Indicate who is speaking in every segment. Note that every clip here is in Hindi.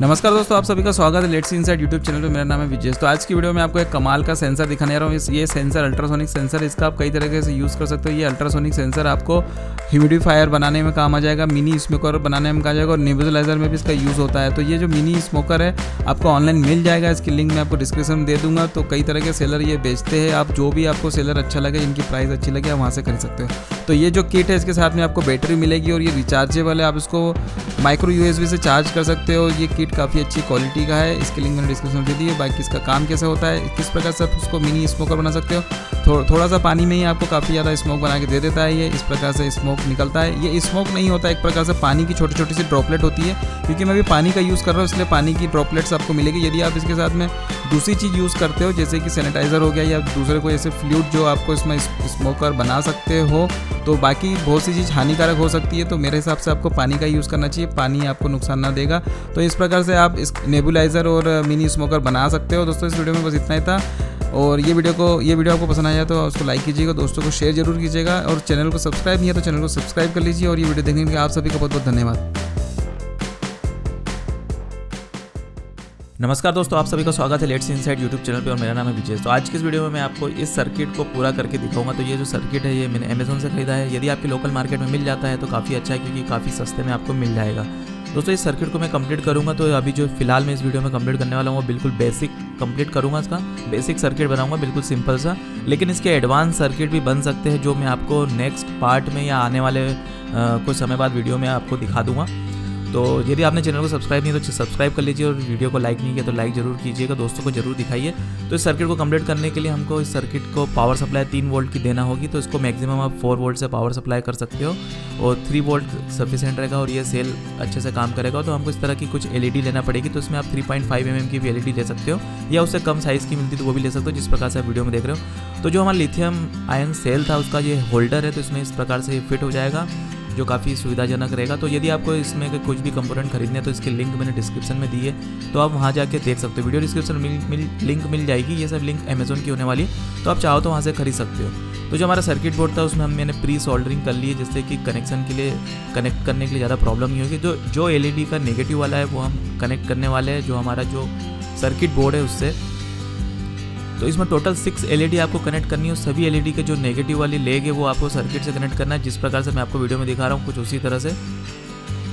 Speaker 1: नमस्कार दोस्तों, आप सभी का स्वागत है लेट्स इनसाइड यूट्यूब चैनल पे। मेरा नाम है विजय। तो आज की वीडियो में आपको एक कमाल का सेंसर दिखाने जा रहा हूँ। ये सेंसर अल्ट्रासोनिक सेंसर, इसका आप कई तरीके से यूज़ कर सकते हो। ये अल्ट्रासोनिक सेंसर आपको ह्यूमिडिफायर बनाने में काम आ जाएगा, मिनी स्मोकर बनाने में काम आ जाएगा और नेबुलाइजर में भी इसका यूज़ होता है। तो ये जो मिनी स्मोकर है आपको ऑनलाइन मिल जाएगा, इसकी लिंक मैं आपको डिस्क्रिप्शन में दे दूंगा। तो कई तरह के सेलर ये बेचते हैं, आप जो भी आपको सेलर अच्छा लगे, इनकी प्राइस अच्छी लगे, आप वहाँ से खरीद सकते हो। तो ये जो किट है इसके साथ में आपको बैटरी मिलेगी और ये रिचार्जेबल है, आप इसको माइक्रो यूएसबी से चार्ज कर सकते हो। ये किट काफ़ी अच्छी क्वालिटी का है, इसकी लिंक मैंने डिस्क्रिप्शन में दे दी है। बाकी इसका काम कैसे होता है, किस प्रकार से आप उसको मिनी स्मोकर बना सकते हो। थोड़ा सा पानी में ही आपको काफ़ी ज़्यादा स्मोक बना के दे देता है। ये इस प्रकार से स्मोक निकलता है। ये स्मोक नहीं होता, एक प्रकार से पानी की छोटी छोटी सी ड्रॉपलेट होती है। क्योंकि मैं भी पानी का यूज़ कर रहा हूँ इसलिए पानी की ड्रॉपलेट्स आपको मिलेगी। यदि आप इसके साथ में दूसरी चीज़ यूज़ करते हो जैसे कि सैनिटाइज़र हो गया या दूसरे कोई ऐसे फ्लूइड जो आपको इसमें स्मोकर बना सकते हो, तो बाकी बहुत सी चीज़ हानिकारक हो सकती है। तो मेरे हिसाब से आपको पानी का यूज़ करना चाहिए, पानी आपको नुकसान ना देगा। तो इस प्रकार से आप इस नेबुलाइज़र और मिनी स्मोकर बना सकते हो। दोस्तों इस वीडियो में बस इतना ही था। और ये वीडियो आपको पसंद आया तो उसको लाइक कीजिएगा, दोस्तों को शेयर जरूर कीजिएगा और चैनल को सब्सक्राइब नहीं है तो चैनल को सब्सक्राइब कर लीजिए। और ये वीडियो देखने के लिए आप सभी का बहुत बहुत धन्यवाद।
Speaker 2: नमस्कार दोस्तों, आप सभी का स्वागत है लेट्स इनसाइड यूट्यूब चैनल पे और मेरा नाम है विजय। तो आज की इस वीडियो में मैं आपको इस सर्किट को पूरा करके दिखाऊंगा। तो ये जो सर्किट है ये मैंने अमेज़न से खरीदा है। यदि आपके लोकल मार्केट में मिल जाता है तो काफ़ी अच्छा है, क्योंकि काफ़ी सस्ते में आपको मिल जाएगा। दोस्तों इस सर्किट को मैं कंप्लीट करूंगा। तो अभी जो फिलहाल मैं इस वीडियो में कंप्लीट करने वाला हूँ वो बिल्कुल बेसिक कंप्लीट करूंगा। इसका बेसिक सर्किट बनाऊंगा, बिल्कुल सिंपल सा। लेकिन इसके एडवांस सर्किट भी बन सकते हैं, जो मैं आपको नेक्स्ट पार्ट में या आने वाले कुछ समय बाद वीडियो में आपको दिखा दूंगा। तो यदि आपने चैनल को सब्सक्राइब नहीं तो सब्सक्राइब कर लीजिए और वीडियो को लाइक नहीं किया तो लाइक जरूर कीजिएगा, दोस्तों को जरूर दिखाइए। तो इस सर्किट को कंप्लीट करने के लिए हमको इस सर्किट को पावर सप्लाई 3 वोल्ट की देना होगी। तो इसको मैक्सिमम आप 4 वोल्ट से पावर सप्लाई कर सकते हो और 3 वोल्ट सफिशिएंट रहेगा और ये सेल अच्छे से काम करेगा। तो हमको इस तरह की कुछ एलईडी लेना पड़ेगी। तो इसमें आप 3.5 mm की भी एलईडी ले सकते हो या उससे कम साइज़ की मिलती तो वो भी ले सकते हो, जिस प्रकार से आप वीडियो में देख रहे हो। तो जो हमारा लिथियम आयन सेल था उसका ये होल्डर है, तो इसमें इस प्रकार से फिट हो जाएगा, जो काफ़ी सुविधाजनक रहेगा। तो यदि आपको इसमें कुछ भी कंपोनेंट खरीदने हैं तो इसकी लिंक मैंने डिस्क्रिप्शन में दी है, तो आप वहाँ जाके देख सकते हो। वीडियो डिस्क्रिप्शन में लिंक मिल जाएगी। ये सब लिंक अमेज़न की होने वाली है, तो आप चाहो तो वहाँ से खरीद सकते हो। तो जो हमारा सर्किट बोर्ड था उसमें मैंने प्री सोल्डरिंग कर ली है, जिससे कि कनेक्शन के लिए कनेक्ट करने के लिए ज़्यादा प्रॉब्लम नहीं होगी। जो एलईडी का नेगेटिव वाला है वो हम कनेक्ट करने वाले हैं, जो हमारा जो सर्किट बोर्ड है उससे। तो इसमें टोटल 6 एलईडी आपको कनेक्ट करनी है। सभी एलईडी के जो नेगेटिव वाली लेग है वो आपको सर्किट से कनेक्ट करना है, जिस प्रकार से मैं आपको वीडियो में दिखा रहा हूँ, कुछ उसी तरह से।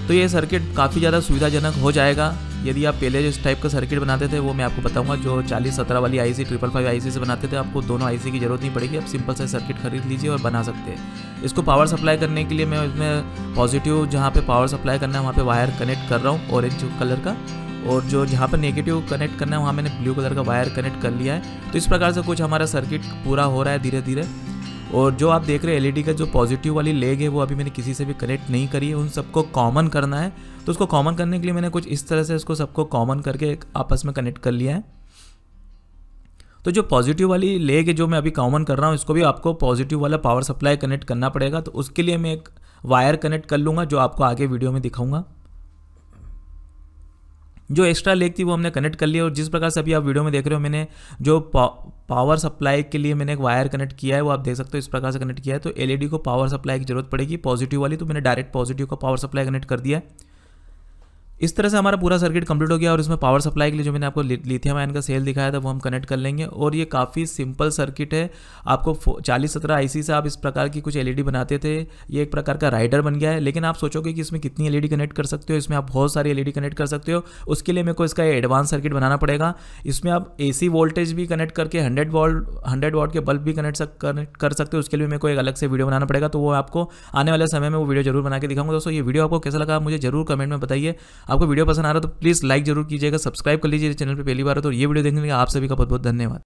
Speaker 2: तो ये सर्किट काफ़ी ज़्यादा सुविधाजनक हो जाएगा। यदि आप पहले जिस टाइप का सर्किट बनाते थे वो मैं आपको बताऊंगा, जो 4017 वाली IC 555 IC से बनाते थे, आपको दोनों IC की जरूरत नहीं पड़ेगी। आप सिंपल से सर्किट खरीद लीजिए और बना सकते हैं। इसको पावर सप्लाई करने के लिए मैं इसमें पॉजिटिव जहाँ पे पावर सप्लाई करना है वहाँ पे वायर कनेक्ट कर रहा हूँ ऑरेंज कलर का, और जो जहाँ पर नेगेटिव कनेक्ट करना है वहाँ मैंने ब्लू कलर का वायर कनेक्ट कर लिया है। तो इस प्रकार से कुछ हमारा सर्किट पूरा हो रहा है धीरे धीरे। और जो आप देख रहे हैं एलईडी का जो पॉजिटिव वाली लेग है वो अभी मैंने किसी से भी कनेक्ट नहीं करी है, उन सबको कॉमन करना है। तो उसको कॉमन करने के लिए मैंने कुछ इस तरह से इसको सबको कॉमन करके आपस में कनेक्ट कर लिया है। तो जो पॉजिटिव वाली लेग है जो मैं अभी कॉमन कर रहा हूँ, इसको भी आपको पॉजिटिव वाला पावर सप्लाई कनेक्ट करना पड़ेगा। तो उसके लिए मैं एक वायर कनेक्ट कर लूँगा, जो आपको आगे वीडियो में दिखाऊँगा। जो एक्स्ट्रा लेग थी वो हमने कनेक्ट कर लिया और जिस प्रकार से अभी आप वीडियो में देख रहे हो मैंने जो पावर सप्लाई के लिए मैंने एक वायर कनेक्ट किया है वो आप देख सकते हो, इस प्रकार से कनेक्ट किया है। तो एलईडी को पावर सप्लाई की जरूरत पड़ेगी पॉजिटिव वाली, तो मैंने डायरेक्ट पॉजिटिव को पावर सप्लाई कनेक्ट कर दिया है। इस तरह से हमारा पूरा सर्किट कंप्लीट हो गया और इसमें पावर सप्लाई के लिए जो मैंने आपको लिथियम आयन का सेल दिखाया था वो हम कनेक्ट कर लेंगे। और ये काफ़ी सिंपल सर्किट है। आपको 4017 IC से आप इस प्रकार की कुछ एलईडी बनाते थे, ये एक प्रकार का राइडर बन गया है। लेकिन आप सोचोगे कि इसमें कितनी एलईडी कनेक्ट कर सकते हो, इसमें आप बहुत सारी एलईडी कनेक्ट कर सकते हो। उसके लिए मेरे को इसका एडवांस सर्किट बनाना पड़ेगा। इसमें आप AC वोल्टेज भी कनेक्ट करके 100 वॉट के बल्ब भी कनेक्ट कर सकते हो। उसके लिए मेरे को एक अलग से वीडियो बनाना पड़ेगा, तो वो आपको आने वाले समय में वो वीडियो जरूर बना के दिखाऊंगा। दोस्तों ये वीडियो आपको कैसा लगा मुझे जरूर कमेंट में बताइए। आपको वीडियो पसंद आ रहा है तो प्लीज़ लाइक जरूर कीजिएगा, सब्सक्राइब कर लीजिए चैनल पे पहली बार हो तो। ये वीडियो देखने के लिए आप सभी का बहुत बहुत धन्यवाद।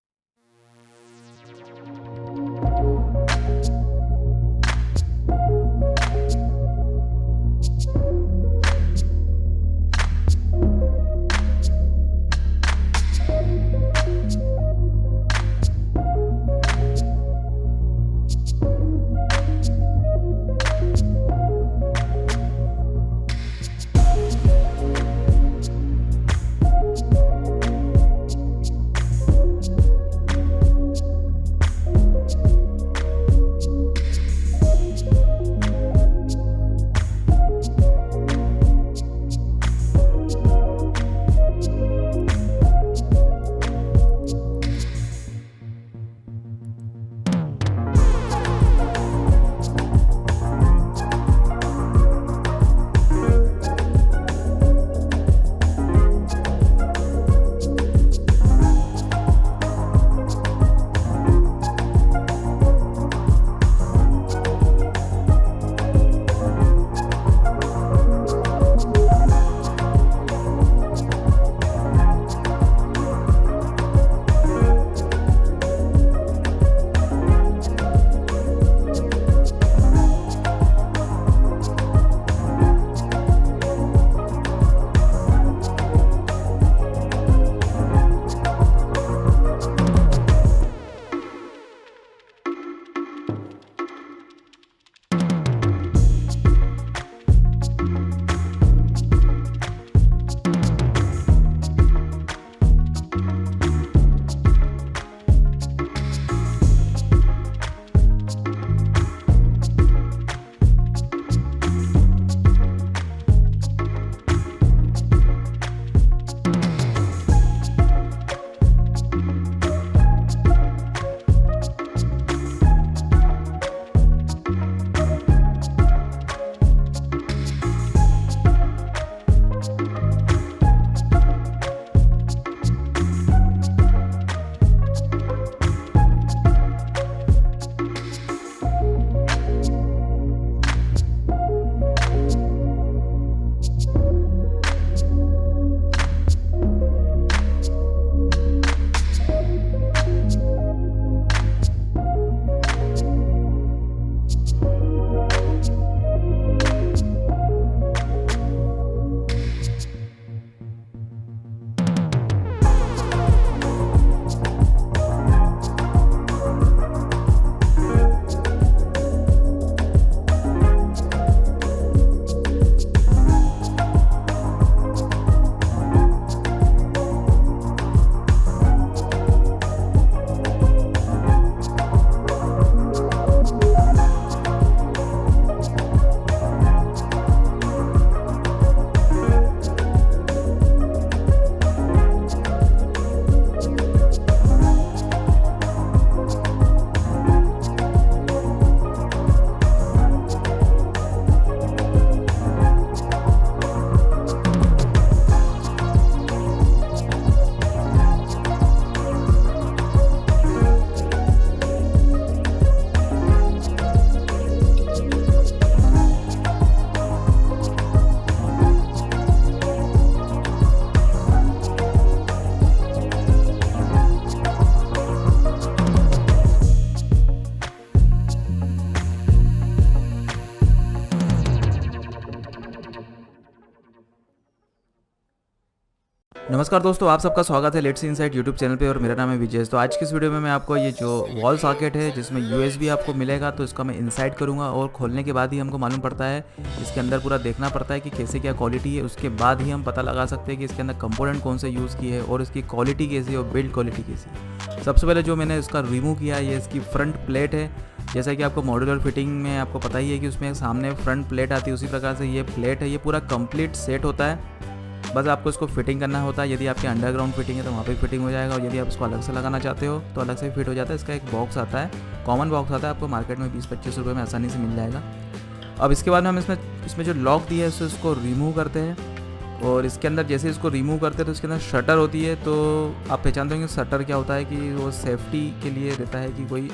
Speaker 2: नमस्कार दोस्तों, आप सबका स्वागत है लेट्स इनसाइड यूट्यूब चैनल पे और मेरा नाम है विजय। तो आज की इस वीडियो में मैं आपको ये जो वॉल सॉकेट है जिसमें यूएसबी आपको मिलेगा, तो इसका मैं इनसाइड करूंगा और खोलने के बाद ही हमको मालूम पड़ता है, इसके अंदर पूरा देखना पड़ता है कि कैसे क्या क्वालिटी है। उसके बाद ही हम पता लगा सकते हैं कि इसके अंदर कंपोनेंट कौन से यूज़ किए हैं और इसकी क्वालिटी कैसी है और बिल्ड क्वालिटी कैसी है। सबसे पहले जो मैंने इसका रिमूव किया है, ये इसकी फ्रंट प्लेट है। जैसा कि आपको मॉड्यूलर फिटिंग में आपको पता ही है कि उसमें सामने फ्रंट प्लेट आती है, उसी प्रकार से ये प्लेट है। ये पूरा कंप्लीट सेट होता है, बस आपको इसको फिटिंग करना होता है। यदि आपके अंडरग्राउंड फिटिंग है तो वहाँ पे फिटिंग हो जाएगा, और यदि आप इसको अलग से लगाना चाहते हो तो अलग से फिट हो जाता है। इसका एक बॉक्स आता है, कॉमन बॉक्स आता है, आपको मार्केट में 20-25 रुपये में आसानी से मिल जाएगा। अब इसके बाद में हम इसमें जो लॉक दिया है इसको रिमूव करते हैं, और इसके अंदर जैसे इसको रिमूव करते हैं तो इसके अंदर शटर होती है। तो आप पहचानते होंगे शटर क्या होता है, कि वो सेफ्टी के लिए रहता है कि कोई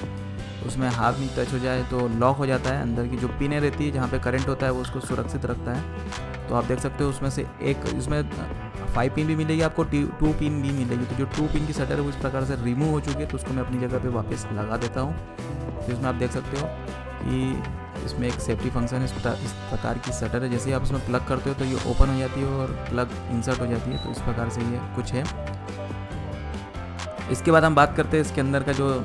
Speaker 2: उसमें हाथ नहीं टच हो जाए तो लॉक हो जाता है। अंदर की जो पिनें रहती है जहाँ पे करंट होता है वो उसको सुरक्षित रखता है। तो आप देख सकते हो उसमें से एक, इसमें 5 पिन भी मिलेगी आपको, 2 पिन भी मिलेगी। तो जो 2 पिन की शटर है वो इस प्रकार से रिमूव हो चुकी है, तो उसको मैं अपनी जगह पे वापस लगा देता हूँ। तो इसमें आप देख सकते हो कि इसमें एक सेफ्टी फंक्शन है। इस प्रकार की शटर है, जैसे ही आप इसमें प्लग करते हो तो ये ओपन हो जाती है और प्लग इंसर्ट हो जाती है। तो इस प्रकार से ये कुछ है। इसके बाद हम बात करते हैं इसके अंदर का जो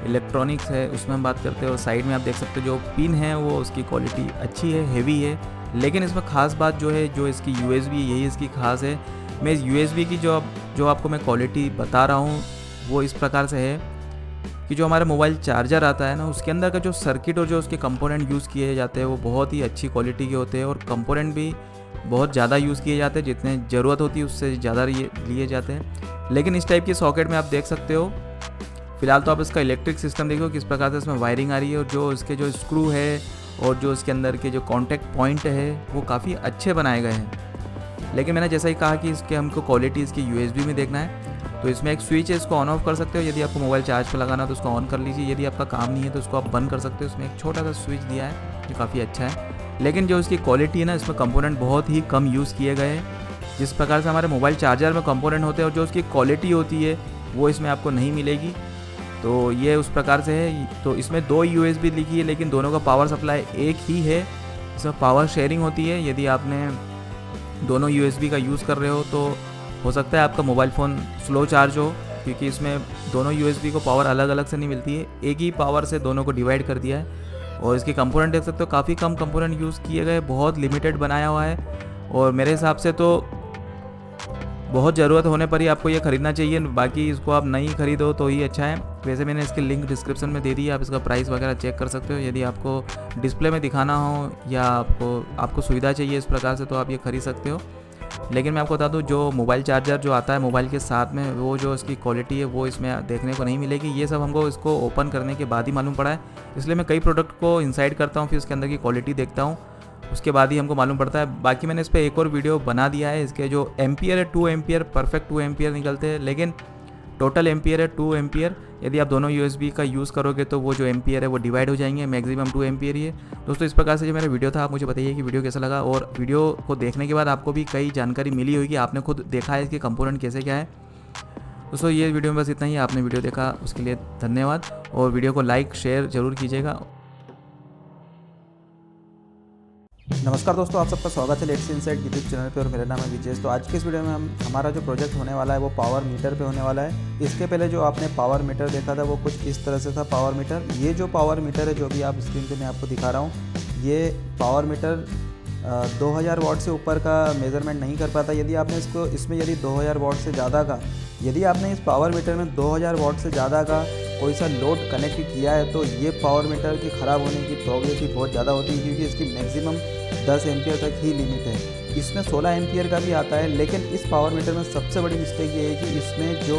Speaker 2: इलेक्ट्रॉनिक्स है, उसमें हम बात करते हैं। और साइड में आप देख सकते हो जो पिन है वो उसकी क्वालिटी अच्छी है, हेवी है। लेकिन इसमें ख़ास बात जो है, जो इसकी USB यही इसकी खास है। मैं इस USB की जो आपको मैं क्वालिटी बता रहा हूँ वो इस प्रकार से है कि जो हमारा मोबाइल चार्जर आता है ना, उसके अंदर का जो सर्किट और जो उसके कंपोनेंट यूज़ किए जाते हैं वो बहुत ही अच्छी क्वालिटी के होते हैं, और कंपोनेंट भी बहुत ज़्यादा यूज़ किए जाते हैं। जितने ज़रूरत होती है उससे ज़्यादा लिए जाते हैं। लेकिन इस टाइप की सॉकेट में आप देख सकते हो, फिलहाल तो आप इसका इलेक्ट्रिक सिस्टम देखो किस प्रकार से इसमें वायरिंग आ रही है, और जो इसके जो स्क्रू है और जो इसके अंदर के जो कॉन्टैक्ट पॉइंट है वो काफ़ी अच्छे बनाए गए हैं। लेकिन मैंने जैसा ही कहा कि इसके हमको क्वालिटी इसकी USB में देखना है, तो इसमें एक स्विच है, इसको ऑन ऑफ कर सकते हो। यदि आपको मोबाइल चार्ज पर लगाना है तो उसको ऑन कर लीजिए, यदि आपका काम नहीं है तो उसको आप बंद कर सकते हो। इसमें एक छोटा सा स्विच दिया है जो काफ़ी अच्छा है। लेकिन जो इसकी क्वालिटी है ना, इसमें कंपोनेंट बहुत ही कम यूज़ किए गए हैं। जिस प्रकार से हमारे मोबाइल चार्जर में कंपोनेंट होते हैं और जो उसकी क्वालिटी होती है वो इसमें आपको नहीं मिलेगी। तो ये उस प्रकार से है। तो इसमें 2 USB लिखी है, लेकिन दोनों का पावर सप्लाई एक ही है। इसमें पावर शेयरिंग होती है। यदि आपने दोनों USB का यूज़ कर रहे हो तो हो सकता है आपका मोबाइल फ़ोन स्लो चार्ज हो, क्योंकि इसमें दोनों USB को पावर अलग अलग से नहीं मिलती है, एक ही पावर से दोनों को डिवाइड कर दिया है। और इसके कंपोनेंट देख सकते हो, काफ़ी कम कंपोनेंट यूज़ किए गए, बहुत लिमिटेड बनाया हुआ है। और मेरे हिसाब से तो बहुत ज़रूरत होने पर ही आपको ये ख़रीदना चाहिए, बाकी इसको आप नहीं खरीदो तो ही अच्छा है। वैसे मैंने इसकी लिंक डिस्क्रिप्शन में दे दी है, आप इसका प्राइस वगैरह चेक कर सकते हो। यदि आपको डिस्प्ले में दिखाना हो या आपको सुविधा चाहिए इस प्रकार से तो आप ये खरीद सकते हो। लेकिन मैं आपको बता दूं, जो मोबाइल चार्जर जो आता है मोबाइल के साथ में, वो जो इसकी क्वालिटी है वो इसमें देखने को नहीं मिलेगी। ये सब हमको इसको ओपन करने के बाद ही मालूम पड़ा है, इसलिए मैं कई प्रोडक्ट को इनसाइड करता हूँ, फिर उसके अंदर की क्वालिटी देखता हूँ, उसके बाद ही हमको मालूम पड़ता है। बाकी मैंने इस पर एक और वीडियो बना दिया है। इसके जो एम्पियर है 2 एम्पियर, परफेक्ट 2 एम्पियर निकलते हैं, लेकिन टोटल एम्पियर है 2 एम्पियर। यदि आप दोनों USB का यूज़ करोगे तो वो जो एम्पियर है वो डिवाइड हो जाएंगे, मैक्सिमम 2 एम्पियर ही है। दोस्तों, इस प्रकार से जो मेरा वीडियो था, आप मुझे बताइए कि वीडियो कैसा लगा, और वीडियो को देखने के बाद आपको भी कई जानकारी मिली होगी, आपने खुद देखा है इसके कंपोनेंट कैसे क्या है। दोस्तों, ये वीडियो में बस इतना ही। आपने वीडियो देखा उसके लिए धन्यवाद, और वीडियो को लाइक शेयर ज़रूर कीजिएगा।
Speaker 3: नमस्कार दोस्तों, आप सबका स्वागत है लेट्स इनसाइड यूट्यूब चैनल पे और मेरा नाम है विजय। तो आज के इस वीडियो में हमारा जो प्रोजेक्ट होने वाला है वो पावर मीटर पे होने वाला है। इसके पहले जो आपने पावर मीटर देखा था वो कुछ इस तरह से था पावर मीटर। ये जो पावर मीटर है जो भी आप स्क्रीन पे मैं आपको दिखा रहा हूँ, ये पावर मीटर 2000 वाट से ऊपर का मेज़रमेंट नहीं कर पाता। यदि आपने इसमें यदि 2000 वाट से ज़्यादा का, यदि आपने इस पावर मीटर में 2000 वाट से ज़्यादा का कोई सा लोड कनेक्ट किया है तो ये पावर मीटर की ख़राब होने की प्रोबेबिलिटी बहुत ज़्यादा होती है, क्योंकि इसकी मैक्सिमम 10 एम्पियर तक ही लिमिट है। इसमें 16 एम्पियर का भी आता है, लेकिन इस पावर मीटर में सबसे बड़ी मिस्टेक ये है कि इसमें जो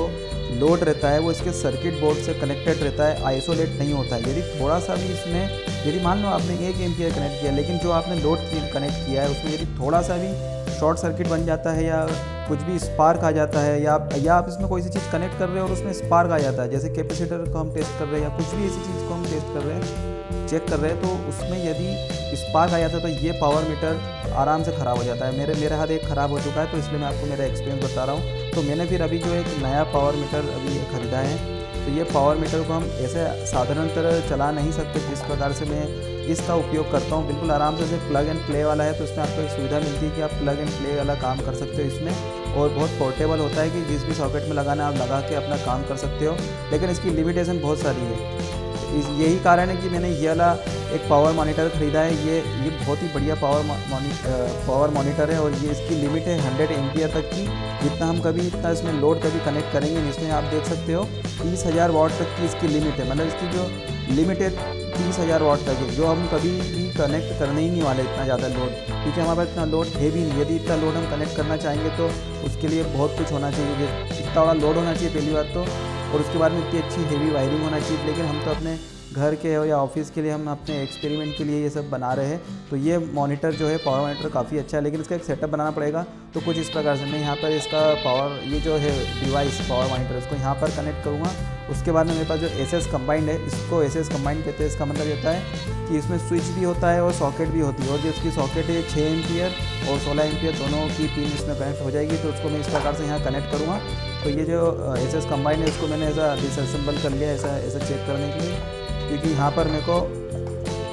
Speaker 3: लोड रहता है वो इसके सर्किट बोर्ड से कनेक्टेड रहता है, आइसोलेट नहीं होता है। यदि थोड़ा सा भी इसमें, यदि मान लो आपने 1 एम्पियर कनेक्ट किया, लेकिन जो आपने लोड कनेक्ट किया है उसमें यदि थोड़ा सा भी शॉर्ट सर्किट बन जाता है या कुछ भी स्पार्क आ जाता है, या आप इसमें कोई सी चीज़ कनेक्ट कर रहे हो और उसमें स्पार्क आ जाता है, जैसे कैपेसिटर को हम टेस्ट कर रहे हैं या कुछ भी ऐसी चीज़ को हम टेस्ट कर रहे हैं, चेक कर रहे हैं, तो उसमें यदि स्पार्क आ जाता है तो ये पावर मीटर आराम से ख़राब हो जाता है। मेरे हाथ एक ख़राब हो चुका है, तो इसलिए मैं आपको मेरा एक्सपीरियंस बता रहा हूँ। तो मैंने फिर अभी जो एक नया पावर मीटर अभी ख़रीदा है, तो ये पावर मीटर को हम ऐसे साधारणतः चला नहीं सकते जिस प्रकार से मैं इसका उपयोग करता हूँ। बिल्कुल आराम से प्लग एंड प्ले वाला है, तो इसमें आपको एक सुविधा मिलती है कि आप प्लग एंड प्ले वाला काम कर सकते हो इसमें। और बहुत पोर्टेबल होता है कि जिस भी सॉकेट में लगाना आप लगा के अपना काम कर सकते हो, लेकिन इसकी लिमिटेशन बहुत सारी है। यही कारण है कि मैंने ये वाला एक पावर मॉनिटर ख़रीदा है। ये बहुत ही बढ़िया पावर मॉनिटर है और ये इसकी लिमिट है 100 एम्पियर तक की। जितना हम कभी इतना इसमें लोड कभी कनेक्ट करेंगे, इसमें आप देख सकते हो 30,000 वाट तक की इसकी लिमिट है। मतलब इसकी जो लिमिट है 30,000 वाट तक है, जो हम कभी भी कनेक्ट करने ही नहीं वाले इतना ज़्यादा लोड, क्योंकि हमारे पास इतना लोड है भी नहीं। यदि इतना लोड हम कनेक्ट करना चाहेंगे तो उसके लिए बहुत कुछ होना चाहिए। इतना बड़ा लोड होना चाहिए पहली बात तो, और उसके बाद में इतनी अच्छी हेवी वायरिंग होना चाहिए। लेकिन हम तो अपने घर के या ऑफिस के लिए, हम अपने एक्सपेरिमेंट के लिए ये सब बना रहे हैं। तो ये मॉनिटर जो है पावर मॉनिटर काफ़ी अच्छा है, लेकिन इसका एक सेटअप बनाना पड़ेगा। तो कुछ इस प्रकार से मैं यहाँ पर इसका पावर, ये जो है डिवाइस पावर मॉनिटर, इसको यहाँ पर कनेक्ट करूँगा। उसके बाद में मेरे पास जो SS कंबाइंड है, इसको SS कंबाइंड कहते हैं। इसका मतलब ये होता है कि इसमें स्विच भी होता है और सॉकेट भी होती है, और जो इसकी सॉकेट है 6 एम्पियर और 16 एम्पियर दोनों की पिन इसमें कनेक्ट हो जाएगी। तो उसको मैं इस प्रकार से यहाँ कनेक्ट करूँगा। तो ये जो SS कंबाइंड है, इसको मैंने ऐसा डिसअसेंबल कर लिया ऐसा चेक करने के लिए, क्योंकि यहाँ पर मेरे को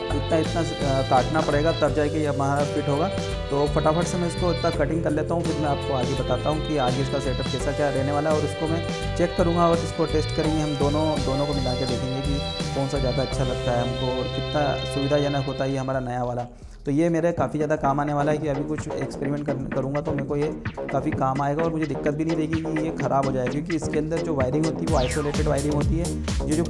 Speaker 3: इतना काटना पड़ेगा तब जाके ये हमारा फिट होगा। तो फटाफट से मैं इसको इतना कटिंग कर लेता हूँ, फिर मैं आपको आगे बताता हूँ कि आगे इसका सेटअप कैसा क्या रहने वाला है। और इसको मैं चेक करूँगा और इसको टेस्ट करेंगे हम दोनों को मिला के देखेंगे कि कौन सा ज़्यादा अच्छा लगता है हमको और कितना सुविधाजनक होता है ये हमारा नया वाला। तो ये मेरे काफ़ी ज़्यादा काम आने वाला है कि अभी कुछ एक्सपेरिमेंट करूँगा तो मेरे को ये काफ़ी काम आएगा और मुझे दिक्कत भी नहीं रहेगी कि ये ख़राब हो जाए, क्योंकि इसके अंदर जो वायरिंग होती है वो आइसोलेटेड वायरिंग होती है। ये जो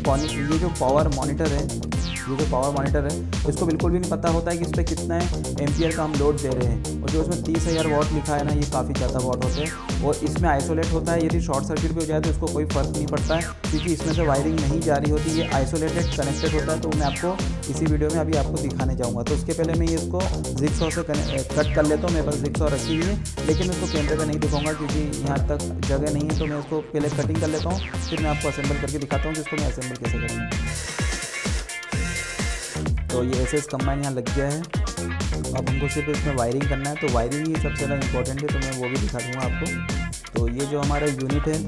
Speaker 3: पावर मॉनिटर है, इसको बिल्कुल भी नहीं पता होता है कि इस पर कितना एम्पियर का हम लोड दे रहे हैं। और जो इसमें 30,000 वाट लिखा है ना, ये काफ़ी ज़्यादा वाट होते हैं और इसमें आइसोलेट होता है। यदि शॉर्ट सर्किट भी हो जाए तो इसको कोई फ़र्क नहीं पड़ता है, क्योंकि इसमें से वायरिंग नहीं जा रही होती, ये आइसोलेटेड कनेक्टेड होता है। तो मैं आपको इसी वीडियो में अभी आपको दिखाने जाऊँगा। तो उसके पहले मैं इसको जिगसॉ से कट कर लेता हूँ। मेरे पास जिगसॉ रखी हुई है, लेकिन मैं इसको कैमरे पे नहीं दिखाऊंगा क्योंकि यहाँ तक जगह नहीं है। तो मैं इसको पहले कटिंग कर लेता हूँ, फिर मैं आपको असेंबल करके दिखाता हूँ कि इसको मैं असेंबल कैसे करूँगा। तो ये SS कंबाइन यहाँ लग गया है। अब हमको सिर्फ इसमें वायरिंग करना है, तो वायरिंग ही सबसे ज़्यादा इंपॉर्टेंट है, तो मैं वो भी दिखा दूँगा आपको। तो ये जो हमारा यूनिट है,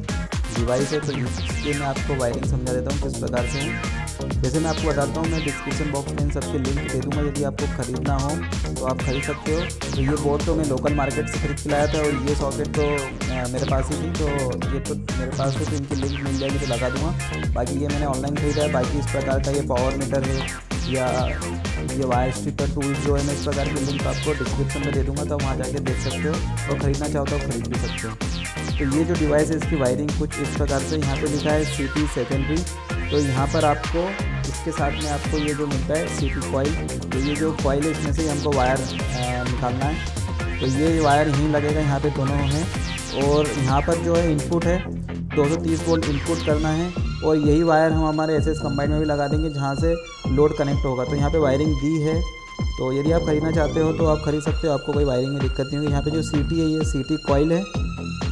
Speaker 3: डिवाइस है, तो इसके मैं आपको वायरिंग समझा देता हूँ किस प्रकार से है। जैसे मैं आपको बताता हूँ, मैं डिस्क्रिप्शन बॉक्स में इन सबके लिंक दे दूँगा। यदि आपको ख़रीदना हो तो आप खरीद सकते हो। तो ये बोर्ड तो मैं लोकल मार्केट से खरीद के लाया था और ये सॉकेट तो मेरे पास ही थी, तो ये तो मेरे पास है, तो इनकी लिंक मिल जाएगी तो लगा दूँगा। बाकी ये मैंने ऑनलाइन खरीदा है। बाकी इस प्रकार का ये पावर मीटर है या ये वायर स्ट्रिपर टूल्स जो है, मैं इस प्रकार की लिंक आपको डिस्क्रिप्शन में दे दूँगा, तो वहाँ जाके देख सकते हो और ख़रीदना चाहो तो खरीद भी सकते हो। तो ये जो डिवाइस है इसकी वायरिंग कुछ इस प्रकार से, यहाँ पे लिखा है CT सेकेंडरी। तो यहाँ पर आपको इसके साथ में आपको ये जो मिलता है CT कॉइल, तो ये जो कॉइल है इसमें से हमको वायर निकालना है। तो ये वायर यहीं लगेगा, यहाँ पे दोनों हैं। और यहाँ पर जो है इनपुट है 230 वोल्ट इनपुट करना है, और यही वायर हम हमारे SS कंबाइन में भी लगा देंगे जहाँ से लोड कनेक्ट होगा। तो यहाँ पे वायरिंग दी है, तो यदि आप ख़रीदना चाहते हो तो आप खरीद सकते हो, आपको कोई वायरिंग में दिक्कत नहीं होगी। यहाँ पे जो CT है ये CT कॉइल है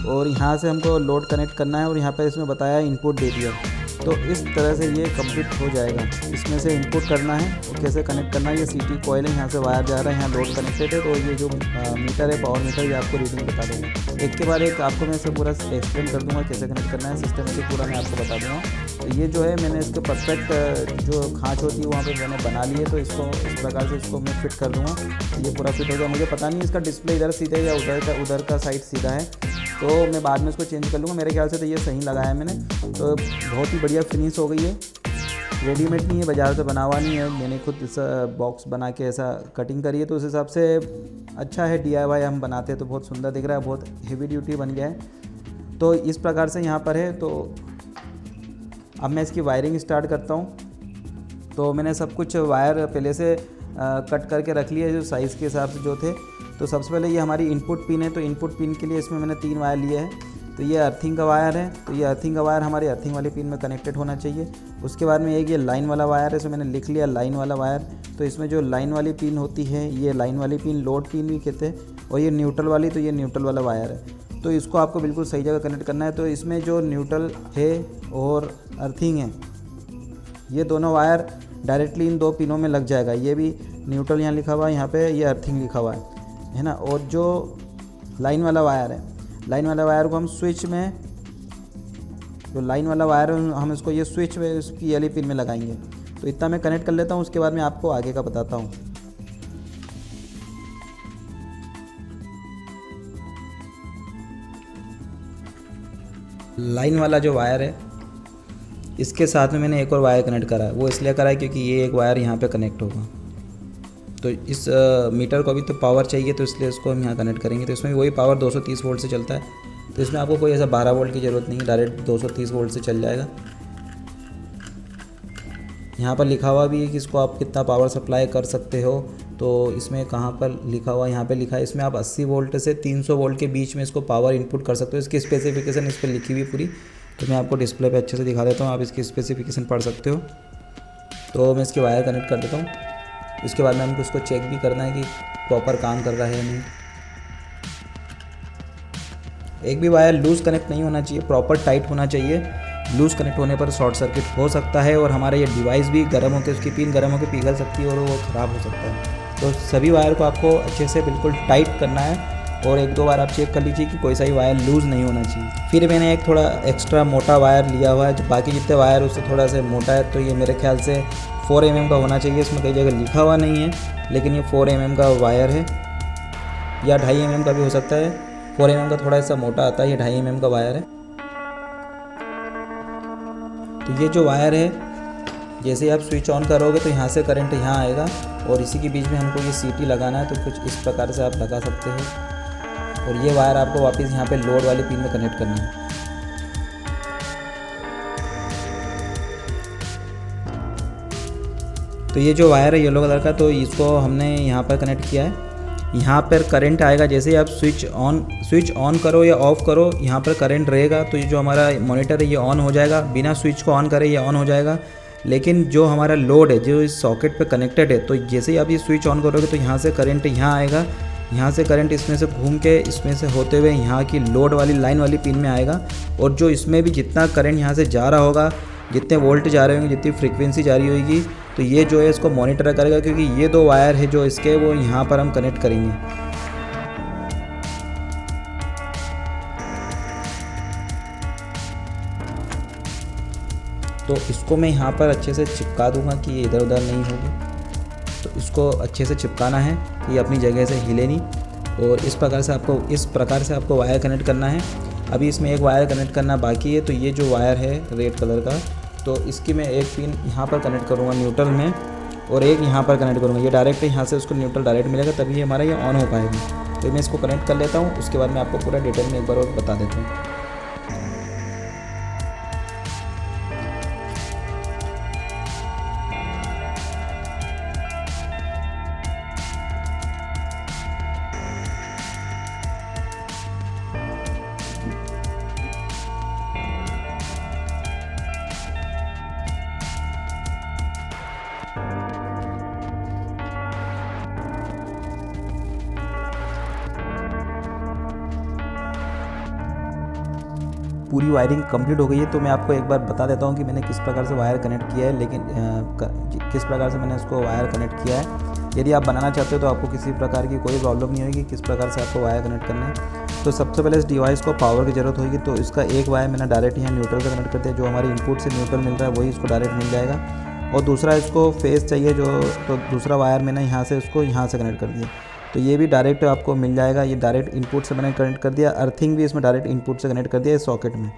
Speaker 3: और यहाँ से हमको लोड कनेक्ट करना है, और यहाँ पर इसमें बताया इनपुट दे दिया। तो इस तरह से ये कंप्लीट हो जाएगा। इसमें से इनपुट करना है और कैसे कनेक्ट करना है। ये CT कॉइल है, यहाँ से वायर जा रहा है, यहाँ लोड कनेक्टेड है। तो ये जो मीटर है, पावर मीटर, ये आपको रीडिंग बता देगा। एक के बाद एक आपको मैं इसे पूरा एक्सप्लेन कर दूँगा कैसे कनेक्ट करना है, सिस्टमेटिक पूरा मैं आपको बता दूँगा। तो ये जो है मैंने इसके परफेक्ट जो खाँच होती है वहाँ पर मैंने बना ली है, तो इसको इस प्रकार से इसको मैं फिट कर दूँगा। ये पूरा फिट हो गया। मुझे पता नहीं इसका डिस्प्ले इधर सीधा है या उधर का साइड सीधा है, तो मैं बाद में इसको चेंज कर लूँगा। मेरे ख्याल से तो ये सही लगाया है मैंने। तो बहुत ही बढ़िया फिनिश हो गई है, रेडीमेड नहीं है, बाज़ार से बना हुआ नहीं है। मैंने खुद इस बॉक्स बना के ऐसा कटिंग करी है, तो उस हिसाब से अच्छा है। DIY हम बनाते हैं तो बहुत सुंदर दिख रहा है, बहुत हेवी ड्यूटी बन गया है। तो इस प्रकार से यहाँ पर है। तो अब मैं इसकी वायरिंग स्टार्ट करता हूँ। तो मैंने सब कुछ वायर पहले से कट करके रख लिया जो साइज़ के हिसाब से जो थे। तो सबसे पहले ये हमारी इनपुट पिन है, तो इनपुट पिन के लिए इसमें मैंने 3 वायर लिए हैं। तो ये अर्थिंग का वायर है, तो ये अर्थिंग का वायर हमारी अर्थिंग वाली पिन में कनेक्टेड होना चाहिए। उसके बाद में एक ये लाइन वाला वायर है, तो मैंने लिख लिया लाइन वाला वायर। तो इसमें जो लाइन वाली पिन होती है, ये लाइन वाली पिन लोड पिन भी कहते हैं, और ये न्यूट्रल वाली, तो ये न्यूट्रल वाला वायर है। तो इसको आपको बिल्कुल सही जगह कनेक्ट करना है। तो इसमें जो न्यूट्रल है और अर्थिंग है, ये दोनों वायर डायरेक्टली इन 2 पिनों में लग जाएगा। ये भी न्यूट्रल यहाँ लिखा हुआ है, यहाँ पे ये अर्थिंग लिखा हुआ है ना। और जो लाइन वाला वायर है, लाइन वाला वायर को हम स्विच में, जो लाइन वाला वायर है हम इसको ये स्विच में इसकी वाली पिन में लगाएंगे। तो इतना मैं कनेक्ट कर लेता हूँ, उसके बाद मैं आपको आगे का बताता हूँ। लाइन वाला जो वायर है इसके साथ में मैंने एक और वायर कनेक्ट करा है। वो इसलिए करा है क्योंकि ये एक वायर यहाँ पे कनेक्ट होगा। तो इस मीटर को भी तो पावर चाहिए, तो इसलिए इसको हम यहाँ कनेक्ट करेंगे। तो इसमें भी वही पावर 230 वोल्ट से चलता है। तो इसमें आपको कोई ऐसा 12 वोल्ट की ज़रूरत नहीं है, डायरेक्ट 230 वोल्ट से चल जाएगा। यहाँ पर लिखा हुआ भी है कि इसको आप कितना पावर सप्लाई कर सकते हो। तो इसमें कहाँ पर लिखा हुआ, यहाँ पे लिखा है इसमें आप 80 वोल्ट से 300 वोल्ट के बीच में इसको पावर इनपुट कर सकते हो। इसकी स्पेसिफिकेशन इस पर लिखी हुई पूरी, तो मैं आपको डिस्प्ले पे अच्छे से दिखा देता हूँ, आप इसकी स्पेसिफिकेशन पढ़ सकते हो। तो मैं इसकी वायर कनेक्ट कर देता हूँ। उसके बाद में हमको उसको चेक भी करना है कि प्रॉपर काम कर रहा है या नहीं। एक भी वायर लूज़ कनेक्ट नहीं होना चाहिए, प्रॉपर टाइट होना चाहिए। लूज़ कनेक्ट होने पर शॉर्ट सर्किट हो सकता है और हमारा ये डिवाइस भी गर्म होकर, उसकी पिन गर्म होकर पिघल सकती है और वो ख़राब हो सकता है। तो सभी वायर को आपको अच्छे से बिल्कुल टाइट करना है और एक दो बार आप चेक कर लीजिए कि कोई सा भी वायर लूज़ नहीं होना चाहिए। फिर मैंने एक थोड़ा एक्स्ट्रा मोटा वायर लिया हुआ है, बाकी जितने वायर उससे थोड़ा सा मोटा है। तो ये मेरे ख्याल से 4 mm का होना चाहिए। इसमें कई जगह लिखा हुआ नहीं है, लेकिन ये 4 mm का वायर है या 2.5 mm का भी हो सकता है। 4 mm का थोड़ा सा मोटा आता है, ये 2.5 mm का वायर है। तो ये जो वायर है, जैसे ही आप स्विच ऑन करोगे तो यहाँ से करंट यहाँ आएगा और इसी के बीच में हमको ये सीटी लगाना है। तो कुछ इस प्रकार से आप लगा सकते हो और ये वायर आपको वापस यहाँ पे लोड वाली पिन में कनेक्ट करना है। तो ये जो वायर है येलो कलर का, तो इसको हमने यहाँ पर कनेक्ट किया है। यहाँ पर करंट आएगा जैसे ही आप स्विच ऑन करो या ऑफ़ करो, यहाँ पर करंट रहेगा। तो ये जो हमारा मॉनिटर है ये ऑन हो जाएगा, बिना स्विच को ऑन करे ये ऑन हो जाएगा। लेकिन जो हमारा लोड है जो इस सॉकेट पे कनेक्टेड है, तो जैसे ही आप ये स्विच ऑन करोगे तो यहाँ से करंट यहाँ आएगा, यहाँ से करंट इसमें से घूम के इसमें से होते हुए यहाँ की लोड वाली लाइन वाली पिन में आएगा। और जो इसमें भी जितना करंट यहाँ से जा रहा होगा, जितने वोल्ट जा रहे होंगे, जितनी फ्रीक्वेंसी जा रही होगी, तो ये जो है इसको मॉनिटर करेगा। क्योंकि ये 2 वायर है जो इसके, वो यहाँ पर हम कनेक्ट करेंगे। तो इसको मैं यहाँ पर अच्छे से चिपका दूंगा कि ये इधर उधर नहीं होगी। तो इसको अच्छे से चिपकाना है कि ये अपनी जगह से हिले नहीं। और इस प्रकार से आपको वायर कनेक्ट करना है। अभी इसमें एक वायर कनेक्ट करना बाकी है। तो ये जो वायर है रेड कलर का, तो इसकी मैं एक पिन यहाँ पर कनेक्ट करूँगा न्यूट्रल में और एक यहाँ पर कनेक्ट करूँगा। ये डायरेक्ट यहाँ से उसको न्यूट्रल डायरेक्ट मिलेगा, तभी हमारा ये ऑन हो पाएगा। तो मैं इसको कनेक्ट कर लेता हूँ, उसके बाद मैं आपको पूरा डिटेल में एक बार और बता देता हूँ। पूरी वायरिंग कंप्लीट हो गई है। तो मैं आपको एक बार बता देता हूँ कि मैंने किस प्रकार से वायर कनेक्ट किया है, लेकिन किस प्रकार से मैंने उसको वायर कनेक्ट किया है। यदि आप बनाना चाहते हो तो आपको किसी प्रकार की कोई प्रॉब्लम नहीं होगी किस प्रकार से आपको वायर कनेक्ट करना है। तो सबसे पहले इस डिवाइस को पावर की ज़रूरत होगी। तो इसका एक वायर मैंने डायरेक्ट यहाँ न्यूट्रल से कनेक्ट कर दिया। जो हमारी इनपुट से न्यूट्रल मिल रहा है वही इसको डायरेक्ट मिल जाएगा। और दूसरा इसको फेस चाहिए तो दूसरा वायर मैंने यहाँ से उसको यहाँ से कनेक्ट कर दिया। तो ये भी डायरेक्ट आपको मिल जाएगा। ये डायरेक्ट इनपुट से मैंने कनेक्ट कर दिया। अर्थिंग भी इसमें डायरेक्ट इनपुट से कनेक्ट कर दिया इस सॉकेट में।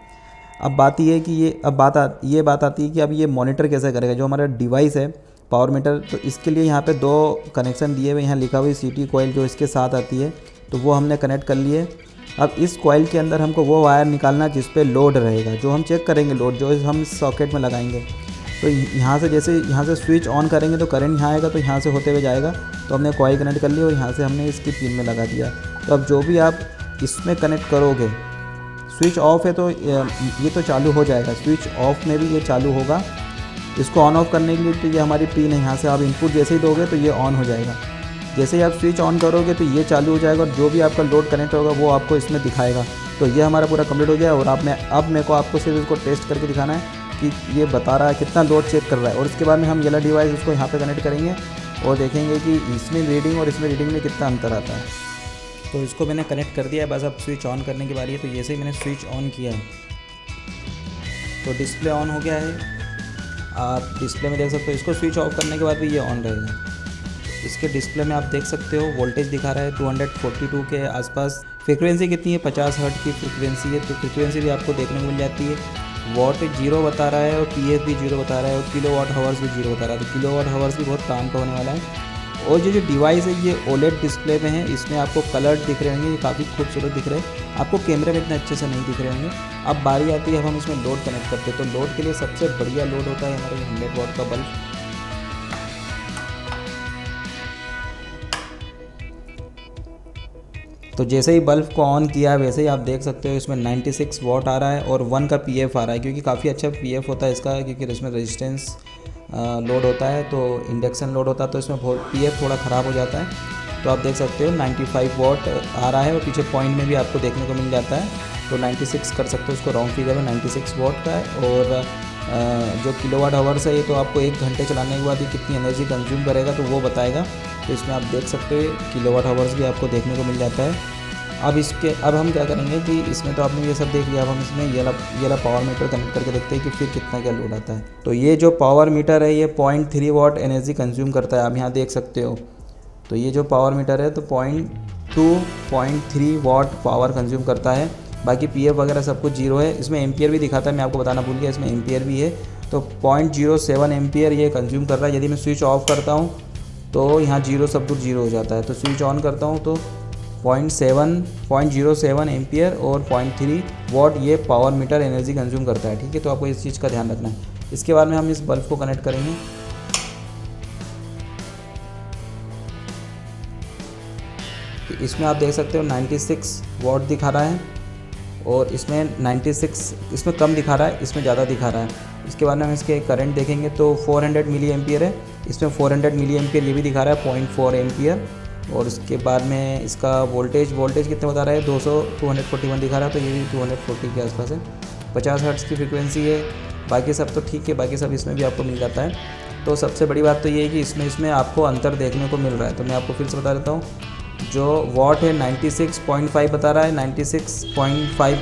Speaker 3: अब बात ये है कि ये बात आती है कि अब ये मॉनिटर कैसे करेगा। जो हमारा डिवाइस है पावर मीटर, तो इसके लिए यहाँ पे 2 कनेक्शन दिए हुए, यहाँ लिखा हुआ सीटी कॉइल जो इसके साथ आती है, तो वो हमने कनेक्ट कर लिए। अब इस कॉइल के अंदर हमको वो वायर निकालना जिस पे लोड रहेगा, जो हम चेक करेंगे लोड जो हम इस सॉकेट में लगाएंगे। तो यहाँ से जैसे यहाँ से स्विच ऑन करेंगे तो करंट यहाँ आएगा, तो यहाँ से होते हुए जाएगा। तो हमने कॉइल कनेक्ट कर लिया और यहाँ से हमने इसकी पिन में लगा दिया। तो अब जो भी आप इसमें कनेक्ट करोगे, स्विच ऑफ है तो ये तो चालू हो जाएगा, स्विच ऑफ में भी ये चालू होगा। इसको ऑन ऑफ करने के लिए तो ये हमारी पिन है, यहाँ से आप इनपुट जैसे ही दोगे तो ये ऑन हो जाएगा। जैसे ही आप स्विच ऑन करोगे तो ये चालू हो जाएगा और जो भी आपका लोड कनेक्ट होगा वो आपको इसमें दिखाएगा। तो ये हमारा पूरा कंप्लीट हो गया। और अब मेरे को आपको सिर्फ इसको टेस्ट करके दिखाना है कि ये बता रहा है कितना लोड चेक कर रहा है। और उसके बाद में हम ये डिवाइस इसको यहाँ पे कनेक्ट करेंगे और देखेंगे कि इसमें रीडिंग और इसमें रीडिंग में कितना अंतर आता है। तो इसको मैंने कनेक्ट कर दिया है, बस अब स्विच ऑन करने की बारी है। तो जैसे ही मैंने स्विच ऑन किया है तो डिस्प्ले ऑन हो गया है। आप डिस्प्ले में देख सकते हो। इसको स्विच ऑफ करने के बाद भी ये ऑन रहेगा। इसके डिस्प्ले में आप देख सकते हो वोल्टेज दिखा रहा है 242 के आसपास। फ्रीक्वेंसी कितनी है, 50 हर्ट्ज की फ्रीक्वेंसी है, तो फ्रीक्वेंसी भी आपको देखने को मिल जाती है। वॉट 0 बता रहा है और पीएफ भी 0 बता रहा है और किलो वाट हावर्स भी 0 बता रहा है, तो किलो वाट हावर्स भी बहुत काम का होने वाला है। और जो डिवाइस है ये ओलेड डिस्प्ले में है, इसमें आपको कलर दिख रहे होंगे, ये काफ़ी खूबसूरत दिख रहे हैं, आपको कैमरे में इतने अच्छे से नहीं दिख रहे होंगे। अब बारी आती है, अब हम इसमें लोड कनेक्ट करते हैं, तो लोड के लिए सबसे बढ़िया लोड होता है हमारे 100 वाट का बल्ब। तो जैसे ही बल्ब को ऑन किया वैसे ही आप देख सकते हो इसमें 96 वाट आ रहा है और 1 का पीएफ आ रहा है, क्योंकि काफ़ी अच्छा पीएफ होता है इसका, क्योंकि इसमें रेजिस्टेंस लोड होता है, तो इंडक्शन लोड होता है, तो इसमें पीएफ थोड़ा ख़राब हो जाता है। तो आप देख सकते हो 95 वाट आ रहा है और पीछे पॉइंट में भी आपको देखने को मिल जाता है, तो 96 कर सकते हो उसको, राउंड फिगर में 96 वाट का है। और जो किलोवाट आवर्स है ये तो आपको 1 घंटे चलाने के बाद ये कितनी एनर्जी कंज्यूम करेगा तो वो बताएगा, तो इसमें आप देख सकते हो किलोवाट आवर्स भी आपको देखने को मिल जाता है। अब हम क्या करेंगे कि इसमें तो आपने ये सब देख लिया, अब हम इसमें ये वाला पावर मीटर कनेक्ट करके देखते हैं कि फिर कितना क्या लोड आता है। तो ये जो पावर मीटर है ये 0.3 वाट एनर्जी कंज्यूम करता है, आप यहाँ देख सकते हो। तो ये जो पावर मीटर है तो 0.3 वाट पावर कंज्यूम करता है, बाकी पीएफ वगैरह सब कुछ 0 है। इसमें एम्पियर भी दिखाता है, मैं आपको बताना भूल गया, इसमें एम्पियर भी है, तो 0.07 एम्पियर ये कंज्यूम कर रहा है। यदि मैं स्विच ऑफ करता हूँ तो यहाँ 0 सब कुछ 0 हो जाता है, तो स्विच ऑन करता हूँ तो 0.07 एम्पियर और 0.3 वाट ये पावर मीटर एनर्जी कंज्यूम करता है, ठीक है। तो आपको इस चीज़ का ध्यान रखना है। इसके बाद में हम इस बल्ब को कनेक्ट करेंगे। तो इसमें आप देख सकते हो 96 वाट दिखा रहा है और इसमें 96 इसमें कम दिखा रहा है, इसमें ज़्यादा दिखा रहा है। इसके बाद में हम इसके करंट देखेंगे तो 400 मिली एम्पियर है, इसमें 400 मिली एम्पियर ये भी दिखा रहा है 0.4 एम्पियर। और उसके बाद में इसका वोल्टेज कितने बता रहा है, 241 दिखा रहा है, तो ये भी 240 के आसपास है। 50 हर्ट्ज़ की फ्रीक्वेंसी है, बाकी सब तो ठीक है, बाकी सब इसमें भी आपको मिल जाता है। तो सबसे बड़ी बात तो ये है कि इसमें आपको अंतर देखने को मिल रहा है। तो मैं आपको फिर से बता देता हूँ, जो वॉट है 96.5 बता रहा है, 96.5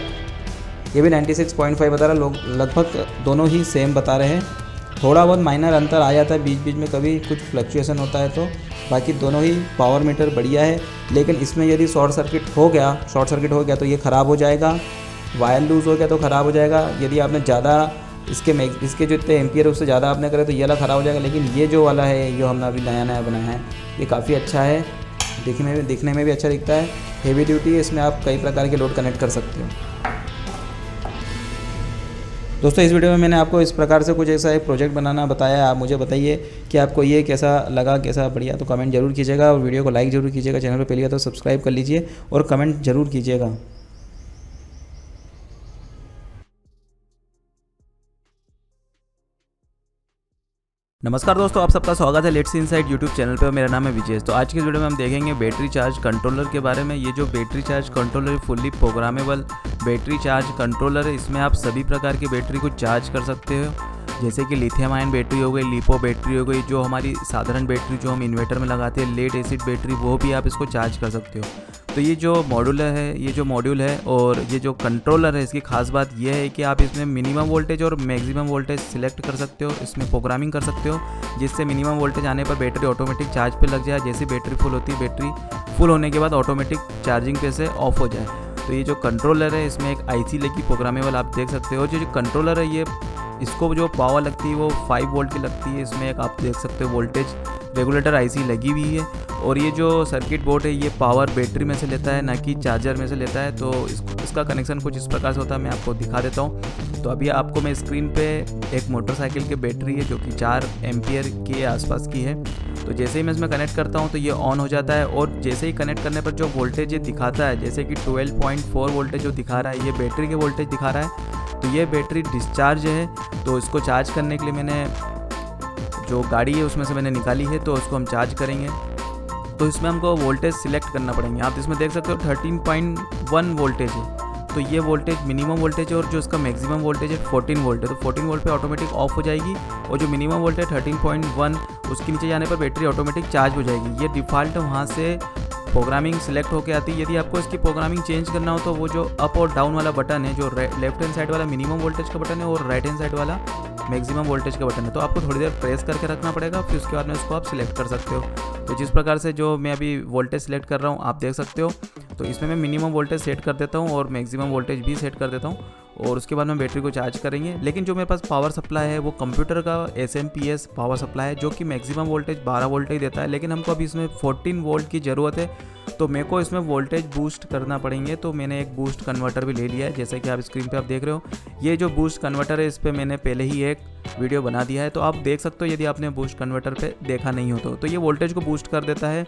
Speaker 3: ये भी 96.5 बता रहा है, लोग लगभग दोनों ही सेम बता रहे हैं। थोड़ा बहुत माइनर अंतर आ जाता है बीच बीच में, कभी कुछ फ्लक्चुएशन होता है, तो बाकी दोनों ही पावर मीटर बढ़िया है। लेकिन इसमें यदि शॉर्ट सर्किट हो गया तो ये ख़राब हो जाएगा, वायर लूज़ हो गया तो ख़राब हो जाएगा। यदि आपने ज़्यादा इसके जो इतने एम्पियर है उससे ज़्यादा आपने करे तो ये वाला ख़राब हो जाएगा। लेकिन ये जो वाला है जो हमने अभी नया बनाया है ये काफ़ी अच्छा है, दिखने में भी अच्छा दिखता है, हेवी ड्यूटी है, इसमें आप कई प्रकार के लोड कनेक्ट कर सकते हो। दोस्तों इस वीडियो में मैंने आपको इस प्रकार से कुछ ऐसा एक प्रोजेक्ट बनाना बताया। आप मुझे बताइए कि आपको ये कैसा लगा, कैसा बढ़िया, तो कमेंट जरूर कीजिएगा और वीडियो को लाइक जरूर कीजिएगा। चैनल पर पहली बार तो सब्सक्राइब कर लीजिए और कमेंट जरूर कीजिएगा।
Speaker 2: नमस्कार दोस्तों, आप सबका स्वागत है लेट्स इनसाइड यूट्यूब चैनल पे और मेरा नाम है विजय। तो आज की इस वीडियो में हम देखेंगे बैटरी चार्ज कंट्रोलर के बारे में। ये जो battery charge controller fully programmable battery charge controller है, इसमें आप सभी प्रकार की बैटरी को चार्ज कर सकते हो, जैसे कि लिथियम आयन बैटरी हो गई, लिपो बैटरी हो गई, जो हमारी साधारण बैटरी जो हम इन्वर्टर में लगाते हैं, लेड एसिड बैटरी, वो भी आप इसको चार्ज कर सकते हो। तो ये जो मॉड्यूल है और ये जो कंट्रोलर है, इसकी खास बात यह है कि आप इसमें मिनिमम वोल्टेज और मैक्सिमम वोल्टेज सिलेक्ट कर सकते हो, इसमें प्रोग्रामिंग कर सकते हो, जिससे मिनिमम वोल्टेज आने पर बैटरी ऑटोमेटिक चार्ज पे लग जाए। जैसे बैटरी फुल होती है, बैटरी फुल होने के बाद ऑटोमेटिक चार्जिंग पे से ऑफ हो जाए। तो ये जो कंट्रोलर है इसमें एक आईसी लगी प्रोग्रामेबल, आप देख सकते हो। जो कंट्रोलर है ये इसको जो पावर लगती है वो 5 वोल्ट की लगती है। इसमें एक आप देख सकते हो वोल्टेज रेगुलेटर आईसी लगी हुई है। और ये जो सर्किट बोर्ड है ये पावर बैटरी में से लेता है, ना कि चार्जर में से लेता है। तो इसका कनेक्शन कुछ इस प्रकार से होता है, मैं आपको दिखा देता हूँ। तो अभी आपको मैं स्क्रीन पे एक मोटरसाइकिल की बैटरी है जो कि 4 एम्पियर के आसपास की है। तो जैसे ही मैं इसमें कनेक्ट करता हूँ तो ये ऑन हो जाता है, और जैसे ही कनेक्ट करने पर जो वोल्टेज ये दिखाता है, जैसे कि 12.4 वोल्टेज जो दिखा रहा है, ये बैटरी के वोल्टेज दिखा रहा है। तो ये बैटरी डिस्चार्ज है, तो इसको चार्ज करने के लिए मैंने जो गाड़ी है उसमें से मैंने निकाली है, तो उसको हम चार्ज करेंगे। तो इसमें हमको वोल्टेज सिलेक्ट करना पड़ेंगे। आप इसमें देख सकते हो 13.1 वोल्टेज है, तो ये वोल्टेज मिनिमम वोल्टेज है, और जो इसका मैक्सिमम वोल्टेज है 14 वोल्ट है। तो 14 वोल्ट पे ऑटोमेटिक ऑफ हो जाएगी, और जो मिनिमम वोल्टेज 13.1 उसके नीचे जाने पर बैटरी ऑटोमेटिक चार्ज हो जाएगी। ये डिफ़ॉल्ट वहाँ से प्रोग्रामिंग सिलेक्ट होकर आती है। यदि आपको इसकी प्रोग्रामिंग चेंज करना हो तो वो जो अप और डाउन वाला बटन है, जो लेफ्ट हैंड साइड वाला मिनिमम वोल्टेज का बटन है और राइट हैंड साइड वाला मैक्सिमम वोल्टेज का बटन है, तो आपको थोड़ी देर प्रेस करके रखना पड़ेगा, फिर उसके बाद में उसको आप सिलेक्ट कर सकते हो। तो जिस प्रकार से जो मैं अभी वोल्टेज सिलेक्ट कर रहा हूँ आप देख सकते हो।
Speaker 1: तो इसमें मैं मिनिमम वोल्टेज सेट कर देता हूँ और मैक्सिमम वोल्टेज भी सेट कर देता हूँ और उसके बाद में बैटरी को चार्ज करेंगे। लेकिन जो मेरे पास पावर सप्लाई है वो कंप्यूटर का SMP पावर सप्लाई है जो कि मैक्सिमम वोल्टेज 12 वोल्ट ही देता है, लेकिन हमको अभी इसमें 14 वोल्ट की ज़रूरत है, तो मेरे को इसमें वोल्टेज बूस्ट करना पड़ेंगे। तो मैंने एक बूस्ट कन्वर्टर भी ले लिया है, जैसे कि आप स्क्रीन पे आप देख रहे हो। ये जो बूस्ट कन्वर्टर है इस पर मैंने पहले ही एक वीडियो बना दिया है, तो आप देख सकते हो यदि आपने बूस्ट कन्वर्टर पे देखा नहीं हो तो ये वोल्टेज को बूस्ट कर देता है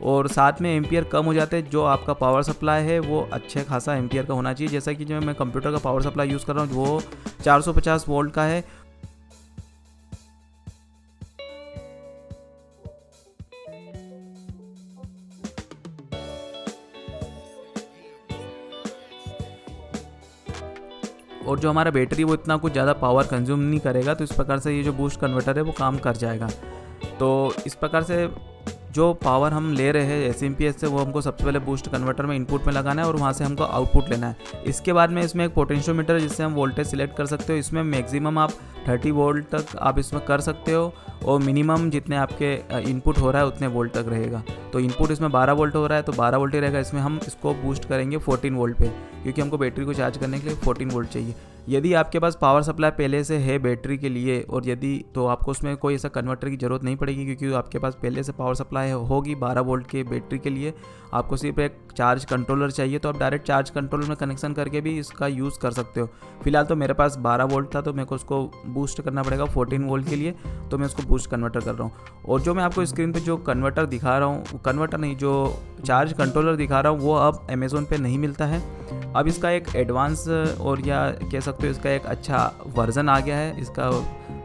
Speaker 1: और साथ में एम्पियर कम हो जाते हैं। जो आपका पावर सप्लाई है वो अच्छे खासा एम्पियर का होना चाहिए, जैसा कि जो मैं कंप्यूटर का पावर सप्लाई यूज़ कर रहा हूँ वो 450 वोल्ट का है। और जो हमारा बैटरी वो इतना कुछ ज़्यादा पावर कंज्यूम नहीं करेगा, तो इस प्रकार से ये जो बूस्ट कन्वर्टर है वो काम कर जाएगा। तो इस प्रकार से जो पावर हम ले रहे हैं SMP से वो हमको सबसे पहले बूस्ट कन्वर्टर में इनपुट में लगाना है और वहाँ से हमको आउटपुट लेना है। इसके बाद में इसमें एक पोटेंशियोमीटर है जिससे हम वोल्टेज सिलेक्ट कर सकते हो। इसमें मैक्सिमम आप 30 वोल्ट तक आप इसमें कर सकते हो और मिनिमम जितने आपके इनपुट हो रहा है उतने वोल्ट तक रहेगा। तो इनपुट इसमें 12 वोल्ट हो रहा है तो 12 वोल्ट ही रहेगा। इसमें हम इसको बूस्ट करेंगे 14 वोल्ट पे, क्योंकि हमको बैटरी को चार्ज करने के लिए 14 वोल्ट चाहिए। यदि आपके पास पावर सप्लाई पहले से है बैटरी के लिए और यदि तो आपको उसमें कोई ऐसा कन्वर्टर की ज़रूरत नहीं पड़ेगी, क्योंकि आपके पास पहले से पावर सप्लाई होगी 12 वोल्ट के बैटरी के लिए। आपको सिर्फ एक चार्ज कंट्रोलर चाहिए, तो आप डायरेक्ट चार्ज कंट्रोलर में कनेक्शन करके भी इसका यूज़ कर सकते हो। फिलहाल तो मेरे पास 12 वोल्ट था तो मेरे को उसको बूस्ट करना पड़ेगा 14 वोल्ट के लिए, तो मैं उसको बूस्ट कन्वर्टर कर रहा हूँ। और जो मैं आपको स्क्रीन पे जो कन्वर्टर दिखा रहा हूँ, कन्वर्टर नहीं, जो चार्ज कंट्रोलर दिखा रहा हूँ वो अब अमेज़ोन पे नहीं मिलता है। अब इसका एक एडवांस और या कह सकते हो इसका एक अच्छा वर्ज़न आ गया है, इसका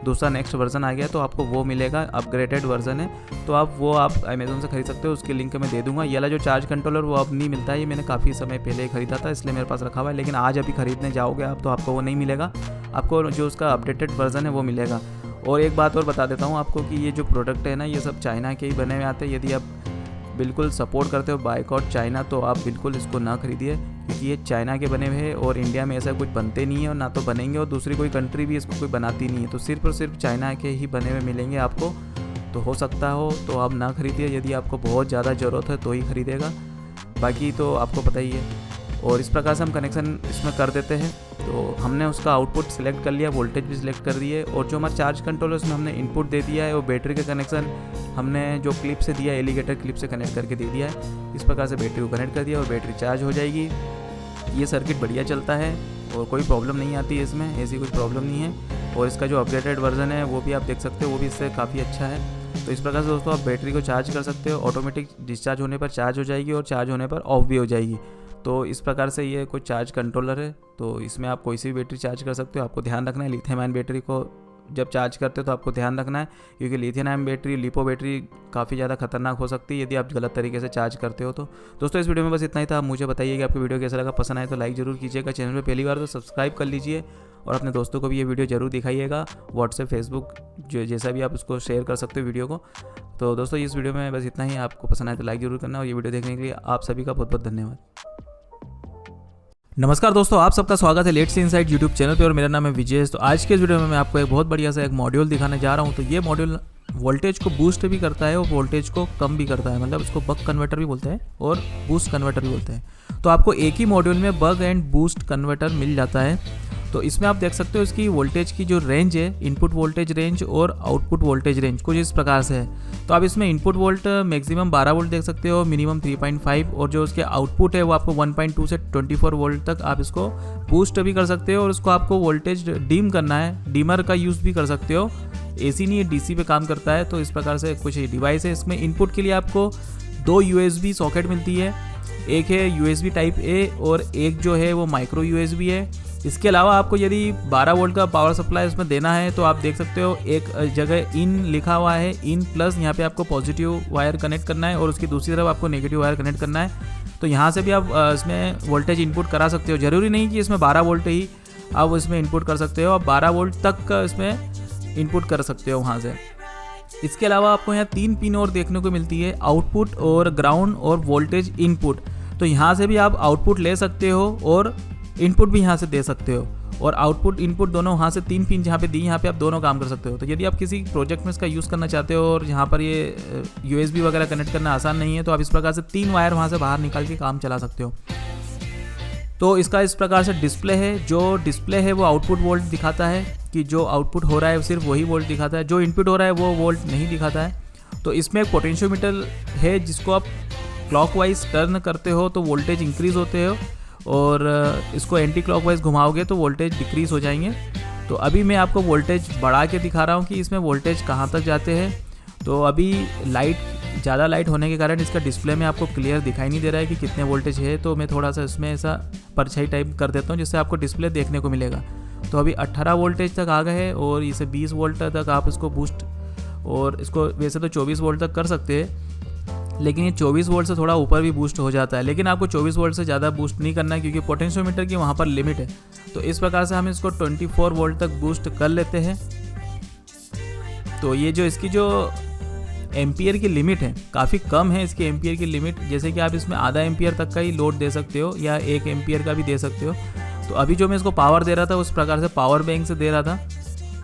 Speaker 1: दूसरा नेक्स्ट वर्ज़न आ गया है, तो आपको वो मिलेगा, अपग्रेडेड वर्ज़न है, तो आप अमेज़ोन से खरीद सकते हो। उसकी लिंक मैं दे दूंगा। ये वाला जो चार्ज कंट्रोलर वो अब नहीं मिलता है, ये मैंने काफ़ी समय पहले खरीदा था इसलिए मेरे पास रखा हुआ है, लेकिन आज अभी खरीदने जाओगे आप तो आपको वो नहीं मिलेगा, आपको जो उसका अपडेटेड वर्ज़न है वो मिलेगा। और एक बात और बता देता हूँ आपको कि ये जो प्रोडक्ट है ना ये सब चाइना के ही बने हुए आते हैं। यदि आप बिल्कुल सपोर्ट करते हो बायकॉट चाइना तो आप बिल्कुल इसको ना खरीदिए, क्योंकि ये चाइना के बने हुए हैं और इंडिया में ऐसा कुछ बनते नहीं है और ना तो बनेंगे और दूसरी कोई कंट्री भी इसको कोई बनाती नहीं है, तो सिर्फ और सिर्फ चाइना के ही बने हुए मिलेंगे आपको। तो हो सकता हो तो आप ना खरीदिए, यदि आपको बहुत ज़्यादा ज़रूरत है तो ही खरीदेगा, बाकी तो आपको पता ही है। और इस प्रकार से हम कनेक्शन इसमें कर देते हैं। तो हमने उसका आउटपुट सिलेक्ट कर लिया, वोल्टेज भी सिलेक्ट कर दिए और जो हमारा चार्ज कंट्रोलर उसमें हमने इनपुट दे दिया है और बैटरी का कनेक्शन हमने जो क्लिप से दिया है, एलिगेटर क्लिप से कनेक्ट करके दे दिया है। इस प्रकार से बैटरी को कनेक्ट कर दिया और बैटरी चार्ज हो जाएगी। ये सर्किट बढ़िया चलता है और कोई प्रॉब्लम नहीं आती है इसमें, ऐसी कोई प्रॉब्लम नहीं है। और इसका जो अपडेटेड वर्जन है वो भी आप देख सकते हो, वो भी इससे काफ़ी अच्छा है। तो इस प्रकार से दोस्तों आप बैटरी को चार्ज कर सकते हो, ऑटोमेटिक डिस्चार्ज होने पर चार्ज हो जाएगी और चार्ज होने पर ऑफ भी हो जाएगी। तो इस प्रकार से ये कोई चार्ज कंट्रोलर है, तो इसमें आप कोई सी भी बैटरी चार्ज कर सकते हो। आपको ध्यान रखना है लिथियम आयन बैटरी को जब चार्ज करते हो तो आपको ध्यान रखना है, क्योंकि lithium ion battery, lipo battery काफ़ी ज़्यादा खतरनाक हो सकती है यदि आप गलत तरीके से चार्ज करते हो। तो दोस्तों इस वीडियो में बस इतना ही था। मुझे बताइए कि आपको वीडियो कैसा लगा, पसंद आए तो लाइक जरूर कीजिएगा, चैनल पर पहली बार तो सब्सक्राइब कर लीजिए और अपने दोस्तों को भी ये वीडियो जरूर दिखाइएगा, व्हाट्सएप, फेसबुक, जो जैसा भी आप उसको शेयर कर सकते हो वीडियो को। तो दोस्तों इस वीडियो में बस इतना ही। आपको पसंद आए तो लाइक जरूर करना और ये वीडियो देखने के लिए आप सभी का बहुत बहुत धन्यवाद।
Speaker 2: नमस्कार दोस्तों, आप सबका स्वागत है लेट्स इनसाइड यूट्यूब चैनल पे और मेरा नाम है विजय। तो आज के इस वीडियो में मैं आपको एक बहुत बढ़िया सा एक मॉड्यूल दिखाने जा रहा हूँ। तो ये मॉड्यूल वोल्टेज को बूस्ट भी करता है और वोल्टेज को कम भी करता है, मतलब इसको बक कन्वर्टर भी बोलते हैं और बूस्ट कन्वर्टर भी बोलते हैं। तो आपको एक ही मॉड्यूल में बक एंड बूस्ट कन्वर्टर मिल जाता है। तो इसमें आप देख सकते हो इसकी वोल्टेज की जो रेंज है, इनपुट वोल्टेज रेंज और आउटपुट वोल्टेज रेंज कुछ इस प्रकार से है। तो आप इसमें इनपुट वोल्ट मैक्सिमम 12 वोल्ट देख सकते हो, मिनिमम 3.5, और जो उसके आउटपुट है वो आपको 1.2 से 24 वोल्ट तक आप इसको बूस्ट भी कर सकते हो। और उसको आपको वोल्टेज डिम करना है, डिमर का यूज़ भी कर सकते हो। AC नहीं है, DC पे काम करता है। तो इस प्रकार से कुछ डिवाइस है। इसमें इनपुट के लिए आपको 2 USB सॉकेट मिलती है, एक है USB टाइप A और एक जो है वो माइक्रो USB है। इसके अलावा आपको यदि 12 वोल्ट का पावर सप्लाई इसमें देना है तो आप देख सकते हो एक जगह इन लिखा हुआ है, इन प्लस, यहाँ पे आपको पॉजिटिव वायर कनेक्ट करना है और उसकी दूसरी तरफ आपको नेगेटिव वायर कनेक्ट करना है। तो यहाँ से भी आप इसमें वोल्टेज इनपुट करा सकते हो। ज़रूरी नहीं कि इसमें 12 वोल्ट ही आप इसमें इनपुट कर सकते हो, आप 12 वोल्ट तक इसमें इनपुट कर सकते हो वहाँ से। इसके अलावा आपको यहाँ 3 पिन और देखने को मिलती है, आउटपुट और ग्राउंड और वोल्टेज इनपुट। तो यहाँ से भी आप आउटपुट ले सकते हो और इनपुट भी यहाँ से दे सकते हो और आउटपुट इनपुट दोनों वहाँ से 3 पिन जहाँ पे दी, यहाँ पे आप दोनों काम कर सकते हो। तो यदि आप किसी प्रोजेक्ट में इसका यूज़ करना चाहते हो और यहाँ पर ये USB वगैरह कनेक्ट करना आसान नहीं है, तो आप इस प्रकार से 3 वायर वहाँ से बाहर निकाल के काम चला सकते हो। तो इसका इस प्रकार से डिस्प्ले है, जो डिस्प्ले है वो आउटपुट वोल्ट दिखाता है कि जो आउटपुट हो रहा है सिर्फ वही वोल्ट दिखाता है, जो इनपुट हो रहा है वो वोल्ट नहीं दिखाता है। तो इसमें एक पोटेंशियोमीटर है जिसको आप क्लॉकवाइज टर्न करते हो तो वोल्टेज इंक्रीज़ होते हो और इसको एंटी क्लॉकवाइज घुमाओगे तो वोल्टेज डिक्रीज़ हो जाएंगे। तो अभी मैं आपको वोल्टेज बढ़ा के दिखा रहा हूँ कि इसमें वोल्टेज कहाँ तक जाते हैं। तो अभी ज़्यादा लाइट होने के कारण इसका डिस्प्ले में आपको क्लियर दिखाई नहीं दे रहा है कि कितने वोल्टेज है, तो मैं थोड़ा सा इसमें ऐसा परछाई टाइप कर देता हूँ जिससे आपको डिस्प्ले देखने को मिलेगा। तो अभी 18 वोल्टेज तक आ गए हैं और इसे 20 वोल्ट तक आप इसको बूस्ट, और इसको वैसे तो 24 वोल्ट तक कर सकते हैं, लेकिन ये 24 वोल्ट से थोड़ा ऊपर भी बूस्ट हो जाता है। लेकिन आपको 24 वोल्ट से ज़्यादा बूस्ट नहीं करना है क्योंकि पोटेंशियोमीटर की वहाँ पर लिमिट है। तो इस प्रकार से हम इसको 24 वोल्ट तक बूस्ट कर लेते हैं। तो ये जो इसकी जो एम्पियर की लिमिट है काफ़ी कम है, इसकी एम्पियर की लिमिट, जैसे कि आप इसमें आधा एम्पियर तक का ही लोड दे सकते हो या 1 एम्पियर का भी दे सकते हो। तो अभी जो मैं इसको पावर दे रहा था उस प्रकार से पावर बैंक से दे रहा था।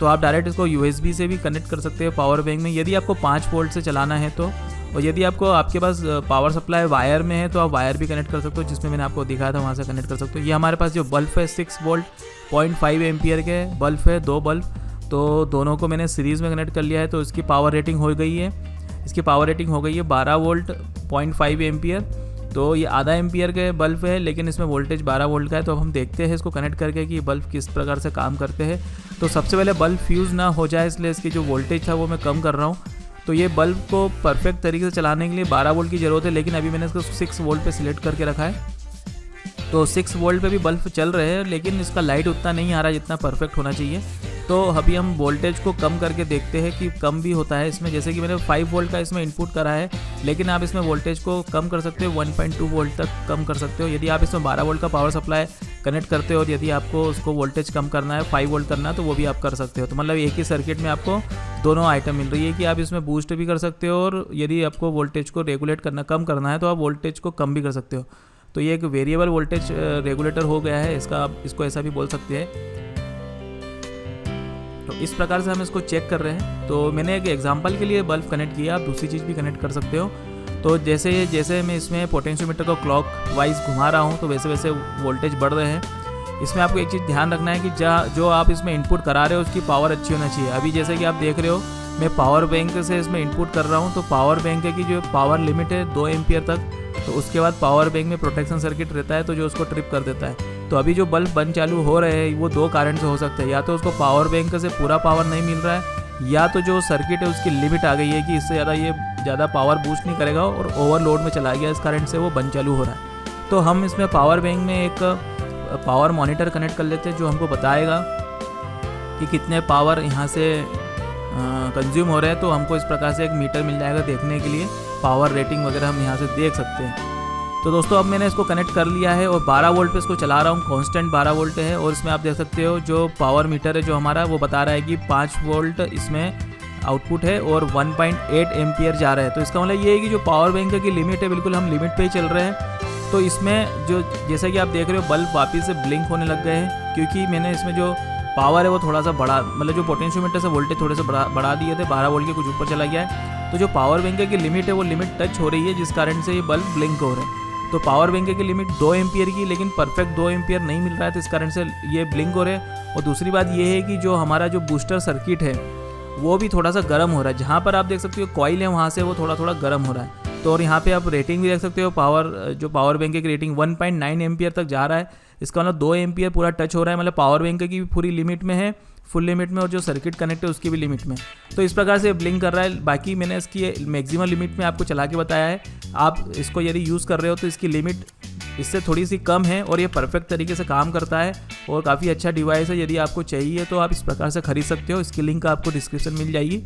Speaker 2: तो आप डायरेक्ट इसको USB से भी कनेक्ट कर सकते हो पावर बैंक में, यदि आपको 5 वोल्ट से चलाना है तो। और यदि आपके पास पावर सप्लाई वायर में है तो आप वायर भी कनेक्ट कर सकते हो, जिसमें मैंने आपको दिखाया था वहाँ से कनेक्ट कर सकते हो। ये हमारे पास जो बल्ब है 6 वोल्ट 0.5 एम्पियर के बल्ब है, 2 बल्ब, तो दोनों को मैंने सीरीज़ में कनेक्ट कर लिया है। तो इसकी पावर रेटिंग हो गई है, इसकी पावर रेटिंग हो गई है 12 वोल्ट 0.5 एम्पियर। तो ये आधा एम्पियर के बल्ब है लेकिन इसमें वोल्टेज 12 वोल्ट का है। तो अब हम देखते हैं इसको कनेक्ट करके कि बल्ब किस प्रकार से काम करते हैं। तो सबसे पहले बल्ब फ्यूज़ ना हो जाए इसलिए इसकी जो वोल्टेज था वो मैं कम कर रहा हूँ। तो ये बल्ब को परफेक्ट तरीके से चलाने के लिए 12 वोल्ट की ज़रूरत है, लेकिन अभी मैंने इसको 6 वोल्ट पे सिलेक्ट करके रखा है। तो 6 वोल्ट पे भी बल्ब चल रहे हैं लेकिन इसका लाइट उतना नहीं आ रहा जितना परफेक्ट होना चाहिए। तो अभी हम वोल्टेज को कम करके देखते हैं कि कम भी होता है इसमें। जैसे कि मैंने 5 वोल्ट का इसमें इनपुट करा है, लेकिन आप इसमें वोल्टेज को कम कर सकते हो, 1.2 वोल्ट तक कम कर सकते हो। यदि आप इसमें 12 वोल्ट का पावर सप्लाई कनेक्ट करते हो और यदि आपको उसको वोल्टेज कम करना है, 5 वोल्ट करना है, तो वो भी आप कर सकते हो। तो मतलब एक ही सर्किट में आपको दोनों आइटम मिल रही है कि आप इसमें बूस्ट भी कर सकते हो और यदि आपको वोल्टेज को रेगुलेट करना कम करना है तो आप वोल्टेज को कम भी कर सकते हो। तो ये एक वेरिएबल वोल्टेज रेगुलेटर हो गया है इसका, आप इसको ऐसा भी बोल सकते हैं। तो इस प्रकार से हम इसको चेक कर रहे हैं। तो मैंने एक एग्जांपल के लिए बल्ब कनेक्ट किया, आप दूसरी चीज़ भी कनेक्ट कर सकते हो। तो जैसे मैं इसमें पोटेंशियोमीटर को क्लॉक वाइज घुमा रहा हूँ तो वैसे वैसे वोल्टेज बढ़ रहे हैं। इसमें आपको एक चीज़ ध्यान रखना है कि जो आप इसमें इनपुट करा रहे हो उसकी पावर अच्छी होना चाहिए। अभी जैसे कि आप देख रहे हो मैं पावर बैंक से इसमें इनपुट कर रहा हूँ, तो पावर बैंक की जो पावर लिमिट है 2 एम्पियर तक। तो उसके बाद पावर बैंक में प्रोटेक्शन सर्किट रहता है तो जो उसको ट्रिप कर देता है। तो अभी जो बल्ब बंद चालू हो रहे हैं वो 2 कारण से हो सकते हैं, या तो उसको पावर बैंक से पूरा पावर नहीं मिल रहा है, या तो जो सर्किट है उसकी लिमिट आ गई है कि इससे ज़्यादा पावर बूस्ट नहीं करेगा और ओवरलोड में चला गया, इस कारण से वो बंद चालू हो रहा है। तो हम इसमें पावर बैंक में एक पावर मॉनिटर कनेक्ट कर लेते हैं जो हमको बताएगा कि कितने पावर यहाँ से कंज्यूम हो रहे हैं। तो हमको इस प्रकार से एक मीटर मिल जाएगा देखने के लिए, पावर रेटिंग वगैरह हम यहाँ से देख सकते हैं। तो दोस्तों अब मैंने इसको कनेक्ट कर लिया है और 12 वोल्ट पे इसको चला रहा हूँ, कांस्टेंट 12 वोल्ट है। और इसमें आप देख सकते हो जो पावर मीटर है जो हमारा वो बता रहा है कि 5 वोल्ट इसमें आउटपुट है और 1.8 एम्पियर जा रहा है। तो इसका मतलब ये है कि जो पावर बैंक की लिमिट है बिल्कुल हम लिमिट पे ही चल रहे हैं। तो इसमें जो जैसा कि आप देख रहे हो बल्ब वापस से ब्लिंक होने लग गए हैं, क्योंकि मैंने इसमें जो पावर है वो थोड़ा सा बढ़ा, मतलब जो पोटेंशियोमीटर से वोल्टेज थोड़े से बढ़ा दिए थे, 12 वोल्ट के कुछ ऊपर चला गया है। तो जो पावर बैंक की लिमिट है वो लिमिट टच हो रही है, जिस कारण से ये बल्ब ब्लिंक हो रहे हैं। तो पावर बैंक की लिमिट 2 एम्पियर की, लेकिन परफेक्ट 2 एम्पियर नहीं मिल रहा है, तो इस कारण से ये ब्लिंक हो रहे हैं। और दूसरी बात ये है कि जो हमारा जो बूस्टर सर्किट है वो भी थोड़ा सा गर्म हो रहा है। जहाँ पर आप देख सकते हो कॉइल है वहाँ से वो थोड़ा थोड़ा गर्म हो रहा है। तो और यहाँ पे आप रेटिंग भी देख सकते हो, पावर बैंक की रेटिंग 1.9 एम्पियर तक जा रहा है। इसका मतलब 2 एम्पियर पूरा टच हो रहा है, मतलब पावर बैंक की भी पूरी लिमिट में है, फुल लिमिट में, और जो सर्किट कनेक्ट है उसकी भी लिमिट में। तो इस प्रकार से ब्लिंक कर रहा है। बाकी मैंने इसकी मैक्सिमम लिमिट में आपको चला के बताया है। आप इसको यदि यूज़ कर रहे हो तो इसकी लिमिट इससे थोड़ी सी कम है और ये परफेक्ट तरीके से काम करता है और काफ़ी अच्छा डिवाइस है। यदि आपको चाहिए तो आप इस प्रकार से खरीद सकते हो। इसकी लिंक आपको डिस्क्रिप्शन मिल जाएगी।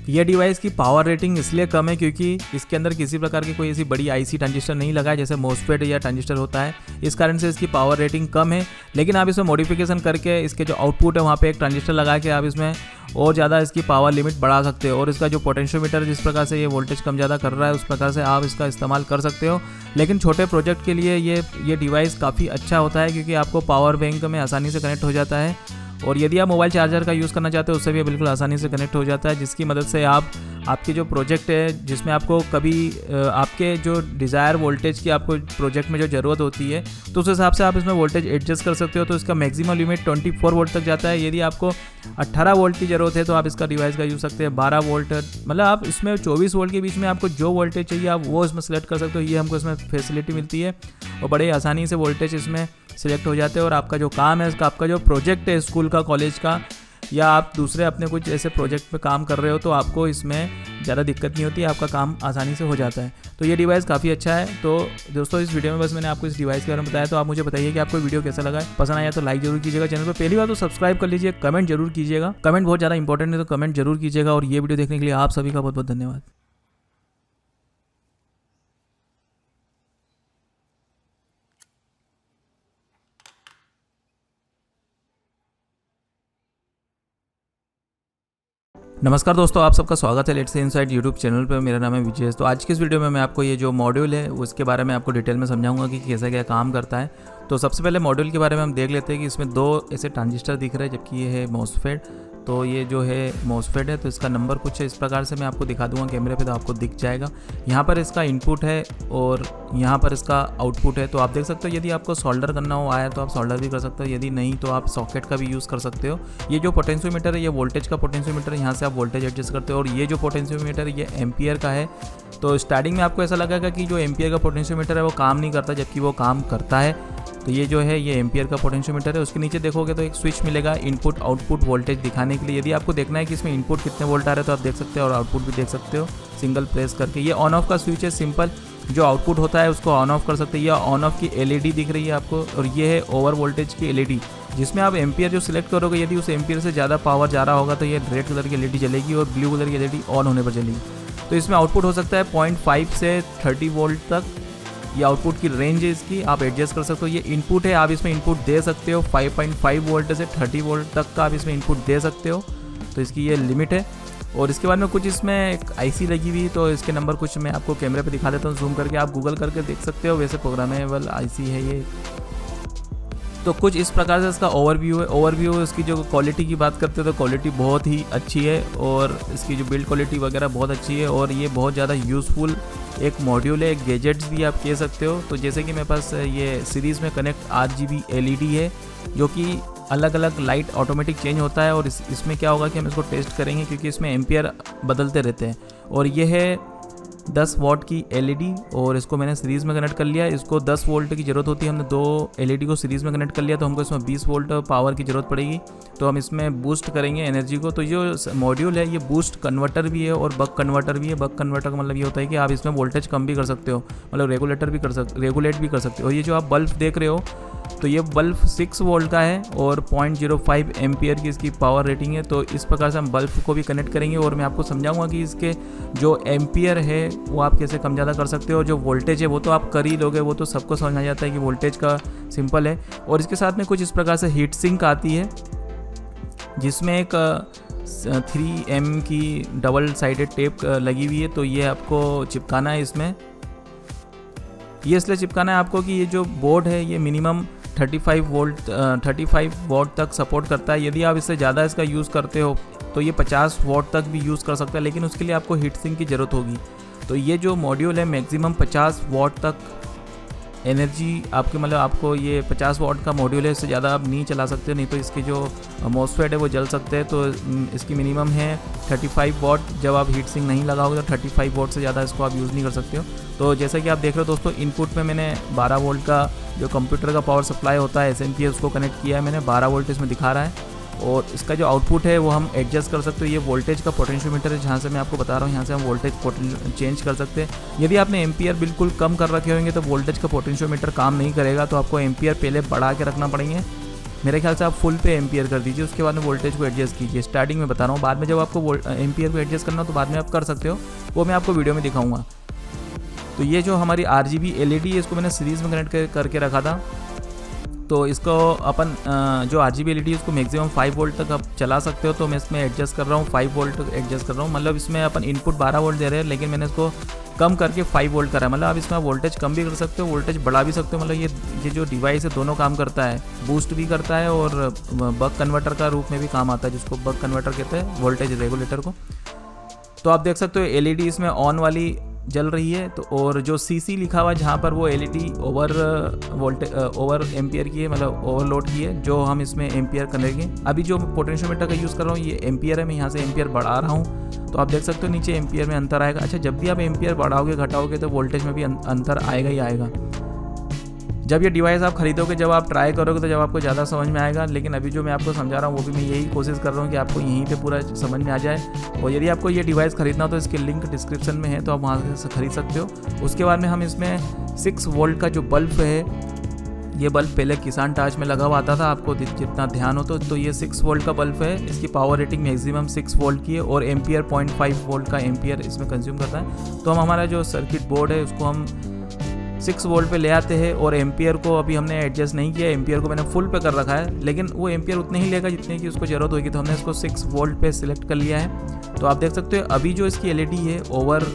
Speaker 2: ये डिवाइस की पावर रेटिंग इसलिए कम है क्योंकि इसके अंदर किसी प्रकार की कोई ऐसी बड़ी आईसी ट्रांजिस्टर नहीं लगा है जैसे मोस्फेट या ट्रांजिस्टर होता है। इस कारण से इसकी पावर रेटिंग कम है, लेकिन आप इसमें मॉडिफिकेशन करके इसके जो आउटपुट है वहाँ पे एक ट्रांजिस्टर लगा के आप इसमें और ज़्यादा इसकी पावर लिमिट बढ़ा सकते हो। और इसका जो पोटेंशियोमीटर जिस प्रकार से ये वोल्टेज कम ज़्यादा कर रहा है उस प्रकार से आप इसका इस्तेमाल कर सकते हो। लेकिन छोटे प्रोजेक्ट के लिए ये डिवाइस काफ़ी अच्छा होता है क्योंकि आपको पावर बैंक में आसानी से कनेक्ट हो जाता है, और यदि आप मोबाइल चार्जर का यूज़ करना चाहते हो उससे भी बिल्कुल आसानी से कनेक्ट हो जाता है, जिसकी मदद से आपके जो प्रोजेक्ट है जिसमें आपको कभी आपके जो डिज़ायर वोल्टेज की आपको प्रोजेक्ट में जो ज़रूरत होती है तो उस हिसाब से आप इसमें वोल्टेज एडजस्ट कर सकते हो। तो इसका मैक्सिमम लिमिट 24 वोल्ट तक जाता है। यदि आपको 18 वोल्ट की ज़रूरत है तो आप इसका डिवाइस का यूज़ सकते हैं। 12 वोल्ट मतलब आप इसमें 24 वोल्ट के बीच में आपको जो वोल्टेज चाहिए आप वो इसमें सेलेक्ट कर सकते हो। ये हमको इसमें फैसिलिटी मिलती है और बड़े आसानी से वोल्टेज इसमें सिलेक्ट हो जाते हैं। और आपका जो काम है आपका जो प्रोजेक्ट है स्कूल का, कॉलेज का, या आप दूसरे अपने कुछ ऐसे प्रोजेक्ट पे काम कर रहे हो तो आपको इसमें ज़्यादा दिक्कत नहीं होती है, आपका काम आसानी से हो जाता है। तो ये डिवाइस काफ़ी अच्छा है। तो दोस्तों इस वीडियो में बस मैंने आपको इस डिवाइस के बारे में बताया, तो आप मुझे बताइए कि आपको वीडियो कैसा लगा है। पसंद आया तो लाइक जरूर कीजिएगा, चैनल पर पहली बार तो सब्सक्राइब कर लीजिए, कमेंट जरूर कीजिएगा। कमेंट बहुत ज़्यादा इंपॉर्टेंट है तो कमेंट जरूर कीजिएगा। और ये वीडियो देखने के लिए आप सभी का बहुत बहुत धन्यवाद। नमस्कार दोस्तों, आप सबका स्वागत है लेट्स इनसाइड यूट्यूब चैनल पर। मेरा नाम है विजय। तो आज की इस वीडियो में मैं आपको ये जो मॉड्यूल है उसके बारे में आपको डिटेल में समझाऊंगा कि कैसे क्या काम करता है। तो सबसे पहले मॉड्यूल के बारे में हम देख लेते हैं कि इसमें 2 ऐसे ट्रांजिस्टर दिख रहे हैं, जबकि ये है मोस्फेट। तो ये जो है मोस्फेट है तो इसका नंबर कुछ इस प्रकार से मैं आपको दिखा दूंगा कैमरे पे, तो आपको दिख जाएगा। यहाँ पर इसका इनपुट है और यहाँ पर इसका आउटपुट है। तो आप देख सकते हो यदि आपको सोल्डर करना हो आया तो आप सोल्डर भी कर सकते हो, यदि नहीं तो आप सॉकेट का भी यूज़ कर सकते हो। ये जो पोटेंशियोमीटर है ये वोल्टेज का पोटेंशियोमीटर है, यहाँ से आप वोल्टेज एडजस्ट करते हो। और ये जो पोटेंशियोमीटर ये एम्पियर का है। तो स्टार्टिंग में आपको ऐसा लगेगा कि जो एम्पियर का पोटेंशियोमीटर है वो काम नहीं करता, जबकि वो काम करता है। तो ये जो है ये एम्पियर का पोटेंशियोमीटर है। उसके नीचे देखोगे तो एक स्विच मिलेगा इनपुट आउटपुट वोल्टेज दिखाने के लिए। यदि आपको देखना है कि इसमें इनपुट कितने वोल्ट आ रहे हैं तो आप देख सकते हो और आउटपुट भी देख सकते हो सिंगल प्रेस करके। ये ऑन ऑफ का स्विच है सिंपल, जो आउटपुट होता है उसको ऑन ऑफ कर सकते हैं। ये ऑन ऑफ की एलईडी दिख रही है आपको, और ये है ओवर वोल्टेज की एलईडी जिसमें आप एम्पियर जो सिलेक्ट करोगे यदि उस एम्पियर से ज़्यादा पावर जा रहा होगा तो ये रेड कलर की एलईडी जलेगी और ब्लू कलर की एलईडी ऑन होने पर जलेगी। तो इसमें आउटपुट हो सकता है 0.5 से 30 वोल्ट तक। ये आउटपुट की रेंज है इसकी, आप एडजस्ट कर सकते हो। ये इनपुट है, आप इसमें इनपुट दे सकते हो 5.5 वोल्ट से 30 वोल्ट तक का आप इसमें इनपुट दे सकते हो। तो इसकी ये लिमिट है। और इसके बाद में कुछ इसमें एक आईसी लगी हुई, तो इसके नंबर कुछ मैं आपको कैमरे पे दिखा देता हूँ जूम करके, आप गूगल करके देख सकते हो। वैसे प्रोग्रामेबल आईसी है ये। तो कुछ इस प्रकार से इसका ओवरव्यू है। ओवरव्यू इसकी जो क्वालिटी की बात करते हैं तो क्वालिटी बहुत ही अच्छी है और इसकी जो बिल्ड क्वालिटी वगैरह बहुत अच्छी है। और ये बहुत ज़्यादा यूज़फुल एक मॉड्यूल है, एक गैजेट्स भी आप कह सकते हो। तो जैसे कि मेरे पास ये सीरीज़ में कनेक्ट RGB LED है जो कि अलग अलग लाइट ऑटोमेटिक चेंज होता है। और इसमें क्या होगा कि हम इसको टेस्ट करेंगे क्योंकि इसमें एम्पियर बदलते रहते हैं। और ये है 10 वॉट की LED और इसको मैंने सीरीज़ में कनेक्ट कर लिया। इसको 10 वोल्ट की ज़रूरत होती है, हमने 2 LED को सीरीज़ में कनेक्ट कर लिया तो हमको इसमें 20 वोल्ट पावर की ज़रूरत पड़ेगी। तो हम इसमें बूस्ट करेंगे एनर्जी को। तो जो मॉड्यूल है ये बूस्ट कन्वर्टर भी है और बक कन्वर्टर भी है। बक कन्वर्टर का मतलब ये होता है कि आप इसमें वोल्टेज कम भी कर सकते हो, मतलब रेगुलेट भी कर सकते हो। और ये जो आप बल्ब देख रहे हो तो ये बल्ब 6 वोल्ट का है और 0.05 एम्पियर की इसकी पावर रेटिंग है। तो इस प्रकार से हम बल्ब को भी कनेक्ट करेंगे और मैं आपको समझाऊंगा कि इसके जो एम्पियर है वो आप कैसे कम ज़्यादा कर सकते हो। जो वोल्टेज है वो तो आप कर ही लोगे, वो तो सबको समझ आ जाता है कि वोल्टेज का सिंपल है। और इसके साथ में कुछ इस प्रकार से हीट सिंक आती है जिसमें एक 3M की डबल साइडेड टेप लगी हुई है। तो ये आपको चिपकाना है इसमें। ये इसलिए चिपकाना है आपको कि ये जो बोर्ड है ये मिनिमम 35 वॉट तक सपोर्ट करता है। यदि आप इससे ज़्यादा इसका यूज़ करते हो तो ये 50 वॉट तक भी यूज़ कर सकता है, लेकिन उसके लिए आपको हीट सिंक की ज़रूरत होगी। तो ये जो मॉड्यूल है मैक्सिमम 50 वॉट तक एनर्जी आपके, मतलब आपको ये 50 वॉट का मॉड्यूल है, इससे ज़्यादा आप नहीं चला सकते, नहीं तो इसके जो मोस्फेट है वो जल सकते हैं। तो इसकी मिनिमम है 35 वॉट। जब आप हीट सिंक नहीं लगाओगे तो 35 वॉट से ज़्यादा इसको आप यूज़ नहीं कर सकते हो। तो जैसा कि आप देख रहे हो दोस्तों, इनपुट में मैंने 12 वोल्ट का जो कंप्यूटर का पावर सप्लाई होता है SMP उसको कनेक्ट किया है मैंने। 12 वोल्ट इसमें दिखा रहा है। और इसका जो आउटपुट है वो हम एडजस्ट कर सकते हो। ये वोल्टेज का पोटेंशियोमीटर है जहाँ से मैं आपको बता रहा हूँ, यहाँ से हम वोल्टेज चेंज कर सकते हैं। यदि आपने एम्पियर बिल्कुल कम कर रखे होंगे तो वोल्टेज का पोटेंशियोमीटर काम नहीं करेगा, तो आपको एम्पियर पहले बढ़ा के रखना पड़ेंगे मेरे ख्याल से आप फुल पे एम्पियर कर दीजिए, उसके बाद में वोल्टेज को एडजस्ट कीजिए। स्टार्टिंग में बता रहा हूँ, बाद में जब आपको एम्पियर को एडजस्ट करना हो तो बाद में आप कर सकते हो, वो मैं आपको वीडियो में दिखाऊंगा। तो ये जो हमारी RGB LED है, इसको मैंने सीरीज़ में कनेक्ट करके रखा था। तो इसको अपन जो RGB LED है उसको मैक्सिमम 5 वोल्ट तक आप चला सकते हो। तो मैं इसमें एडजस्ट कर रहा हूँ, 5 वोल्ट तक एडजस्ट कर रहा हूँ। मतलब इसमें अपन इनपुट 12 वोल्ट दे रहे हैं, लेकिन मैंने इसको कम करके 5 वोल्ट करा है। मतलब आप इसमें वोल्टेज कम भी कर सकते हो, वोल्टेज बढ़ा भी सकते हो। मतलब ये जो डिवाइस है दोनों काम करता है, बूस्ट भी करता है और बक कन्वर्टर का रूप में भी काम आता है, जिसको बक कन्वर्टर कहते हैं, वोल्टेज रेगुलेटर को। तो आप देख सकते हो LED इसमें ऑन वाली जल रही है। तो और जो CC लिखा हुआ है जहाँ पर, वो LED ओवर एम्पियर की है, मतलब ओवरलोड की है, जो हम इसमें एम्पियर करेंगे। अभी जो पोटेंशियोमीटर का यूज़ कर रहा हूँ ये एम्पियर है, मैं यहाँ से एम्पियर बढ़ा रहा हूँ। तो आप देख सकते हो नीचे एम्पियर में अंतर आएगा। अच्छा, जब भी आप एम्पियर बढ़ाओगे घटाओगे तो वोल्टेज में भी अंतर आएगा ही आएगा। जब ये डिवाइस आप खरीदोगे, जब आप ट्राई करोगे तो जब आपको ज़्यादा समझ में आएगा। लेकिन अभी जो मैं आपको समझा रहा हूँ वो भी मैं यही कोशिश कर रहा हूँ कि आपको यहीं पे पूरा समझ में आ जाए। और यदि आपको ये डिवाइस खरीदना हो तो इसके लिंक डिस्क्रिप्शन में है, तो आप वहाँ से खरीद सकते हो। उसके बाद में हम इसमें 6 वोल्ट का जो बल्ब है, ये बल्ब पहले किसान टाच में लगा हुआ आता था, आपको जितना ध्यान हो तो ये 6 वोल्ट का बल्ब है। इसकी पावर रेटिंग मैक्सिमम 6 वोल्ट की है और एम्पियर 0.5 वोल्ट का एम्पियर इसमें कंज्यूम करता है। तो हम हमारा जो सर्किट बोर्ड है उसको हम 6 वोल्ट पे ले आते हैं और एम्पियर को अभी हमने एडजस्ट नहीं किया, एम्पियर को मैंने फुल पे कर रखा है, लेकिन वो एम्पियर उतने ही लेगा जितने की उसको ज़रूरत होगी। तो हमने इसको 6 वोल्ट पे सिलेक्ट कर लिया है। तो आप देख सकते हो अभी जो इसकी LED है ओवर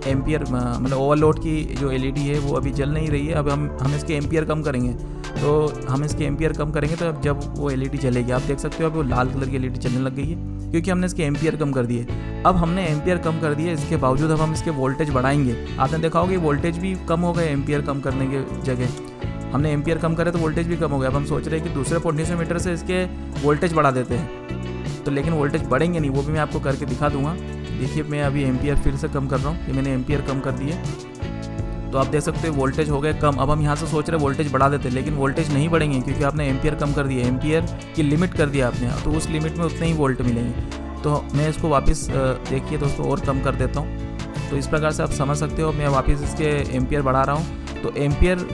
Speaker 2: एम्पियर, मतलब ओवरलोड की जो LED है वो अभी जल नहीं रही है। अब हम इसके एम्पियर कम करेंगे, तो हम इसके एम्पियर कम करेंगे तो अब जब वो LED जलेगी, आप देख सकते हो अब वो लाल कलर की LED चलने लग गई है, क्योंकि हमने इसके एम्पियर कम कर दिए। अब हमने एम्पियर कम कर दिए, इसके बावजूद अब हम इसके वोल्टेज बढ़ाएंगे। आपने देखा होगा वोल्टेज भी कम हो गए एम्पियर कम करने के जगह। हमने एम्पियर कम करे तो वोल्टेज भी कम हो गया। अब हम सोच रहे हैं कि दूसरे पोटेंशियोमीटर से इसके वोल्टेज बढ़ा देते हैं, तो लेकिन वोल्टेज बढ़ेंगे नहीं, वो भी मैं आपको करके दिखा दूंगा। देखिए मैं अभी एम्पियर फिर से कम कर रहा हूँ, ये मैंने एम्पियर कम कर दिए। तो आप देख सकते हो वोल्टेज हो गए कम। अब हम यहाँ से सोच रहे हैं वोल्टेज बढ़ा देते हैं, लेकिन वोल्टेज नहीं बढ़ेंगे क्योंकि आपने एम्पियर कम कर दिया, एम्पियर की लिमिट कर दिया आपने, तो उस लिमिट में उतने ही वोल्ट मिलेंगे। तो मैं इसको वापस देखिए दोस्तों और कम कर देता हूँ। तो इस प्रकार से आप समझ सकते हो, मैं वापस इसके एम्पियर बढ़ा रहा हूँ। तो एम्पियर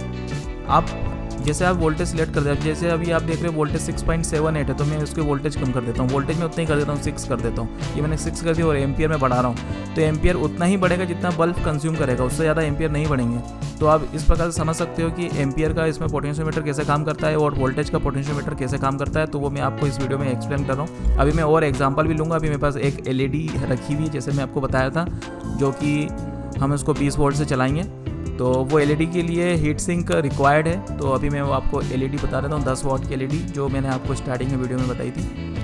Speaker 2: आप जैसे आप वोल्टेज सिलेक्ट कर देते, जैसे अभी आप देख रहे हो वोल्टेज 6.78 है, तो मैं उसके वोल्टेज कम कर देता हूँ, वोल्टेज में उतना ही कर देता हूँ, 6 कर देता हूँ। ये मैंने 6 कर दिया और एम्पियर में बढ़ा रहा हूँ। तो एम्पियर उतना ही बढ़ेगा जितना बल्ब कंज्यूम करेगा, उससे ज़्यादा एम्पियर नहीं बढ़ेंगे। तो आप इस प्रकार से समझ सकते हो कि एम्पियर का इसमें पोटेंशियोमीटर कैसे काम करता है और वोल्टेज का पोटेंशियोमीटर कैसे काम करता है। तो वो मैं आपको इस वीडियो में एक्सप्लेन कर रहा हूँ। अभी मैं और एग्जाम्पल भी लूँगा। अभी मेरे पास एक LED रखी हुई है, जैसे मैं आपको बताया था, जो कि हम इसको 20 वोल्ट से चलाएंगे। तो वो LED के लिए हीट सिंक रिक्वायर्ड है। तो अभी मैं वो आपको LED बता देता हूँ, 10 वाट की LED, जो मैंने आपको स्टार्टिंग में वीडियो में बताई थी।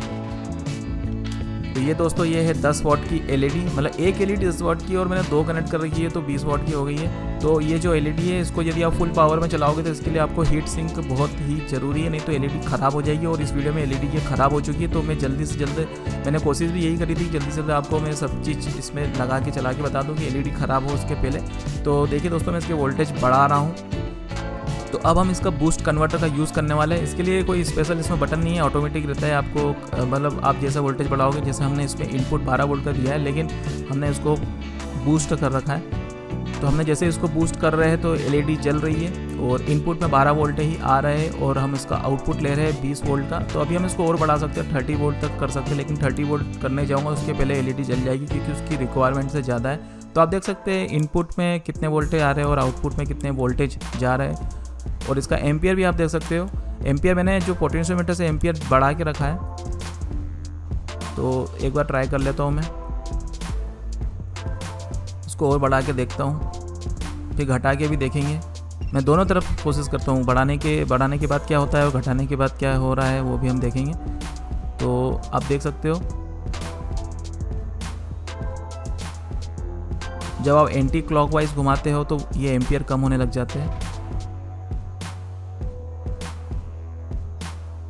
Speaker 2: तो ये दोस्तों ये है 10 वाट की LED, मतलब एक LED 10 वाट की और मैंने 2 कनेक्ट कर रखी है, तो 20 वाट की हो गई है। तो ये जो LED है इसको यदि आप फुल पावर में चलाओगे तो इसके लिए आपको हीट सिंक बहुत ही ज़रूरी है, नहीं तो LED ख़राब हो जाएगी। और इस वीडियो में LED ये ख़राब हो चुकी है, तो मैं जल्दी से जल्द, मैंने कोशिश भी यही करी थी जल्दी से जल्द आपको मैं सब चीज़ इसमें लगा के चला के बता दूँ कि LED ख़राब हो उसके पहले। तो देखिए दोस्तों मैं इसके वोल्टेज बढ़ा रहा हूँ। तो अब हम इसका बूस्ट कन्वर्टर का यूज़ करने वाले हैं। इसके लिए कोई स्पेशल इसमें बटन नहीं है, ऑटोमेटिक रहता है। आपको मतलब आप जैसा वोल्टेज बढ़ाओगे, जैसे हमने इसमें इनपुट 12 वोल्ट का दिया है, लेकिन हमने इसको बूस्ट कर रखा है। तो हमने जैसे इसको बूस्ट कर रहे हैं तो LED जल रही है और इनपुट में 12 वोल्ट ही आ रहे हैं और हम इसका आउटपुट ले रहे हैं 20 वोल्ट का। तो अभी हम इसको और बढ़ा सकते हैं, 30 वोल्ट तक कर सकते हैं, लेकिन 30 वोल्ट करने जाऊँगा उसके पहले LED जल जाएगी क्योंकि उसकी रिक्वायरमेंट से ज़्यादा है। तो आप देख सकते हैं इनपुट में कितने वोल्टेज आ रहे हैं और आउटपुट में कितने वोल्टेज जा रहे हैं। और इसका एम्पियर भी आप देख सकते हो। एम्पियर मैंने जो पोटेंशियोमीटर से एम्पियर बढ़ा के रखा है, तो एक बार ट्राई कर लेता हूँ मैं इसको और बढ़ा के देखता हूँ, फिर घटा के भी देखेंगे। मैं दोनों तरफ कोशिश करता हूँ, बढ़ाने के बाद क्या होता है और घटाने के बाद क्या हो रहा है वो भी हम देखेंगे। तो आप देख सकते हो जब आप एंटी क्लॉकवाइज घुमाते हो तो ये एम्पियर कम होने लग जाते हैं,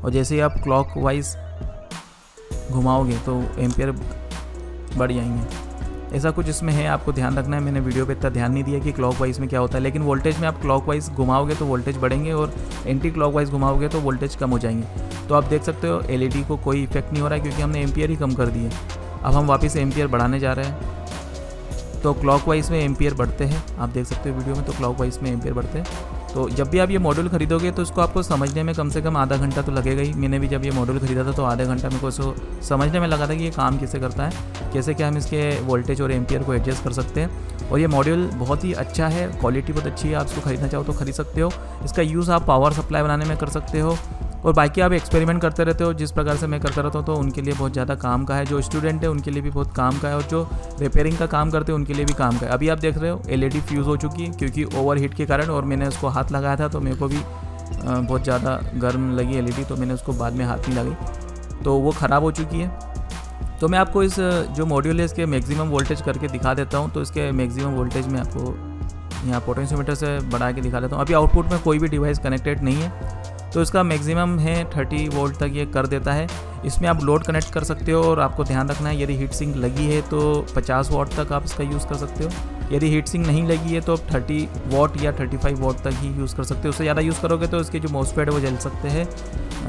Speaker 2: और जैसे ही आप क्लॉकवाइज घुमाओगे तो एम्पियर बढ़ जाएंगे। ऐसा कुछ इसमें है, आपको ध्यान रखना है। मैंने वीडियो पे इतना ध्यान नहीं दिया कि क्लॉकवाइज में क्या होता है, लेकिन वोल्टेज में आप क्लॉकवाइज घुमाओगे तो वोल्टेज बढ़ेंगे और एंटी क्लॉकवाइज घुमाओगे तो वोल्टेज कम हो जाएंगे। तो आप देख सकते हो LED को कोई इफेक्ट नहीं हो रहा है क्योंकि हमने एम्पियर ही कम कर दिए। अब हम वापस एम्पियर बढ़ाने जा रहे हैं। तो क्लॉकवाइज में एम्पियर बढ़ते हैं, आप देख सकते हो वीडियो में, तो क्लॉकवाइज में एम्पियर बढ़ते हैं। तो जब भी आप ये मॉड्यूल खरीदोगे तो इसको आपको समझने में कम से कम आधा घंटा तो लगेगा ही। मैंने भी जब ये मॉड्यूल खरीदा था तो आधे घंटा मेरे को इसको समझने में लगा था कि ये काम कैसे करता है, कैसे क्या हम इसके वोल्टेज और एम्पियर को एडजस्ट कर सकते हैं। और ये मॉड्यूल बहुत ही अच्छा है, क्वालिटी बहुत अच्छी है, आप इसको खरीदना चाहो तो खरीद सकते हो। इसका यूज़ आप पावर सप्लाई बनाने में कर सकते हो और बाकी आप एक्सपेरिमेंट करते रहते हो, जिस प्रकार से मैं करता रहता हूँ, तो उनके लिए बहुत ज़्यादा काम का है। जो स्टूडेंट है उनके लिए भी बहुत काम का है और जो रिपेयरिंग का काम करते हैं उनके लिए भी काम का है। अभी आप देख रहे हो LED फ्यूज़ हो चुकी है क्योंकि ओवरहीट के कारण, और मैंने उसको हाथ लगाया था तो मेरे को भी बहुत ज़्यादा गर्म लगी LED, तो मैंने उसको बाद में हाथ नहीं लगाई, तो वो ख़राब हो चुकी है। तो मैं आपको इस जो मॉड्यूल है इसके मैक्सिमम वोल्टेज करके दिखा देता हूँ। तो इसके मैक्सिमम वोल्टेज में आपको यहाँ पोटेंशियोमीटर से बढ़ा के दिखा देता हूँ। अभी आउटपुट में कोई भी डिवाइस कनेक्टेड नहीं है, तो इसका मैक्सिमम है 30 वोल्ट तक ये कर देता है। इसमें आप लोड कनेक्ट कर सकते हो और आपको ध्यान रखना है यदि हीट सिंक लगी है तो 50 वाट तक आप इसका यूज़ कर सकते हो। यदि हीट सिंक नहीं लगी है तो आप 30 वाट या 35 वाट तक ही यूज़ कर सकते हो। उससे ज़्यादा यूज़ करोगे तो इसके जो मॉसफेट है वो जल सकते हैं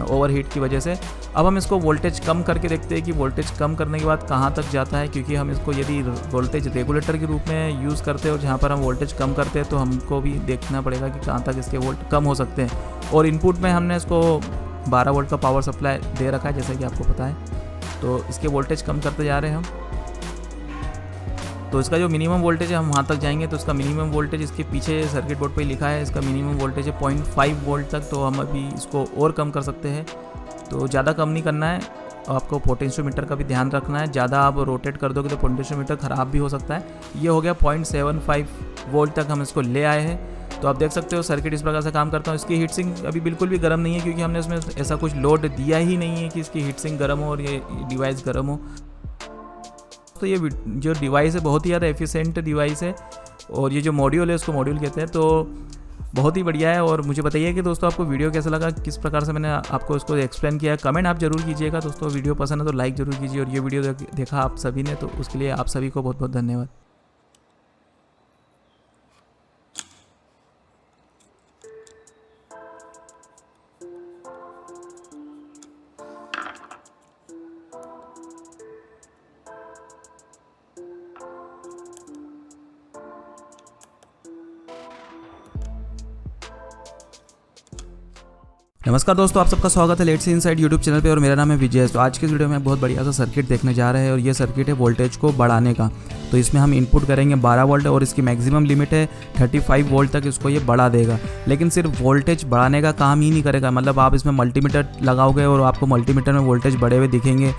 Speaker 2: ओवर हीट की वजह से। अब हम इसको वोल्टेज कम करके देखते हैं कि वोल्टेज कम करने के बाद कहाँ तक जाता है, क्योंकि हम इसको यदि वोल्टेज रेगुलेटर के रूप में यूज़ करते हो जहाँ पर हम वोल्टेज कम करते हैं, तो हमको भी देखना पड़ेगा कि कहाँ तक इसके वोल्ट कम हो सकते हैं। और इनपुट में हमने इसको 12 वोल्ट का पावर सप्लाई दे रखा है जैसे कि आपको पता है, तो इसके वोल्टेज कम करते जा रहे हैं हम। तो इसका जो मिनिमम वोल्टेज है हम वहाँ तक जाएंगे, तो इसका मिनिमम वोल्टेज इसके पीछे सर्किट बोर्ड पे लिखा है, इसका मिनिमम वोल्टेज है 0.5 वोल्ट तक। तो हम अभी इसको और कम कर सकते हैं, तो ज़्यादा कम नहीं करना है। आपको पोटेंशियोमीटर का भी ध्यान रखना है, ज़्यादा आप रोटेट कर दोगे तो पोटेंशियोमीटर ख़राब भी हो सकता है। ये हो गया 0.75 वोल्ट तक हम इसको ले आए हैं। तो आप देख सकते हो सर्किट इस प्रकार से काम करता हूँ। इसकी हीट सिंक अभी बिल्कुल भी गर्म नहीं है क्योंकि हमने इसमें ऐसा कुछ लोड दिया ही नहीं है कि इसकी हीट सिंक गर्म हो और ये डिवाइस गर्म हो। तो ये जो डिवाइस है बहुत ही ज़्यादा एफिशिएंट डिवाइस है, और ये जो मॉड्यूल है उसको मॉड्यूल कहते हैं, तो बहुत ही बढ़िया है। और मुझे बताइए कि दोस्तों आपको वीडियो कैसा लगा, किस प्रकार से मैंने आपको इसको एक्सप्लेन किया है, कमेंट आप जरूर कीजिएगा। दोस्तों वीडियो पसंद है तो लाइक जरूर कीजिए, और ये वीडियो देखा आप सभी ने तो उसके लिए आप सभी को बहुत बहुत धन्यवाद।
Speaker 1: नमस्कार दोस्तों, आप सबका स्वागत है लेट्स इनसाइड यूट्यूब चैनल पे और मेरा नाम है विजय। तो आज के वीडियो में बहुत बढ़िया सा सर्किट देखने जा रहे हैं, और ये सर्किट है वोल्टेज को बढ़ाने का। तो इसमें हम इनपुट करेंगे 12 वोल्ट और इसकी मैक्सिमम लिमिट है 35 वोल्ट तक इसको ये बढ़ा देगा। लेकिन सिर्फ वोल्टेज बढ़ाने का काम ही नहीं करेगा, मतलब आप इसमें मल्टीमीटर लगाओगे और आपको मल्टीमीटर में वोल्टेज बढ़े हुए दिखेंगे,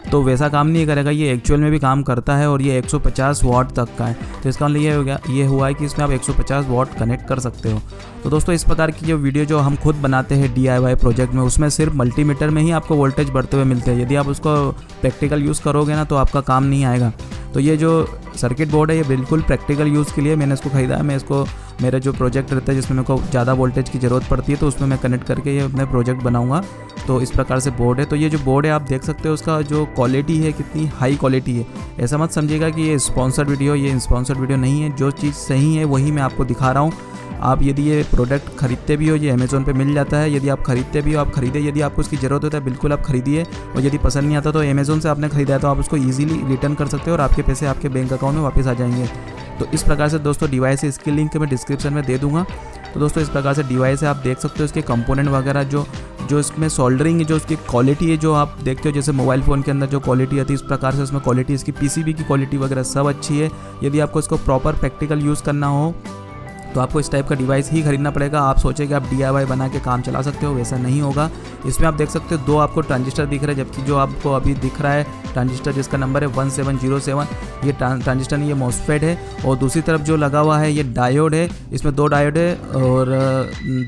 Speaker 1: तो वैसा काम नहीं करेगा। ये एक्चुअल में भी काम करता है और ये 150 वाट तक का है। तो इसका मतलब ये हो गया, ये हुआ है कि इसमें आप 150 वाट कनेक्ट कर सकते हो। तो दोस्तों इस प्रकार की जो वीडियो जो हम खुद बनाते हैं DIY प्रोजेक्ट में, उसमें सिर्फ मल्टीमीटर में ही आपको वोल्टेज बढ़ते हुए मिलते हैं। यदि आप उसको प्रैक्टिकल यूज़ करोगे ना तो आपका काम नहीं आएगा। तो ये जो सर्किट बोर्ड है ये बिल्कुल प्रैक्टिकल यूज़ के लिए मैंने इसको ख़रीदा है। मैं इसको मेरा जो प्रोजेक्ट रहता है जिसमें मेरे को ज़्यादा वोल्टेज की ज़रूरत पड़ती है, तो उसमें मैं कनेक्ट करके ये अपना प्रोजेक्ट बनाऊंगा। तो इस प्रकार से बोर्ड है। तो ये जो बोर्ड है आप देख सकते हो उसका जो क्वालिटी है कितनी हाई क्वालिटी है। ऐसा मत समझिएगा कि ये स्पॉन्सर्ड वीडियो, ये स्पॉन्सर्ड वीडियो नहीं है। जो चीज़ सही है वही मैं आपको दिखा रहा हूँ। आप यदि ये प्रोडक्ट खरीदते भी हो, ये अमेज़ॉन पे मिल जाता है। यदि आप खरीदते भी हो आप खरीदे, यदि आपको उसकी ज़रूरत होता है बिल्कुल आप खरीदिए। और यदि पसंद नहीं आता तो अमेज़ॉन से आपने खरीदा है तो आप उसको ईजिली रिटर्न कर सकते हो और आपके पैसे आपके बैंक अकाउंट में वापस आ जाएंगे। तो इस प्रकार से दोस्तों डिवाइस है, इसकी लिंक मैं डिस्क्रिप्शन में दे दूँगा। तो दोस्तों इस प्रकार से डिवाइस है, आप देख सकते हो इसके कंपोनेंट वगैरह जो इसमें सोल्डरिंग है, जो उसकी क्वालिटी है, जो आप देखते हो जैसे मोबाइल फ़ोन के अंदर जो क्वालिटी आती है इस प्रकार से उसमें क्वालिटी, इसकी PCB की क्वालिटी वगैरह सब अच्छी है। यदि आपको इसको प्रॉपर प्रैक्टिकल यूज़ करना हो तो आपको इस टाइप का डिवाइस ही खरीदना पड़ेगा। आप सोचें कि आप DIY बना के काम चला सकते हो, वैसा नहीं होगा। इसमें आप देख सकते हो 2 आपको ट्रांजिस्टर दिख रहे हैं, जबकि जो आपको अभी दिख रहा है ट्रांजिस्टर जिसका नंबर है 1707, ये ट्रांजिस्टर नहीं, ये मॉसफेट है। और दूसरी तरफ जो लगा हुआ है ये डायोड है। इसमें 2 डायोड है और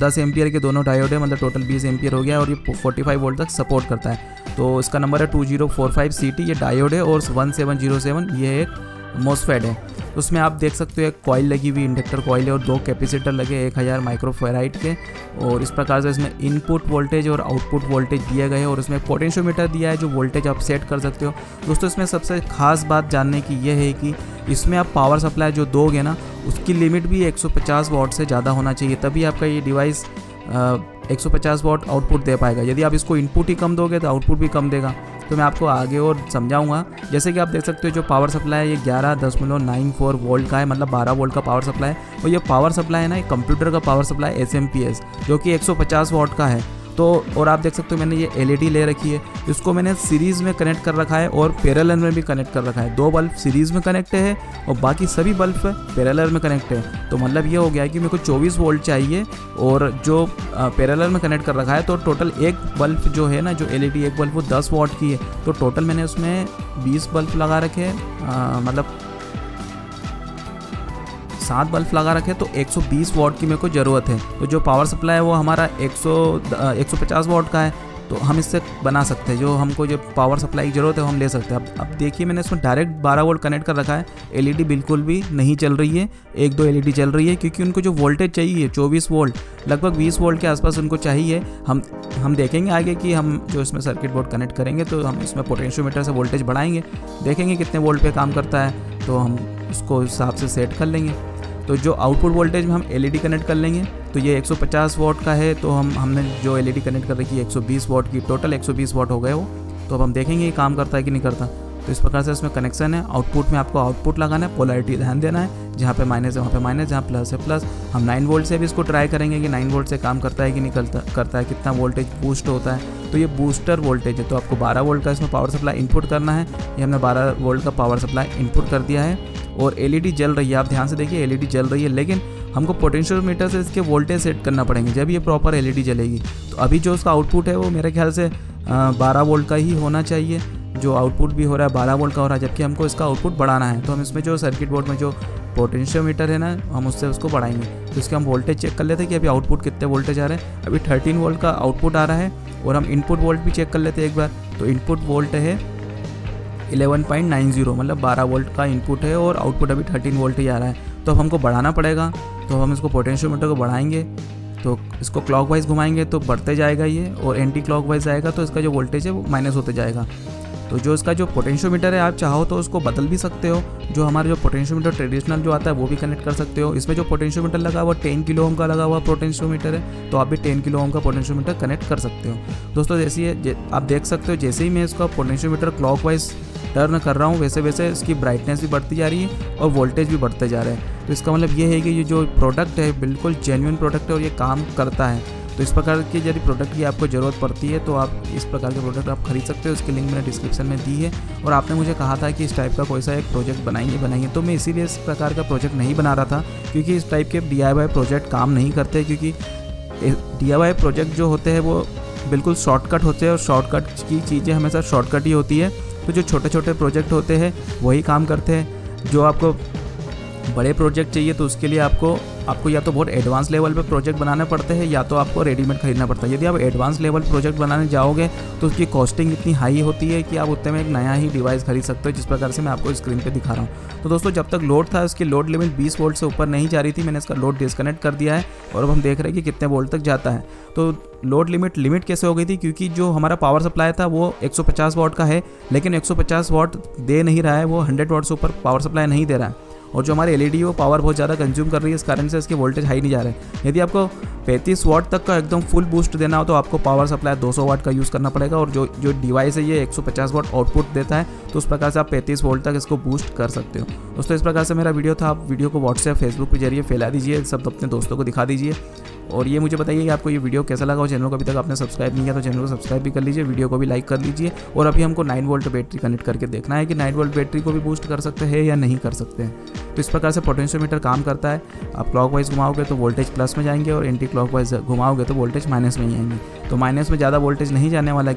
Speaker 1: 10 एम्पियर के दोनों डायोड है, मतलब टोटल 20 एम्पियर हो गया। और ये 45 वोल्ट तक सपोर्ट करता है। तो इसका नंबर है 2045 CT, ये डायोड है। और 1707 ये एक मॉसफेट है। तो उसमें आप देख सकते हो एक कॉइल लगी हुई, इंडक्टर कॉइल है, और 2 कैपेसिटर लगे 1000 माइक्रोफेराइड के। और इस प्रकार से इसमें इनपुट वोल्टेज और आउटपुट वोल्टेज दिए गए हैं। और इसमें पोटेंशियोमीटर दिया है जो वोल्टेज आप सेट कर सकते हो। दोस्तों इसमें सबसे खास बात जानने की यह है कि इसमें आप पावर सप्लाई जो दोगे ना उसकी लिमिट भी 150 वाट से ज़्यादा होना चाहिए, तभी आपका ये डिवाइस 150 वाट आउटपुट दे पाएगा। यदि आप इसको इनपुट ही कम दोगे तो आउटपुट भी कम देगा। तो मैं आपको आगे और समझाऊंगा। जैसे कि आप देख सकते हो जो पावर सप्लाई है ये 11.94 वोल्ट का है, मतलब 12 वोल्ट का पावर सप्लाई है। और ये पावर सप्लाई है ना, ये कंप्यूटर का पावर सप्लाई SMP जो कि 150 वॉट का है। तो और आप देख सकते हो मैंने ये LED ले रखी है, इसको मैंने सीरीज़ में कनेक्ट कर रखा है और पैरेलल में भी कनेक्ट कर रखा है। 2 बल्ब सीरीज़ में कनेक्ट है और बाकी सभी बल्ब पैरेलल में कनेक्ट है। तो मतलब ये हो गया कि मेरे को 24 वोल्ट चाहिए और जो पैरेलल में कनेक्ट कर रखा है। तो टोटल एक बल्ब जो है ना, जो LED एक बल्ब वो 10 वॉट की है। तो टोटल मैंने उसमें 20 बल्ब लगा रखे हैं, मतलब 7 बल्ब लगा रखे, तो 120 वॉट की मेरे को ज़रूरत है। तो जो पावर सप्लाई है वो हमारा 150 वॉट का है, तो हम इससे बना सकते हैं। जो हमको जो पावर सप्लाई की ज़रूरत है वो हम ले सकते हैं। अब देखिए मैंने इसमें डायरेक्ट 12 वोल्ट कनेक्ट कर रखा है। LED बिल्कुल भी नहीं चल रही है, 1-2 LED चल रही है, क्योंकि उनको जो वोल्टेज चाहिए 24 वोल्ट, लगभग 20 वोल्ट के आसपास उनको चाहिए। हम देखेंगे आगे कि हम जो इसमें सर्किट बोर्ड कनेक्ट करेंगे तो हम इसमें पोटेंशियोमीटर से वोल्टेज बढ़ाएंगे, देखेंगे कितने वोल्ट पे काम करता है, तो हम उसको हिसाब से सेट कर लेंगे। तो जो आउटपुट वोल्टेज में हम LED कनेक्ट कर लेंगे, तो ये 150 वॉट का है, तो हमने जो LED कनेक्ट कर रखी है 120 वॉट की, टोटल 120 वॉट हो गए वो। तो अब हम देखेंगे ये काम करता है कि नहीं करता। तो इस प्रकार से इसमें कनेक्शन है। आउटपुट में आपको आउटपुट लगाना है, पोलैरिटी ध्यान देना है, जहाँ पे माइनस है वहाँ पे माइनस, जहाँ प्लस है प्लस। हम 9 वोल्ट से भी इसको ट्राई करेंगे कि 9 वोल्ट से काम करता है कि नहीं करता है, कितना वोल्टेज बूस्ट होता है। तो ये बूस्टर वोल्टेज है, तो आपको 12 वोल्ट का इसमें पावर सप्लाई इनपुट करना है। ये हमने 12 वोल्ट का पावर सप्लाई इनपुट कर दिया है और LED जल रही है। आप ध्यान से देखिए LED जल रही है, लेकिन हमको पोटेंशियोमीटर से इसके वोल्टेज सेट करना पड़ेंगे जब ये प्रॉपर LED जलेगी। तो अभी जो उसका आउटपुट है वो मेरे ख्याल से 12 वोल्ट का ही होना चाहिए। जो आउटपुट भी हो रहा है 12 वोल्ट का हो रहा है, जबकि हमको इसका आउटपुट बढ़ाना है। तो हम इसमें जो सर्किट बोर्ड में जो पोटेंशियोमीटर है ना, हम उससे उसको बढ़ाएंगे। तो इसके हम वोल्टेज चेक कर लेते हैं कि अभी आउटपुट कितने वोल्टेज आ रहे हैं। अभी 13 वोल्ट का आउटपुट आ रहा है और हम इनपुट वोल्ट भी चेक कर लेते हैं एक बार। तो इनपुट वोल्ट है 11.90, मतलब 12 वोल्ट का इनपुट है और आउटपुट अभी 13 वोल्ट ही आ रहा है। तो हमको बढ़ाना पड़ेगा। तो हम इसको पोटेंशियोमीटर को बढ़ाएंगे, तो इसको क्लॉकवाइज घुमाएंगे तो बढ़ते जाएगा ये, और एंटी क्लॉकवाइज आएगा तो इसका जो वोल्टेज है वो माइनस होते जाएगा। तो जो इसका जो पोटेंशियोमीटर है आप चाहो तो उसको बदल भी सकते हो। जो हमारा जो पोटेंशियोमीटर ट्रेडिशनल जो आता है वो भी कनेक्ट कर सकते हो। इसमें जो पोटेंशियोमीटर लगा हुआ 10 किलो ओम का लगा हुआ पोटेंशियोमीटर है, तो आप भी 10 किलो ओम का पोटेंशियोमीटर कनेक्ट कर सकते हो। दोस्तों जैसे आप देख सकते हो, जैसे ही मैं इसका पोटेंशियोमीटर क्लॉकवाइज टर्न कर रहा हूँ वैसे वैसे इसकी ब्राइटनेस भी बढ़ती जा रही है और वोल्टेज भी बढ़ते जा रहे हैं। तो इसका मतलब ये है कि ये जो प्रोडक्ट है बिल्कुल जेन्युइन प्रोडक्ट है और ये काम करता है। तो इस प्रकार की यदि प्रोडक्ट की आपको ज़रूरत पड़ती है तो आप इस प्रकार के प्रोडक्ट आप खरीद सकते हो। इसकी लिंक मैंने डिस्क्रिप्शन में दी है। और आपने मुझे कहा था कि इस टाइप का कोई सा एक प्रोजेक्ट बनाइए, तो मैं इसीलिए इस प्रकार का प्रोजेक्ट नहीं बना रहा था, क्योंकि इस टाइप के DIY प्रोजेक्ट काम नहीं करते। क्योंकि DIY प्रोजेक्ट जो होते हैं वो बिल्कुल शॉर्टकट होते हैं और शॉर्टकट की चीज़ें हमेशा शॉर्टकट ही होती है। तो जो छोटे छोटे प्रोजेक्ट होते हैं वही काम करते हैं। जो आपको बड़े प्रोजेक्ट चाहिए तो उसके लिए आपको या तो बहुत एडवांस लेवल पे प्रोजेक्ट बनाने पड़ते हैं या तो आपको रेडीमेड खरीदना पड़ता है। यदि आप एडवांस लेवल प्रोजेक्ट बनाने जाओगे तो उसकी कॉस्टिंग इतनी हाई होती है कि आप उतने में एक नया ही डिवाइस खरीद सकते हो, जिस प्रकार से मैं आपको स्क्रीन पे दिखा रहा हूँ। तो दोस्तों जब तक लोड था उसकी लोड लिमिट 20 वोल्ट से ऊपर नहीं जा रही थी, मैंने इसका लोड डिस्कनेक्ट कर दिया है और अब हम देख रहे हैं कि कितने वोल्ट तक जाता है। तो लोड लिमिट कैसे हो गई थी, क्योंकि जो हमारा पावर सप्लाई था वो 150 वॉट का है, लेकिन 150 वॉट दे नहीं रहा है, वो 100 वॉट से ऊपर पावर सप्लाई नहीं दे रहा है। और जो हमारी LED वो पावर बहुत ज़्यादा कंज्यूम कर रही है, इस कारण से इसके वोल्टेज हाई नहीं जा रहे हैं। यदि आपको 35 वाट तक का एकदम फुल बूस्ट देना हो तो आपको पावर सप्लाई 200 वाट का यूज़ करना पड़ेगा। और जो डिवाइस है ये 150 वाट आउटपुट देता है, तो उस प्रकार से आप 35 वोल्ट तक इसको बूस्ट कर सकते हो। दोस्तों इस प्रकार से मेरा वीडियो था। आप वीडियो को व्हाट्सएप फेसबुक के जरिए फैला दीजिए, सब अपने दोस्तों को दिखा दीजिए। और ये मुझे बताइए कि आपको ये वीडियो कैसा लगा। और चैनल को अभी तक आपने सब्सक्राइब नहीं किया तो चैनल को सब्सक्राइब भी कर लीजिए, वीडियो को भी लाइक कर लीजिए। और अभी हमको 9 वोल्ट बैटरी कनेक्ट करके देखना है कि 9 वोल्ट बैटरी को भी बूस्ट कर सकते हैं या नहीं कर सकते हैं। तो इस प्रकार से पोटेंशियोमीटर काम करता है। आप क्लॉकवाइज घुमाओगे तो वोल्टेज प्लस में जाएंगे और एंटी क्लॉकवाइज घुमाओगे तो वोल्टेज माइनस में ही आएंगे। तो माइनस में ज़्यादा वोल्टेज नहीं जाने वाला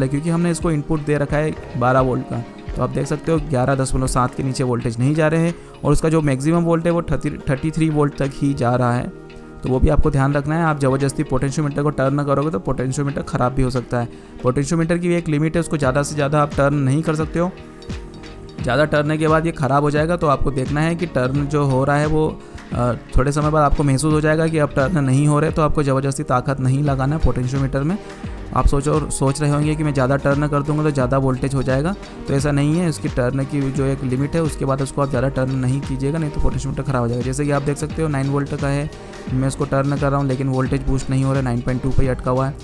Speaker 1: क्योंकि हमने इसको इनपुट दे रखा है 12 वोल्ट का। तो आप देख सकते हो 11.7 के नीचे वोल्टेज नहीं जा रहे हैं और उसका जो मैक्सिमम वोल्ट है वो 33 वोल्ट तक ही जा रहा है। तो वो भी आपको ध्यान रखना है। आप ज़बरदस्ती पोटेंशियोमीटर को टर्न करोगे तो पोटेंशियोमीटर ख़राब भी हो सकता है। पोटेंशियोमीटर की एक लिमिट है, उसको ज़्यादा से ज़्यादा आप टर्न नहीं कर सकते हो। ज़्यादा टर्न के बाद ये ख़राब हो जाएगा। तो आपको देखना है कि टर्न जो हो रहा है वो थोड़े समय बाद आपको महसूस हो जाएगा कि अब टर्न नहीं हो रहे, तो आपको ज़बरदस्ती ताकत नहीं लगाना है पोटेंशियोमीटर में। आप सोच रहे होंगे कि मैं ज़्यादा टर्न कर दूंगा तो ज़्यादा वोल्टेज हो जाएगा, तो ऐसा नहीं है। इसकी टर्न की जो एक लिमिट है उसके बाद उसको आप ज़्यादा टर्न नहीं कीजिएगा, नहीं तो पोटेंशियोमीटर ख़राब हो जाएगा। जैसे कि आप देख सकते हो 9 वोल्ट का है, मैं इसको टर्न कर रहा हूँ लेकिन वोल्टेज बूस्ट नहीं हो रहा है, 9.2 पे ही अटका हुआ है।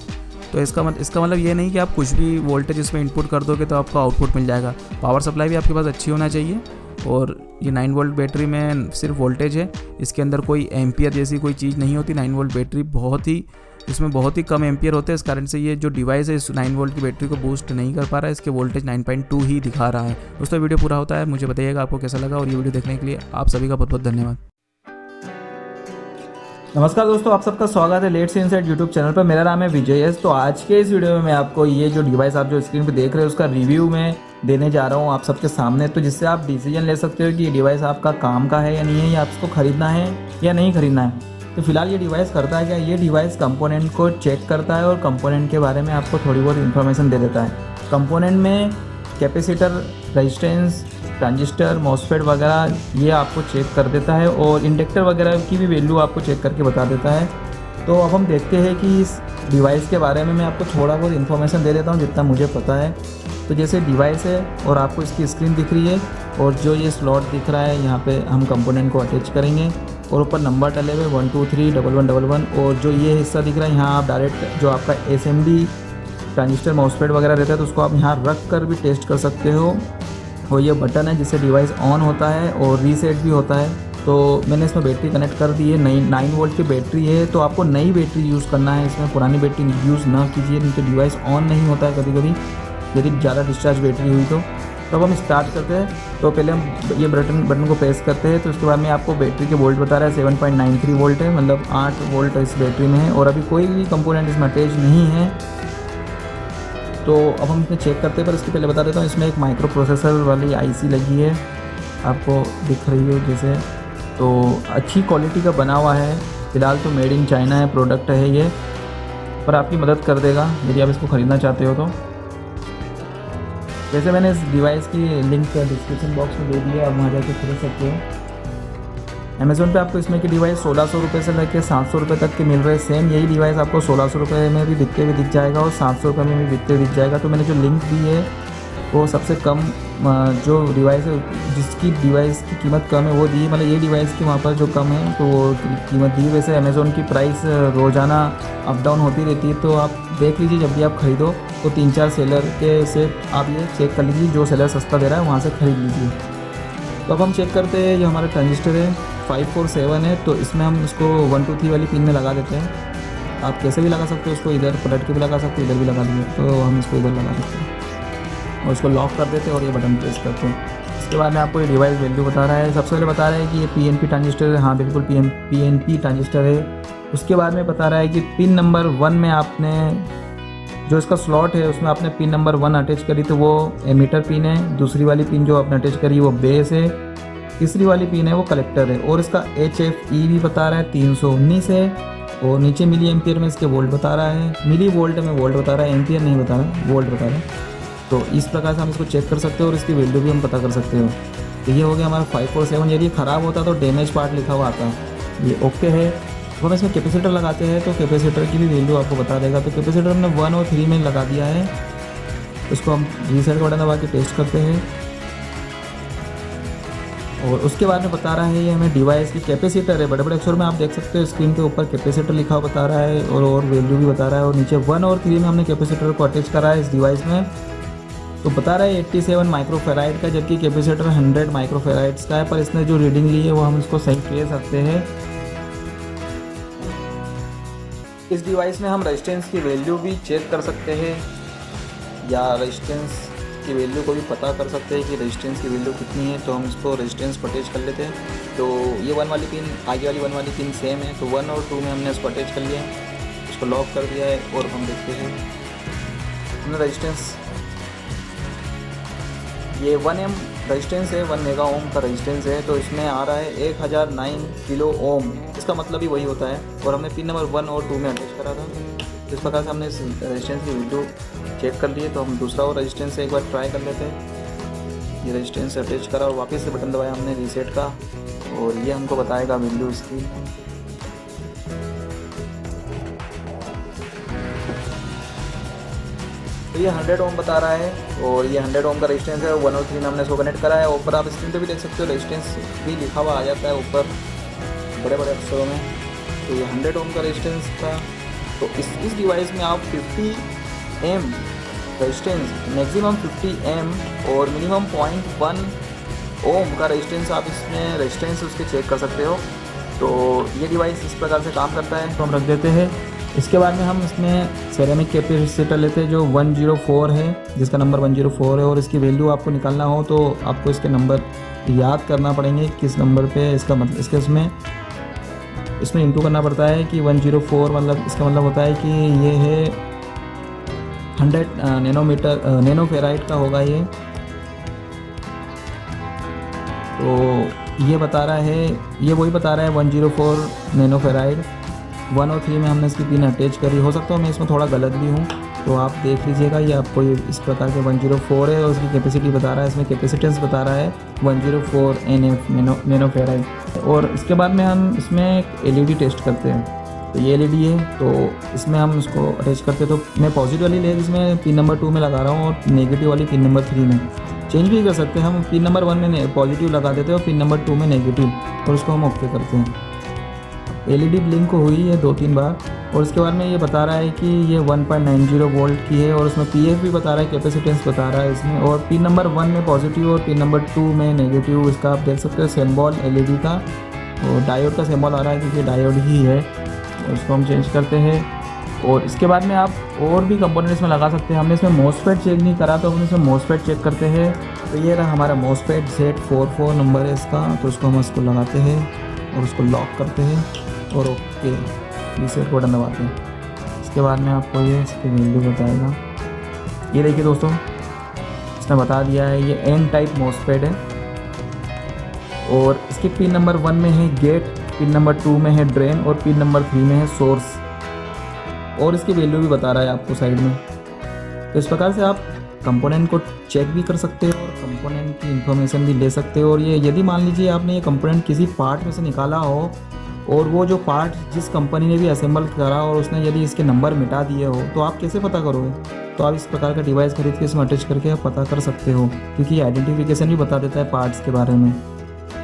Speaker 1: तो इसका मतलब ये नहीं कि आप कुछ भी वोल्टेज इसमें इनपुट कर दोगे तो आपको आउटपुट मिल जाएगा। पावर सप्लाई भी आपके पास अच्छी होना चाहिए। और ये 9 वोल्ट बैटरी में सिर्फ वोल्टेज है, इसके अंदर कोई एम्पियर जैसी कोई चीज़ नहीं होती। 9 वोल्ट बैटरी इसमें बहुत ही कम एम्पियर होते हैं। इस कारण से ये जो डिवाइस है इस 9 वोल्ट की बैटरी को बूस्ट नहीं कर पा रहा है। इसके वोल्टेज 9.2 ही दिखा रहा है। दोस्तों वीडियो पूरा होता है, मुझे बताइएगा आपको कैसा लगा, और ये वीडियो देखने के लिए आप सभी का बहुत बहुत धन्यवाद।
Speaker 3: नमस्कार दोस्तों, आप सबका स्वागत है लेट्स इनसाइड यूट्यूब चैनल पर। मेरा नाम है विजय। तो आज के इस वीडियो में मैं आपको ये जो डिवाइस आप जो स्क्रीन पे देख रहे हो उसका रिव्यू में देने जा रहा हूँ आप सबके सामने, तो जिससे आप डिसीजन ले सकते हो कि ये डिवाइस आपका काम का है या नहीं है, या आपको खरीदना है या नहीं खरीदना है। तो फिलहाल ये डिवाइस करता है क्या, ये डिवाइस कंपोनेंट को चेक करता है और कंपोनेंट के बारे में आपको थोड़ी बहुत इन्फॉर्मेशन दे देता है। कंपोनेंट में कैपेसिटर, रेजिस्टेंस, ट्रांजिस्टर, मॉसफेट वगैरह ये आपको चेक कर देता है, और इंडक्टर वगैरह की भी वैल्यू आपको चेक करके बता देता है। तो अब हम देखते हैं कि इस डिवाइस के बारे में मैं आपको थोड़ा बहुत इन्फॉर्मेशन दे देता हूँ जितना मुझे पता है। तो जैसे डिवाइस है और आपको इसकी स्क्रीन दिख रही है, और जो ये स्लॉट दिख रहा है यहाँ पे हम कंपोनेंट को अटैच करेंगे, और ऊपर नंबर डले हुए 1 2 3 11 11, और जो ये हिस्सा दिख रहा है यहाँ आप डायरेक्ट जो आपका SMD ट्रांजिस्टर मॉसफेट वगैरह रहता है तो उसको आप यहाँ रख कर भी टेस्ट कर सकते हो। और ये बटन है जिससे डिवाइस ऑन होता है और रीसेट भी होता है। तो मैंने इसमें बैटरी कनेक्ट कर दी है, नई 9 वोल्ट की बैटरी है। तो आपको नई बैटरी यूज़ करना है, इसमें पुरानी बैटरी यूज़ ना कीजिए, नहीं तो डिवाइस ऑन नहीं होता है कभी कभी यदि ज़्यादा डिस्चार्ज बैटरी हुई तो। अब हम स्टार्ट करते हैं। तो पहले हम ये बटन को प्रेस करते हैं, तो उसके बाद में आपको बैटरी के वोल्ट बता रहा है 7.93 वोल्ट है, मतलब 8 वोल्ट इस बैटरी में है, और अभी कोई भी कंपोनेंट इसमें अटैच नहीं है। तो अब हम इसमें चेक करते हैं, पर इसके पहले बता देता हूँ इसमें एक माइक्रो प्रोसेसर वाली IC लगी है, आपको दिख रही है जैसे। तो अच्छी क्वालिटी का बना हुआ है, फिलहाल तो मेड इन चाइना है प्रोडक्ट है ये, पर आपकी मदद कर देगा यदि आप इसको ख़रीदना चाहते हो तो। वैसे मैंने इस डिवाइस की लिंक डिस्क्रिप्शन बॉक्स में दे दी है, आप वहाँ जाकर खरीद सकते हो। अमेज़ोन पे आपको इसमें की डिवाइस 1600 रुपये से लेकर 700 रुपये तक के मिल रहे हैं। सेम यही डिवाइस आपको 1600 रुपये में भी बिकते हुए दिख जाएगा और 700 रुपये में भी बिकते हुए दिख जाएगा। तो मैंने जो लिंक दी है वो सबसे कम जो डिवाइस है जिसकी डिवाइस की कीमत कम है वो दी है, मतलब ये डिवाइस की वहाँ पर जो कम है तो वो कीमत दी है। वैसे अमेज़ोन की प्राइस रोज़ाना अप डाउन होती रहती है, तो आप देख लीजिए जब भी आप ख़रीदो तो 3-4 सेलर के से आप ये चेक कर लीजिए, जो सेलर सस्ता दे रहा है वहाँ से ख़रीद लीजिए। तो अब हम चेक करते हैं, जो हमारा ट्रांजिस्टर है 547 है, तो इसमें हम इसको 1 2 3 वाली पिन में लगा देते हैं। आप कैसे भी लगा सकते हो, उसको इधर पलट के भी लगा सकते हो, इधर भी लगा दिए, तो हम इसको इधर लगा देते हैं और इसको लॉक कर देते हैं और ये बटन प्रेस करते हैं। इसके बाद में आपको ये डिवाइस वैल्यू बता रहा है। सबसे पहले बता रहा है कि ये PNP ट्रांजिस्टर है, हाँ बिल्कुल PNP ट्रांजिस्टर है। उसके बाद में बता रहा है कि पिन नंबर 1 में आपने जो इसका स्लॉट है उसमें आपने पिन नंबर 1 अटैच करी तो वो एमीटर पिन है, दूसरी वाली पिन जो आपने अटैच करी वो बेस है, तीसरी वाली पिन है वो कलेक्टर है, और इसका HFE भी बता रहा है 319 है, और नीचे मिली एम्पियर में इसके वोल्ट बता रहा है, मिली वोल्ट में वोल्ट बता रहा है, एम्पियर नहीं बता रहा, वोल्ट बता रहा है। तो इस प्रकार से हम इसको चेक कर सकते हो और इसकी वैल्यू भी हम पता कर सकते हो। तो ये हो गया हमारा 547। यदि ख़राब होता तो डैमेज पार्ट लिखा हुआ आता, ये ओके है। तो हम इसमें कैपेसिटर लगाते हैं तो कैपेसिटर की भी वैल्यू आपको बता देगा। तो कैपेसिटर हमने 1 और 3 में लगा दिया है, उसको हम रीसेट बटन दबा के टेस्ट करते हैं, और उसके बाद में बता रहा है ये हमें डिवाइस की कैपेसिटर है, बड़े बड़े अक्षर में आप देख सकते हो स्क्रीन के ऊपर कैपेसिटर लिखा हुआ बता रहा है, और वैल्यू भी बता रहा है। और नीचे 1 और 3 में हमने कैपेसिटर को अटैच करा है इस डिवाइस में, तो बता रहा है 87 माइक्रोफेराइड का, जबकि कैपेसिटर 100 माइक्रोफेराइड्स का है। पर इसने जो रीडिंग ली है वो हम इसको सही कह सकते हैं। इस डिवाइस में हम रेजिस्टेंस की वैल्यू भी चेक कर सकते हैं, या रेजिस्टेंस की वैल्यू को भी पता कर सकते हैं कि रेजिस्टेंस की वैल्यू कितनी है। तो हम इसको रेजिस्टेंस को अटैच कर लेते हैं। तो ये 1 वाली पिन, आगे वाली 1 वाली पिन सेम है, तो 1 और 2 में हमने इसको अटैच कर लिया है, इसको लॉक कर दिया है, और हम देखते हैं हमने रेजिस्टेंस, ये 1 M रेजिस्टेंस है, 1 मेगा ओम का रेजिस्टेंस है, तो इसमें आ रहा है 1009 किलो ओम, इसका मतलब ही वही होता है। और हमने पिन नंबर 1 और 2 में अटैच करा था। इस प्रकार से हमने रेजिस्टेंस की वैल्यू चेक कर लिए। तो हम दूसरा और रेजिस्टेंस से एक बार ट्राई कर लेते हैं। ये रेजिस्टेंस अटैच करा और वापस से बटन दबाया हमने रीसेट का, और ये हमको बताएगा वैल्यू इसकी। तो ये 100 ओम बता रहा है, और ये 100 ओम का रेजिस्टेंस है। 1 और 3 में हमने इसको कनेक्ट करा है। ऊपर आप स्क्रीन पे भी देख सकते हो रेजिस्टेंस भी लिखा हुआ आ जाता है ऊपर बड़े बड़े अक्षरों में। तो ये 100 ओम का रेजिस्टेंस था,
Speaker 4: तो इस डिवाइस में आप 50 एम रेजिस्टेंस, मैक्सिमम 50 एम और मिनिमम 0.1 ओम का रेजिस्टेंस आप इसमें रेजिस्टेंस उसके चेक कर सकते हो। तो ये डिवाइस इस प्रकार से काम करता है।
Speaker 3: तो हम रख देते हैं। इसके बाद में हम इसमें सेरेमिक कैपेसिटर लेते हैं जो 104 है, जिसका नंबर 104 है, और इसकी वैल्यू आपको निकालना हो तो आपको इसके नंबर याद करना पड़ेंगे किस नंबर पे इसका मतलब इसके इसमें इंटू करना पड़ता है कि 104 मतलब इसका मतलब होता है कि ये है 100 नैनो फेराइड का होगा ये। तो ये बता रहा है, ये वही बता रहा है 104 नैनो फेराइड। 1 और 3 में हमने इसकी पिन अटैच करी, हो सकता है मैं इसमें थोड़ा गलत भी हूँ, तो आप देख लीजिएगा। ये आपको ये इस प्रकार के 104 है और उसकी कैपेसिटी बता रहा है, इसमें कैपेसिटेंस बता रहा है 104 NF नैनो फेराइड। और इसके बाद में हम इसमें एक LED टेस्ट करते हैं। तो ये LED है, तो इसमें हम इसको अटैच करते हैं। तो मैं पॉजिटिव वाली LED इसमें पिन नंबर 2 में लगा रहा हूँ और नेगेटिव वाली पिन नंबर 3 में। चेंज भी कर सकते हैं, हम पिन नंबर 1 में पॉजिटिव लगा देते हैं और पिन नंबर 2 में नेगेटिव, और उसको हम ओके करते हैं। LED ब्लिंक हुई है 2-3 बार, और इसके बाद में ये बता रहा है कि ये 1.90 वोल्ट की है, और इसमें PF भी बता रहा है, कैपेसिटेंस बता रहा है इसमें। और पिन नंबर 1 में पॉजिटिव और पिन नंबर 2 में नेगेटिव, इसका आप देख सकते हो सिंबल LED का, और डायोड का सिंबल आ रहा है क्योंकि डायोड ही है, और इसको हम चेंज करते हैं। और इसके बाद में आप और भी कंपोनेंट इसमें लगा सकते हैं। हमने इसमें मोसफेट चेक नहीं करा, तो हम इसमें मोसफेट चेक करते हैं। तो ये रहा हमारा मोसफेट Z44 नंबर है इसका, तो इसको हम इसको लगाते हैं और उसको लॉक करते हैं और ओके रीसेट बटन दबाते हैं। इसके बाद में आपको ये इसकी वैल्यू बताएगा। ये देखिए दोस्तों, इसने बता दिया है ये N टाइप मोसफेट है, और इसके पिन नंबर 1 में है गेट, पिन नंबर 2 में है ड्रेन, और पिन नंबर 3 में है सोर्स, और इसकी वैल्यू भी बता रहा है आपको साइड में। तो इस प्रकार से आप कंपोनेंट को चेक भी कर सकते हो और कंपोनेंट की इन्फॉर्मेशन भी ले सकते हो। और ये यदि मान लीजिए आपने ये कंपोनेंट किसी पार्ट में से निकाला हो, और वो जो पार्ट जिस कंपनी ने भी असेंबल करा और उसने यदि इसके नंबर मिटा दिए हो, तो आप कैसे पता करोगे? तो आप इस प्रकार का डिवाइस खरीद के इसमें अटैच करके आप पता कर सकते हो, क्योंकि ये आइडेंटिफिकेशन भी बता देता है पार्ट्स के बारे में।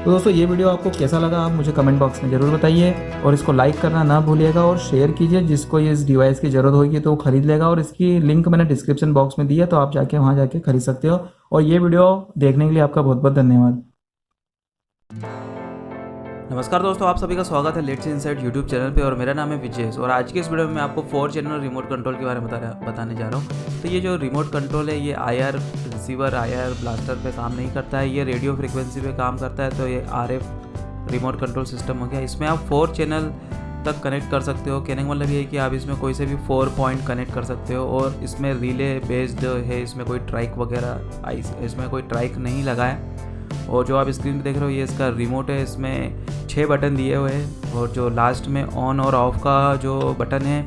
Speaker 3: तो दोस्तों ये वीडियो आपको कैसा लगा आप मुझे कमेंट बॉक्स में ज़रूर बताइए, और इसको लाइक करना ना भूलिएगा और शेयर कीजिए। जिसको ये इस डिवाइस की ज़रूरत होगी तो वो खरीद लेगा, और इसकी लिंक मैंने डिस्क्रिप्शन बॉक्स में दी है, तो आप जाके वहाँ जाके खरीद सकते हो। और ये वीडियो देखने के लिए आपका बहुत बहुत धन्यवाद।
Speaker 2: नमस्कार दोस्तों, आप सभी का स्वागत है लेट्स इनसाइड यूट्यूब चैनल पे, और मेरा नाम है विजेश। और आज के इस वीडियो में मैं आपको 4 चैनल रिमोट कंट्रोल के बारे में बताने जा रहा हूँ। तो ये जो रिमोट कंट्रोल है, ये IR रिसीवर, IR ब्लास्टर पे काम नहीं करता है, ये रेडियो फ्रिक्वेंसी पे काम करता है। तो ये RF रिमोट कंट्रोल सिस्टम हो गया। इसमें आप 4 चैनल तक कनेक्ट कर सकते हो। कहने का मतलब ये है कि आप इसमें कोई से भी 4 पॉइंट कनेक्ट कर सकते हो, और इसमें रिले बेस्ड है, इसमें कोई ट्राइक वगैरह इसमें कोई ट्राइक नहीं लगा है। और जो आप स्क्रीन पे देख रहे हो ये इसका रिमोट है, इसमें 6 बटन दिए हुए हैं, और जो लास्ट में ऑन और ऑफ का जो बटन है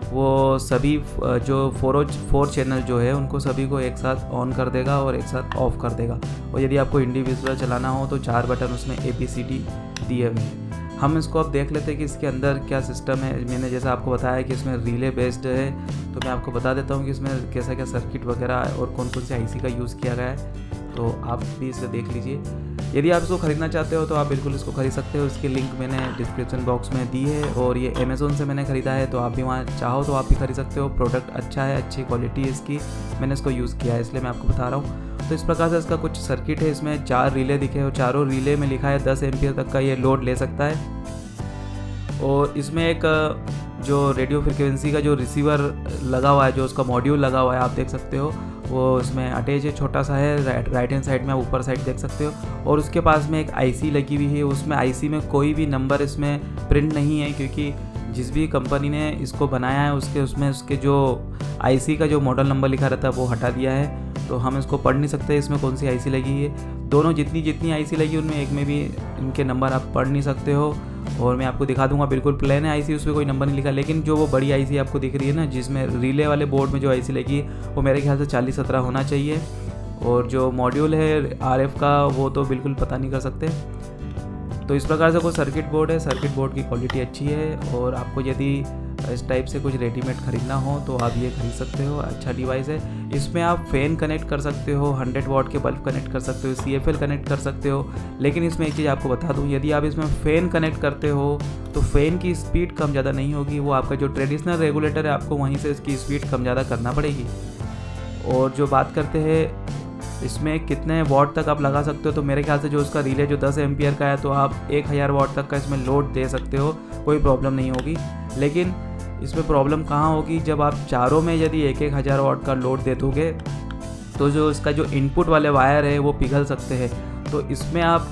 Speaker 2: वो सभी जो 4 चैनल जो है उनको सभी को एक साथ ऑन कर देगा और एक साथ ऑफ कर देगा। और यदि आपको इंडिविजुअल चलाना हो तो 4 बटन उसमें ABCD दिए हुए हैं। हम इसको अब देख लेते हैं कि इसके अंदर क्या सिस्टम है। मैंने जैसा आपको बताया कि इसमें रिले बेस्ड है, तो मैं आपको बता देता हूँ कि इसमें कैसा क्या सर्किट वगैरह और कौन कौन से IC का यूज़ किया गया है, तो आप भी इसे देख लीजिए। यदि आप इसको ख़रीदना चाहते हो तो आप बिल्कुल इसको ख़रीद सकते हो। इसकी लिंक मैंने डिस्क्रिप्शन बॉक्स में दी है, और ये अमेज़ोन से मैंने ख़रीदा है, तो आप भी वहाँ चाहो तो आप भी खरीद सकते हो। प्रोडक्ट अच्छा है, अच्छी क्वालिटी है इसकी, मैंने इसको यूज़ किया है इसलिए मैं आपको बता रहा हूँ। तो इस प्रकार से इसका कुछ सर्किट है। इसमें 4 रिले दिखे और चारों रिले में लिखा है 10 एम्पियर तक का ये लोड ले सकता है। और इसमें एक जो रेडियो फ्रिक्वेंसी का जो रिसीवर लगा हुआ है, जो उसका मॉड्यूल लगा हुआ है, आप देख सकते हो वो इसमें अटैच है, छोटा सा है। राइट हैंड साइड में आप ऊपर साइड देख सकते हो, और उसके पास में एक IC लगी हुई है। उसमें IC में कोई भी नंबर इसमें प्रिंट नहीं है, क्योंकि जिस भी कंपनी ने इसको बनाया है उसके जो IC का जो मॉडल नंबर लिखा रहता है वो हटा दिया है, तो हम इसको पढ़ नहीं सकते इसमें कौन सी IC लगी है। दोनों जितनी IC लगी उनमें एक में भी इनके नंबर आप पढ़ नहीं सकते हो। और मैं आपको दिखा दूंगा, बिल्कुल प्लेन है IC, उसमें कोई नंबर नहीं लिखा। लेकिन जो वो बड़ी IC आपको दिख रही है ना, जिसमें रिले वाले बोर्ड में जो IC लगी है वो मेरे ख्याल से 40-17 होना चाहिए। और जो मॉड्यूल है RF का वो तो बिल्कुल पता नहीं कर सकते। तो इस प्रकार से कोई सर्किट बोर्ड है, सर्किट बोर्ड की क्वालिटी अच्छी है। और आपको यदि
Speaker 3: इस टाइप से कुछ रेडीमेड ख़रीदना हो तो आप ये खरीद सकते हो। अच्छा डिवाइस है। इसमें आप फ़ैन कनेक्ट कर सकते हो, 100 वाट के बल्ब कनेक्ट कर सकते हो, CFL कनेक्ट कर सकते हो। लेकिन इसमें एक चीज़ आपको बता दूँ, यदि आप इसमें फ़ैन कनेक्ट करते हो तो फ़ैन की स्पीड कम ज़्यादा नहीं होगी। वो आपका जो ट्रेडिशनल रेगुलेटर है आपको वहीं से इसकी स्पीड कम ज़्यादा करना पड़ेगी। और जो बात करते हैं इसमें कितने वाट तक आप लगा सकते हो, तो मेरे ख्याल से जो उसका रिले जो 10 एम्पियर का है तो आप 1000 वाट तक का इसमें लोड दे सकते हो, कोई प्रॉब्लम नहीं होगी। लेकिन इसमें प्रॉब्लम कहाँ होगी, जब आप चारों में यदि 1000 वाट का लोड दे दोगे तो जो इसका जो इनपुट वाले वायर है वो पिघल सकते हैं। तो इसमें आप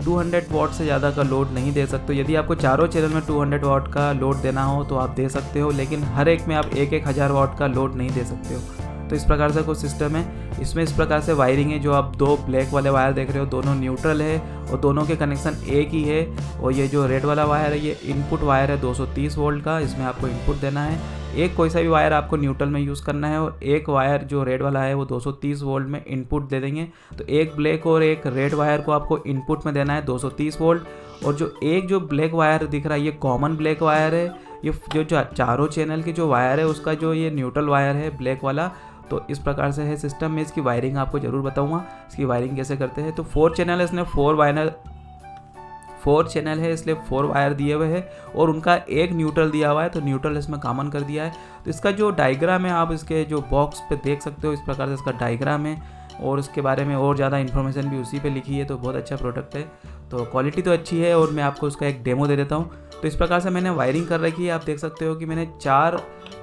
Speaker 3: 200 वाट से ज़्यादा का लोड नहीं दे सकते। यदि आपको चारों चैनल में 200 वाट का लोड देना हो तो आप दे सकते हो, लेकिन हर एक में आप 1000 वाट का लोड नहीं दे सकते हो। तो इस प्रकार से कुछ सिस्टम है। इसमें इस प्रकार से वायरिंग है। जो आप 2 ब्लैक वाले वायर देख रहे हो दोनों न्यूट्रल है और दोनों के कनेक्शन एक ही है। और ये जो रेड वाला वायर है ये इनपुट वायर है 230 वोल्ट का, इसमें आपको इनपुट देना है। एक कोई सा भी वायर आपको न्यूट्रल में यूज़ करना है और एक वायर जो रेड वाला है वो 230 वोल्ट में इनपुट दे देंगे। तो एक ब्लैक और एक रेड वायर को आपको इनपुट में देना है 230 वोल्ट। और जो ब्लैक वायर दिख रहा है ये कॉमन ब्लैक वायर है। ये जो चारों चैनल की जो वायर है उसका जो ये न्यूट्रल वायर है ब्लैक वाला। तो इस प्रकार से है सिस्टम में। इसकी वायरिंग आपको ज़रूर बताऊंगा इसकी वायरिंग कैसे करते हैं। तो 4 चैनल है, इसने 4 चैनल है इसलिए 4 वायर दिए हुए हैं और उनका एक न्यूट्रल दिया हुआ है, तो न्यूट्रल इसमें कॉमन कर दिया है। तो इसका जो डायग्राम है आप इसके जो बॉक्स पे देख सकते हो, इस प्रकार से इसका डायग्राम है और इसके बारे में और ज़्यादा इन्फॉर्मेशन भी उसी पे लिखी है। तो बहुत अच्छा प्रोडक्ट है, तो क्वालिटी तो अच्छी है। और मैं आपको उसका एक डेमो दे देता हूँ। तो इस प्रकार से मैंने वायरिंग कर रखी है। आप देख सकते हो कि मैंने 4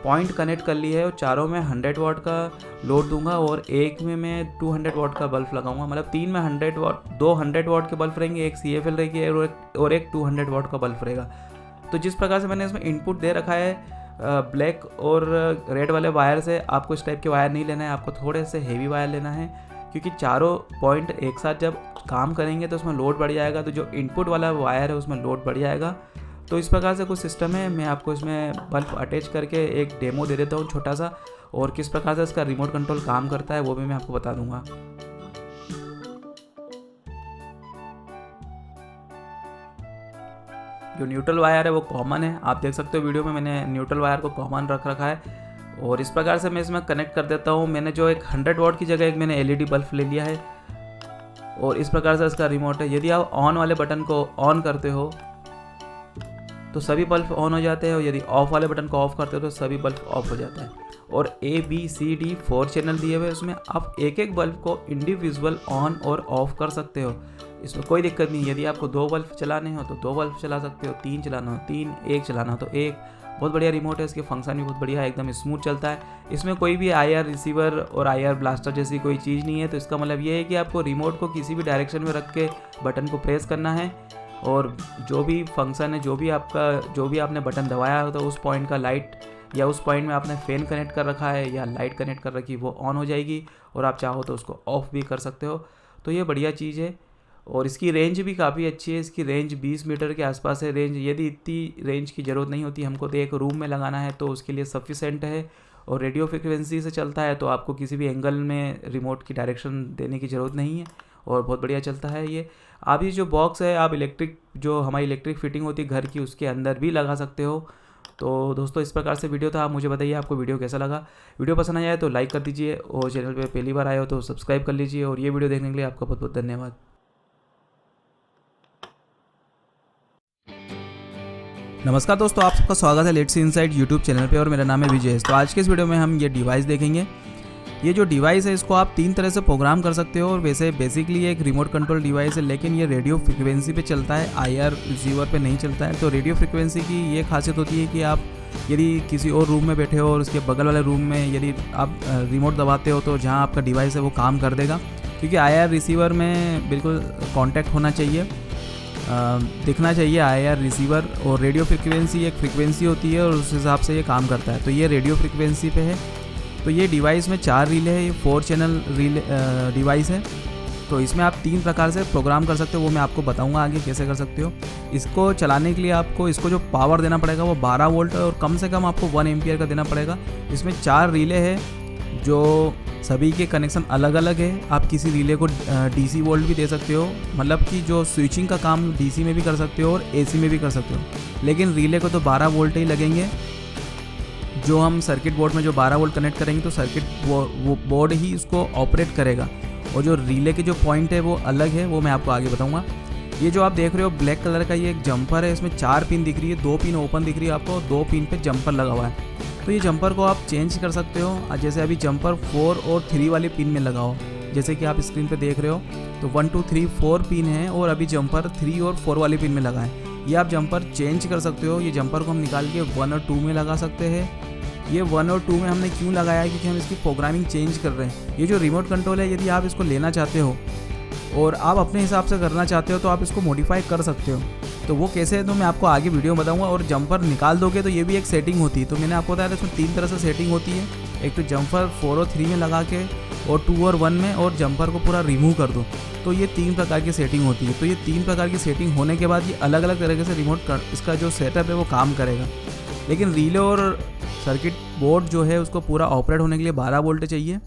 Speaker 3: पॉइंट कनेक्ट कर ली है और चारों में 100 वाट का लोड दूंगा और एक में मैं 200 वाट का बल्ब लगाऊंगा। मतलब 3 में 100 वाट, 2 100 वाट के बल्ब रहेंगे, एक CFL रहेगी और एक 200 वाट का बल्ब रहेगा। तो जिस प्रकार से मैंने इसमें इनपुट दे रखा है ब्लैक और रेड वाले वायर से, आपको इस टाइप के वायर नहीं लेना है, आपको थोड़े से हेवी वायर लेना है, क्योंकि चारों पॉइंट एक साथ जब काम करेंगे तो उसमें लोड बढ़ जाएगा। तो जो इनपुट वाला वायर है उसमें लोड बढ़ जाएगा। तो इस प्रकार से कुछ सिस्टम है। मैं आपको इसमें बल्ब अटैच करके एक डेमो दे देता हूँ छोटा सा, और किस प्रकार से इसका रिमोट कंट्रोल काम करता है वो भी मैं आपको बता दूंगा। जो न्यूट्रल वायर है वो कॉमन है, आप देख सकते हो वीडियो में मैंने न्यूट्रल वायर को कॉमन रख रखा है। और इस प्रकार से मैं इसमें कनेक्ट कर देता हूँ। मैंने जो एक 100 वाट की जगह एक मैंने LED बल्ब ले लिया है और इस प्रकार से इसका रिमोट है। यदि आप ऑन वाले बटन को ऑन करते हो तो सभी बल्ब ऑन हो जाते हैं और यदि ऑफ वाले बटन को ऑफ करते हो तो सभी बल्ब ऑफ हो जाता है। और ABCD 4 चैनल दिए हुए, उसमें आप एक एक बल्ब को इंडिविजुअल ऑन और ऑफ कर सकते हो। इसमें कोई दिक्कत नहीं। यदि आपको 2 बल्ब चलाने हो तो 2 बल्ब चला सकते हो, 3 चलाना हो 3, 1 चलाना हो तो 1। बहुत बढ़िया रिमोट है, इसके फंक्शन भी बहुत बढ़िया है, एकदम स्मूथ चलता है। इसमें कोई भी IR रिसीवर और IR ब्लास्टर जैसी कोई चीज़ नहीं है। तो इसका मतलब ये है कि आपको रिमोट को किसी भी डायरेक्शन में रख के बटन को प्रेस करना है और जो भी फंक्शन है, जो भी आपने बटन दबाया हो तो उस पॉइंट का लाइट या उस पॉइंट में आपने फ़ैन कनेक्ट कर रखा है या लाइट कनेक्ट कर रखी है वो ऑन हो जाएगी और आप चाहो तो उसको ऑफ़ भी कर सकते हो। तो ये बढ़िया चीज़ है और इसकी रेंज भी काफ़ी अच्छी है। इसकी रेंज 20 मीटर के आसपास है रेंज। यदि इतनी रेंज की ज़रूरत नहीं होती हमको, तो एक रूम में लगाना है तो उसके लिए सफिशेंट है। और रेडियो फ्रिक्वेंसी से चलता है तो आपको किसी भी एंगल में रिमोट की डायरेक्शन देने की ज़रूरत नहीं है और बहुत बढ़िया चलता है ये। आप ये जो बॉक्स है आप जो हमारी इलेक्ट्रिक फिटिंग होती है घर की उसके अंदर भी लगा सकते हो। तो दोस्तों इस प्रकार से वीडियो था। आप मुझे बताइए आपको वीडियो कैसा लगा। वीडियो पसंद आया तो लाइक कर दीजिए और चैनल पे पहली बार आए हो तो सब्सक्राइब कर लीजिए। और ये वीडियो देखने के लिए आपका बहुत बहुत धन्यवाद।
Speaker 1: नमस्कार दोस्तों, आप सबका स्वागत है लेट्स इनसाइड यूट्यूब चैनल पे और मेरा नाम है विजय। तो आज के इस वीडियो में हम ये डिवाइस देखेंगे। ये जो डिवाइस है इसको आप 3 तरह से प्रोग्राम कर सकते हो और वैसे बेसिकली ये एक रिमोट कंट्रोल डिवाइस है, लेकिन ये रेडियो फ्रिक्वेंसी पे चलता है, IR रिसीवर पे नहीं चलता है। तो रेडियो फ्रिक्वेंसी की ये खासियत होती है कि आप यदि किसी और रूम में बैठे हो और उसके बगल वाले रूम में यदि आप रिमोट दबाते हो तो जहाँ आपका डिवाइस है वो काम कर देगा, क्योंकि IR रिसीवर में बिल्कुल कॉन्टैक्ट होना चाहिए, दिखना चाहिए IR रिसीवर। और रेडियो फ्रिक्वेंसी एक फ्रिक्वेंसी होती है और उस हिसाब से ये काम करता है। तो ये रेडियो फ्रिक्वेंसी पे है। तो ये डिवाइस में 4 रिले है, ये 4 चैनल रिले डिवाइस है। तो इसमें आप 3 प्रकार से प्रोग्राम कर सकते हो, वो मैं आपको बताऊंगा आगे कैसे कर सकते हो। इसको चलाने के लिए आपको इसको जो पावर देना पड़ेगा वो 12 वोल्ट है और कम से कम आपको 1 एम्पियर का देना पड़ेगा। इसमें 4 रिले है जो सभी के कनेक्शन अलग अलग है। आप किसी रिले को डीसी वोल्ट भी दे सकते हो, मतलब कि जो स्विचिंग का काम डीसी में भी कर सकते हो और एसी में भी कर सकते हो, लेकिन रिले को तो 12 वोल्ट ही लगेंगे। जो हम सर्किट बोर्ड में जो 12 वोल्ट कनेक्ट करेंगे तो सर्किट बोर्ड ही इसको ऑपरेट करेगा, और जो रिले के जो पॉइंट है वो अलग है, वो मैं आपको आगे बताऊंगा। ये जो आप देख रहे हो ब्लैक कलर का ये एक जंपर है, इसमें 4 पिन दिख रही है, 2 पिन ओपन दिख रही है आपको, 2 पिन पे जंपर लगा हुआ है। तो ये जंपर को आप चेंज कर सकते हो, जैसे अभी जंपर 4 और 3 वाली पिन में लगाओ, जैसे कि आप स्क्रीन पे देख रहे हो। तो 1 2 3 4 पिन है और अभी जंपर 3 और 4 वाली पिन में लगा है। ये आप जंपर चेंज कर सकते हो। ये जंपर को हम निकाल के 1 और 2 में लगा सकते हैं। ये 1 और 2 में हमने क्यों लगाया है, क्योंकि हम इसकी प्रोग्रामिंग चेंज कर रहे हैं। ये जो रिमोट कंट्रोल है, यदि आप इसको लेना चाहते हो और आप अपने हिसाब से करना चाहते हो तो आप इसको मॉडिफाई कर सकते हो। तो वो कैसे है तो मैं आपको आगे वीडियो में बताऊंगा। और जंपर निकाल दोगे तो ये भी एक सेटिंग होती है। तो मैंने आपको बताया था इसमें 3 तरह से सेटिंग होती है। एक तो जंपर 4 और 3 में लगा के, और 2 और 1 में, और जंपर को पूरा रिमूव कर दो। तो ये 3 प्रकार की सेटिंग होती है। तो ये 3 प्रकार की सेटिंग होने के बाद ये अलग अलग तरीके से रिमोट इसका जो सेटअप है वो काम करेगा। लेकिन रिले और सर्किट बोर्ड जो है उसको पूरा ऑपरेट होने के लिए 12 वोल्ट चाहिए,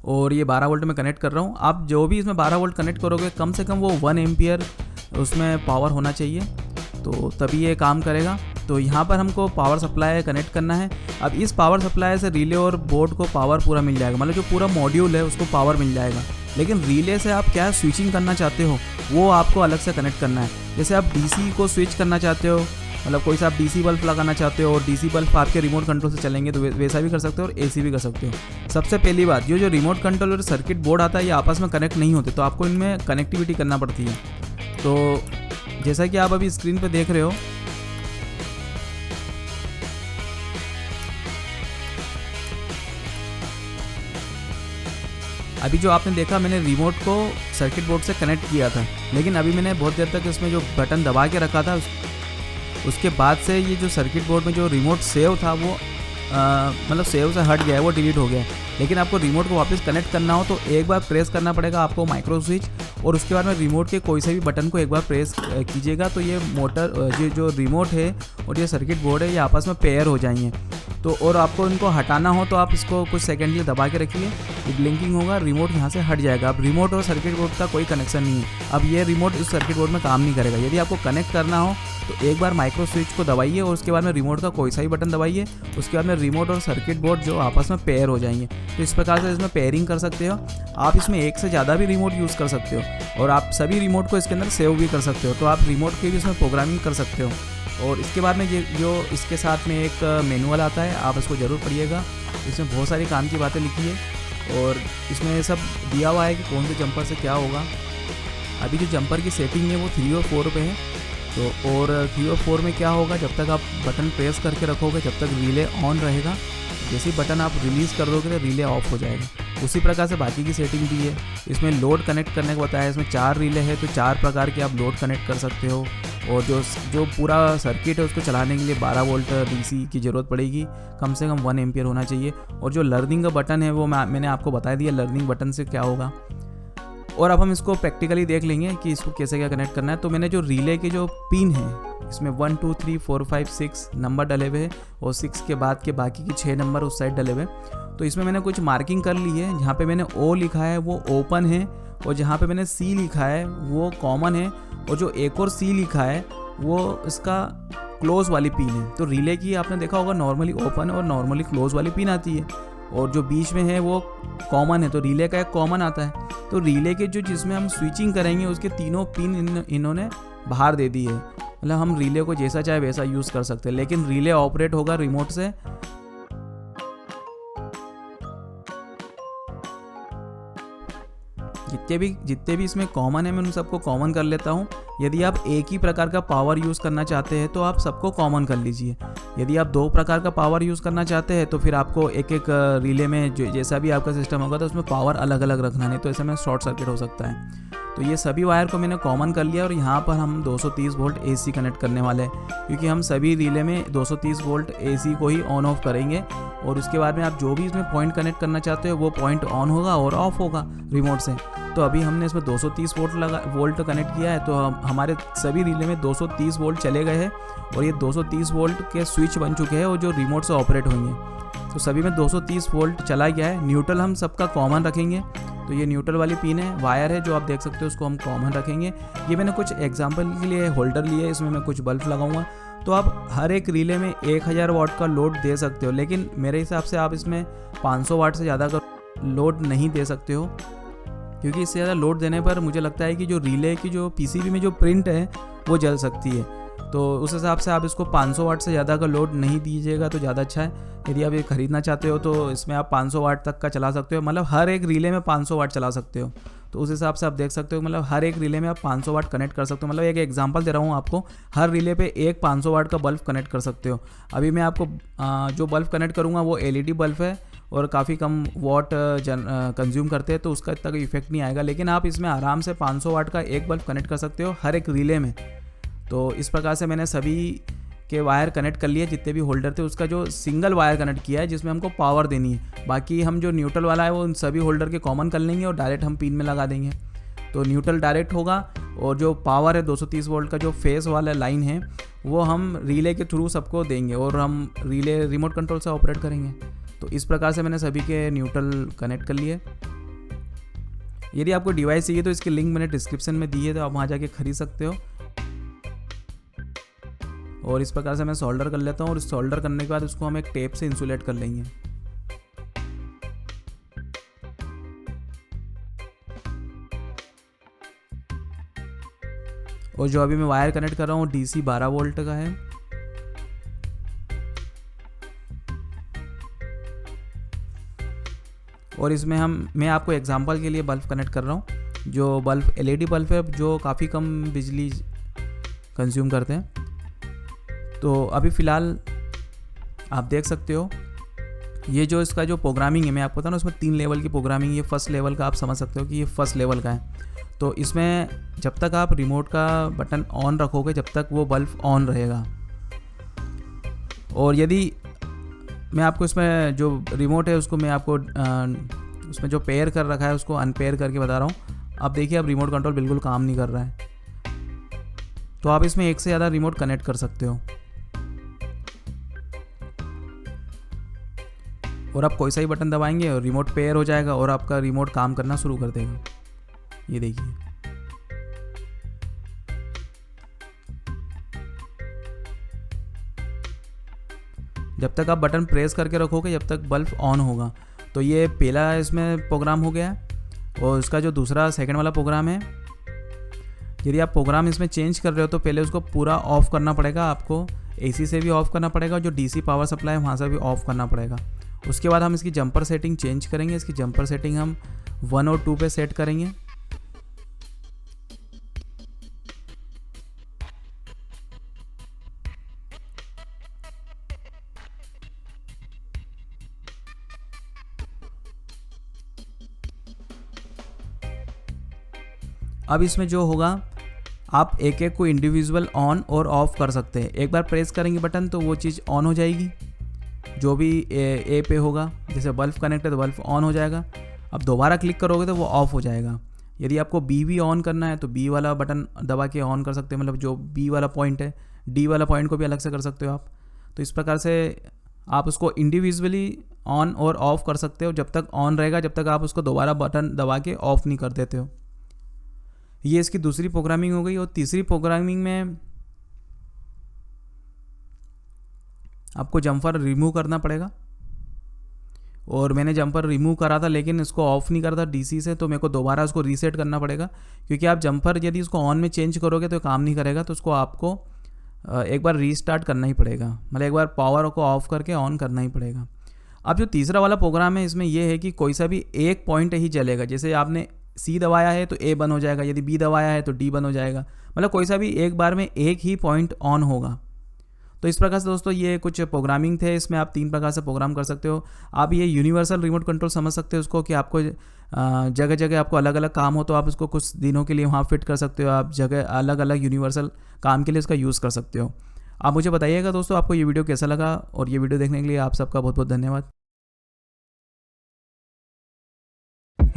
Speaker 1: और ये 12 वोल्ट में कनेक्ट कर रहा हूँ। आप जो भी इसमें 12 वोल्ट कनेक्ट करोगे कम से कम वो 1 एम्पियर उसमें पावर होना चाहिए, तो तभी ये काम करेगा। तो यहाँ पर हमको पावर सप्लाई कनेक्ट करना है। अब इस पावर सप्लाई से रिले और बोर्ड को पावर पूरा मिल जाएगा, मतलब जो पूरा मॉड्यूल है उसको पावर मिल जाएगा। लेकिन रिले से आप क्या स्विचिंग करना चाहते हो वो आपको अलग से कनेक्ट करना है। जैसे आप डीसी को स्विच करना चाहते हो, मतलब कोई सा आप डीसी बल्ब लगाना चाहते हो और डीसी बल्ब आपके रिमोट कंट्रोल से चलेंगे तो वैसा भी कर सकते हो, और एसी भी कर सकते हो। सबसे पहली बात, ये जो रिमोट कंट्रोल और सर्किट बोर्ड आता है ये आपस में कनेक्ट नहीं होते, तो आपको इनमें कनेक्टिविटी करना पड़ती है। तो जैसा कि आप अभी स्क्रीन पे देख रहे हो, अभी जो आपने देखा मैंने रिमोट को सर्किट बोर्ड से कनेक्ट किया था, लेकिन अभी मैंने बहुत देर तक इसमें जो बटन दबा के रखा था, उसके बाद से ये जो सर्किट बोर्ड में जो रिमोट सेव था वो मतलब सेव से हट गया है, वो डिलीट हो गया है। लेकिन आपको रिमोट को वापस कनेक्ट करना हो तो एक बार प्रेस करना पड़ेगा आपको माइक्रो स्विच, और उसके बाद में रिमोट के कोई से भी बटन को एक बार प्रेस कीजिएगा तो ये मोटर ये जो रिमोट है और ये सर्किट बोर्ड है ये आपस में पेयर हो जाएंगे। तो और आपको इनको हटाना हो तो आप इसको कुछ सेकंड के लिए दबा के रखिए, ये ब्लिंकिंग होगा, रिमोट यहाँ से हट जाएगा। अब रिमोट और सर्किट बोर्ड का कोई कनेक्शन नहीं है। अब ये रिमोट इस सर्किट बोर्ड में काम नहीं करेगा। यदि आपको कनेक्ट करना हो तो एक बार माइक्रो स्विच को दबाइए और उसके बाद में रिमोट का कोई सा ही बटन दबाइए, उसके बाद में रिमोट और सर्किट बोर्ड जो आपस में पेयर हो जाएंगे। तो इस प्रकार से इसमें पेयरिंग कर सकते हो। आप इसमें एक से ज़्यादा भी रिमोट यूज़ कर सकते हो, और आप सभी रिमोट को इसके अंदर सेव भी कर सकते हो। तो आप रिमोट की भी इसमें प्रोग्रामिंग कर सकते हो। और इसके बाद में ये जो इसके साथ में एक मैनुअल आता है, आप इसको ज़रूर पढ़िएगा। इसमें बहुत सारी काम की बातें लिखी है और इसमें सब दिया हुआ है कि कौन से जंपर से क्या होगा। अभी जो जंपर की सेटिंग है वो 3 और 4 पे है। तो और 3 और 4 में क्या होगा, जब तक आप बटन प्रेस करके रखोगे जब तक रिले ऑन रहेगा, जैसे ही बटन आप रिलीज़ कर दोगे तो रिले ऑफ हो जाएगा। उसी प्रकार से बाकी की सेटिंग भी है। इसमें लोड कनेक्ट करने को बताया है, इसमें 4 रिले है तो 4 प्रकार के आप लोड कनेक्ट कर सकते हो। और जो पूरा सर्किट है उसको चलाने के लिए 12 वोल्ट डीसी की ज़रूरत पड़ेगी, कम से कम 1 एम्पियर होना चाहिए। और जो लर्निंग का बटन है वो मैंने आपको बता दिया लर्निंग बटन से क्या होगा। और अब हम इसको प्रैक्टिकली देख लेंगे कि इसको कैसे क्या कनेक्ट करना है। तो मैंने जो रिले के जो पिन है इसमें 1 2 3 4 5 6 नंबर डले हुए हैं और 6 के बाद के बाकी के 6 नंबर उस साइड डले हुए। तो इसमें मैंने कुछ मार्किंग कर ली है। जहाँ पे मैंने O लिखा है वो ओपन है, और जहाँ पे मैंने C लिखा है वो कॉमन है, और जो एक और C लिखा है वो इसका क्लोज वाली पिन है। तो रिले की आपने देखा होगा नॉर्मली ओपन और नॉर्मली क्लोज वाली पिन आती है, और जो बीच में है वो कॉमन है। तो रिले का एक कॉमन आता है। तो रिले के जो जिसमें हम स्विचिंग करेंगे उसके तीनों पिन इन्होंने बाहर दे दी है, मतलब हम रिले को जैसा चाहे वैसा यूज़ कर सकते हैं। लेकिन रिले ऑपरेट होगा रिमोट से। जितने भी इसमें कॉमन है मैं उन सबको कॉमन कर लेता हूँ। यदि आप एक ही प्रकार का पावर यूज़ करना चाहते हैं तो आप सबको कॉमन कर लीजिए। यदि आप 2 प्रकार का पावर यूज़ करना चाहते हैं तो फिर आपको एक एक रिले में जैसा भी आपका सिस्टम होगा तो उसमें पावर अलग अलग रखना, नहीं तो ऐसे में शॉर्ट सर्किट हो सकता है। तो ये सभी वायर को मैंने कॉमन कर लिया, और यहाँ पर हम 230 वोल्ट AC कनेक्ट करने वाले हैं, क्योंकि हम सभी रिले में 230 वोल्ट AC को ही ऑन ऑफ करेंगे। और उसके बाद में आप जो भी इसमें पॉइंट कनेक्ट करना चाहते हो वो पॉइंट ऑन होगा और ऑफ होगा रिमोट से। तो अभी हमने इसमें 230 वोल्ट कनेक्ट किया है, तो हमारे सभी रिले में 230 वोल्ट चले गए हैं, और ये 230 वोल्ट के स्विच बन चुके हैं और जो रिमोट से ऑपरेट होंगे। तो सभी में 230 वोल्ट चला गया है। न्यूट्रल हम सबका कॉमन रखेंगे, तो ये न्यूट्रल वाली पिन है, वायर है जो आप देख सकते हो, उसको हम कॉमन रखेंगे। ये मैंने कुछ एग्जांपल के लिए होल्डर लिए है, इसमें मैं कुछ बल्ब लगाऊंगा। तो आप हर एक रिले में 1000 वाट का लोड दे सकते हो, लेकिन मेरे हिसाब से आप इसमें 500 वाट से ज़्यादा का लोड नहीं दे सकते हो, क्योंकि इससे ज़्यादा लोड देने पर मुझे लगता है कि जो रिले की जो पीसीबी में जो प्रिंट है वो जल सकती है। तो उस हिसाब से आप इसको 500 वाट से ज़्यादा का लोड नहीं दीजिएगा तो ज़्यादा अच्छा है। यदि आप ये ख़रीदना चाहते हो तो इसमें आप 500 वाट तक का चला सकते हो, मतलब हर एक रिले में 500 वाट चला सकते हो। तो उस हिसाब से आप देख सकते हो, मतलब हर एक रिले में आप 500 वाट कनेक्ट कर सकते हो। मतलब एक एग्जांपल दे रहा हूँ आपको, हर रिले पे एक 500 वाट का बल्ब कनेक्ट कर सकते हो। अभी मैं आपको जो बल्ब कनेक्ट करूँगा वो LED बल्ब है और काफ़ी कम वाट कंज्यूम करते हैं, तो उसका इतना कोई इफेक्ट नहीं आएगा। लेकिन आप इसमें आराम से 500 वाट का एक बल्ब कनेक्ट कर सकते हो हर एक रिले में। तो इस प्रकार से मैंने सभी के वायर कनेक्ट कर लिए, जितने भी होल्डर थे उसका जो सिंगल वायर कनेक्ट किया है जिसमें हमको पावर देनी है। बाकी हम जो न्यूट्रल वाला है वो उन सभी होल्डर के कॉमन कर लेंगे और डायरेक्ट हम पिन में लगा देंगे। तो न्यूट्रल डायरेक्ट होगा और जो पावर है 230 वोल्ट का जो फेस वाला लाइन है वो हम रिले के थ्रू सबको देंगे और हम रिले रिमोट कंट्रोल से ऑपरेट करेंगे। तो इस प्रकार से मैंने सभी के न्यूट्रल कनेक्ट कर लिए। यदि आपको डिवाइस चाहिए तो इसकी लिंक मैंने डिस्क्रिप्शन में दी है, तो आप वहाँ जाके खरीद सकते हो। और इस प्रकार से मैं सोल्डर कर लेता हूँ और सोल्डर करने के बाद उसको हम एक टेप से इंसुलेट कर लेंगे। और जो अभी मैं वायर कनेक्ट कर रहा हूँ DC 12 वोल्ट का है। और इसमें मैं आपको एग्जांपल के लिए बल्ब कनेक्ट कर रहा हूँ, जो बल्ब LED बल्ब है जो काफ़ी कम बिजली कंज्यूम करते हैं। तो अभी फ़िलहाल आप देख सकते हो ये जो इसका जो प्रोग्रामिंग है, मैं आपको बता रहा हूँ उसमें 3 लेवल की प्रोग्रामिंग। ये फर्स्ट लेवल का आप समझ सकते हो कि ये फर्स्ट लेवल का है। तो इसमें जब तक आप रिमोट का बटन ऑन रखोगे जब तक वो बल्ब ऑन रहेगा। और यदि मैं आपको इसमें जो रिमोट है उसको मैं आपको उसमें जो पेयर कर रखा है उसको अनपेयर करके बता रहा हूँ। अब देखिए अब रिमोट कंट्रोल बिल्कुल काम नहीं कर रहा है। तो आप इसमें एक से ज़्यादा रिमोट कनेक्ट कर सकते हो और आप कोई सा ही बटन दबाएंगे और रिमोट पेयर हो जाएगा और आपका रिमोट काम करना शुरू कर देगा। ये देखिए, जब तक आप बटन प्रेस करके रखोगे जब तक बल्ब ऑन होगा। तो ये पहला इसमें प्रोग्राम हो गया है। और इसका जो दूसरा सेकंड वाला प्रोग्राम है, यदि आप प्रोग्राम इसमें चेंज कर रहे हो तो पहले उसको पूरा ऑफ करना पड़ेगा आपको। AC से भी ऑफ करना पड़ेगा, जो DC पावर सप्लाई है वहाँ से भी ऑफ करना पड़ेगा। उसके बाद हम इसकी जंपर सेटिंग चेंज करेंगे। इसकी जंपर सेटिंग हम 1 और 2 पे सेट करेंगे। अब इसमें जो होगा आप एक एक को इंडिविजुअल ऑन और ऑफ कर सकते हैं। एक बार प्रेस करेंगे बटन तो वो चीज़ ऑन हो जाएगी, जो भी ए पे होगा। जैसे बल्ब कनेक्ट है तो बल्ब ऑन हो जाएगा। अब दोबारा क्लिक करोगे तो वो ऑफ हो जाएगा। यदि आपको B भी ऑन करना है तो B वाला बटन दबा के ऑन कर सकते हैं, मतलब जो B वाला पॉइंट है। D वाला पॉइंट को भी अलग से कर सकते हो आप। तो इस प्रकार से आप उसको इंडिविजुअली ऑन और ऑफ कर सकते हो। जब तक ऑन रहेगा जब तक आप उसको दोबारा बटन दबा के ऑफ नहीं कर देते हो। ये इसकी दूसरी प्रोग्रामिंग हो गई। और तीसरी प्रोग्रामिंग में आपको जंपर रिमूव करना पड़ेगा। और मैंने जंपर रिमूव करा था लेकिन इसको ऑफ नहीं करा था DC से, तो मेरे को दोबारा उसको रीसेट करना पड़ेगा। क्योंकि आप जंपर यदि उसको ऑन में चेंज करोगे तो काम नहीं करेगा, तो उसको आपको एक बार रीस्टार्ट करना ही पड़ेगा। मतलब एक बार पावर को ऑफ करके ऑन करना ही पड़ेगा। अब जो तीसरा वाला प्रोग्राम है इसमें यह है कि कोई सा भी एक पॉइंट ही जलेगा। जैसे आपने C दबाया है तो A बंद हो जाएगा, यदि B दबाया है तो D बंद हो जाएगा। मतलब कोई सा भी एक बार में एक ही पॉइंट ऑन होगा। तो इस प्रकार से दोस्तों ये कुछ प्रोग्रामिंग थे। इसमें आप 3 प्रकार से प्रोग्राम कर सकते हो। आप ये यूनिवर्सल रिमोट कंट्रोल समझ सकते हो उसको, कि आपको जगह जगह आपको अलग अलग काम हो तो आप इसको कुछ दिनों के लिए वहाँ फिट कर सकते हो। आप जगह अलग अलग यूनिवर्सल काम के लिए इसका यूज़ कर सकते हो। आप मुझे बताइएगा दोस्तों आपको ये वीडियो कैसा लगा, और ये वीडियो देखने के लिए आप सबका बहुत बहुत धन्यवाद।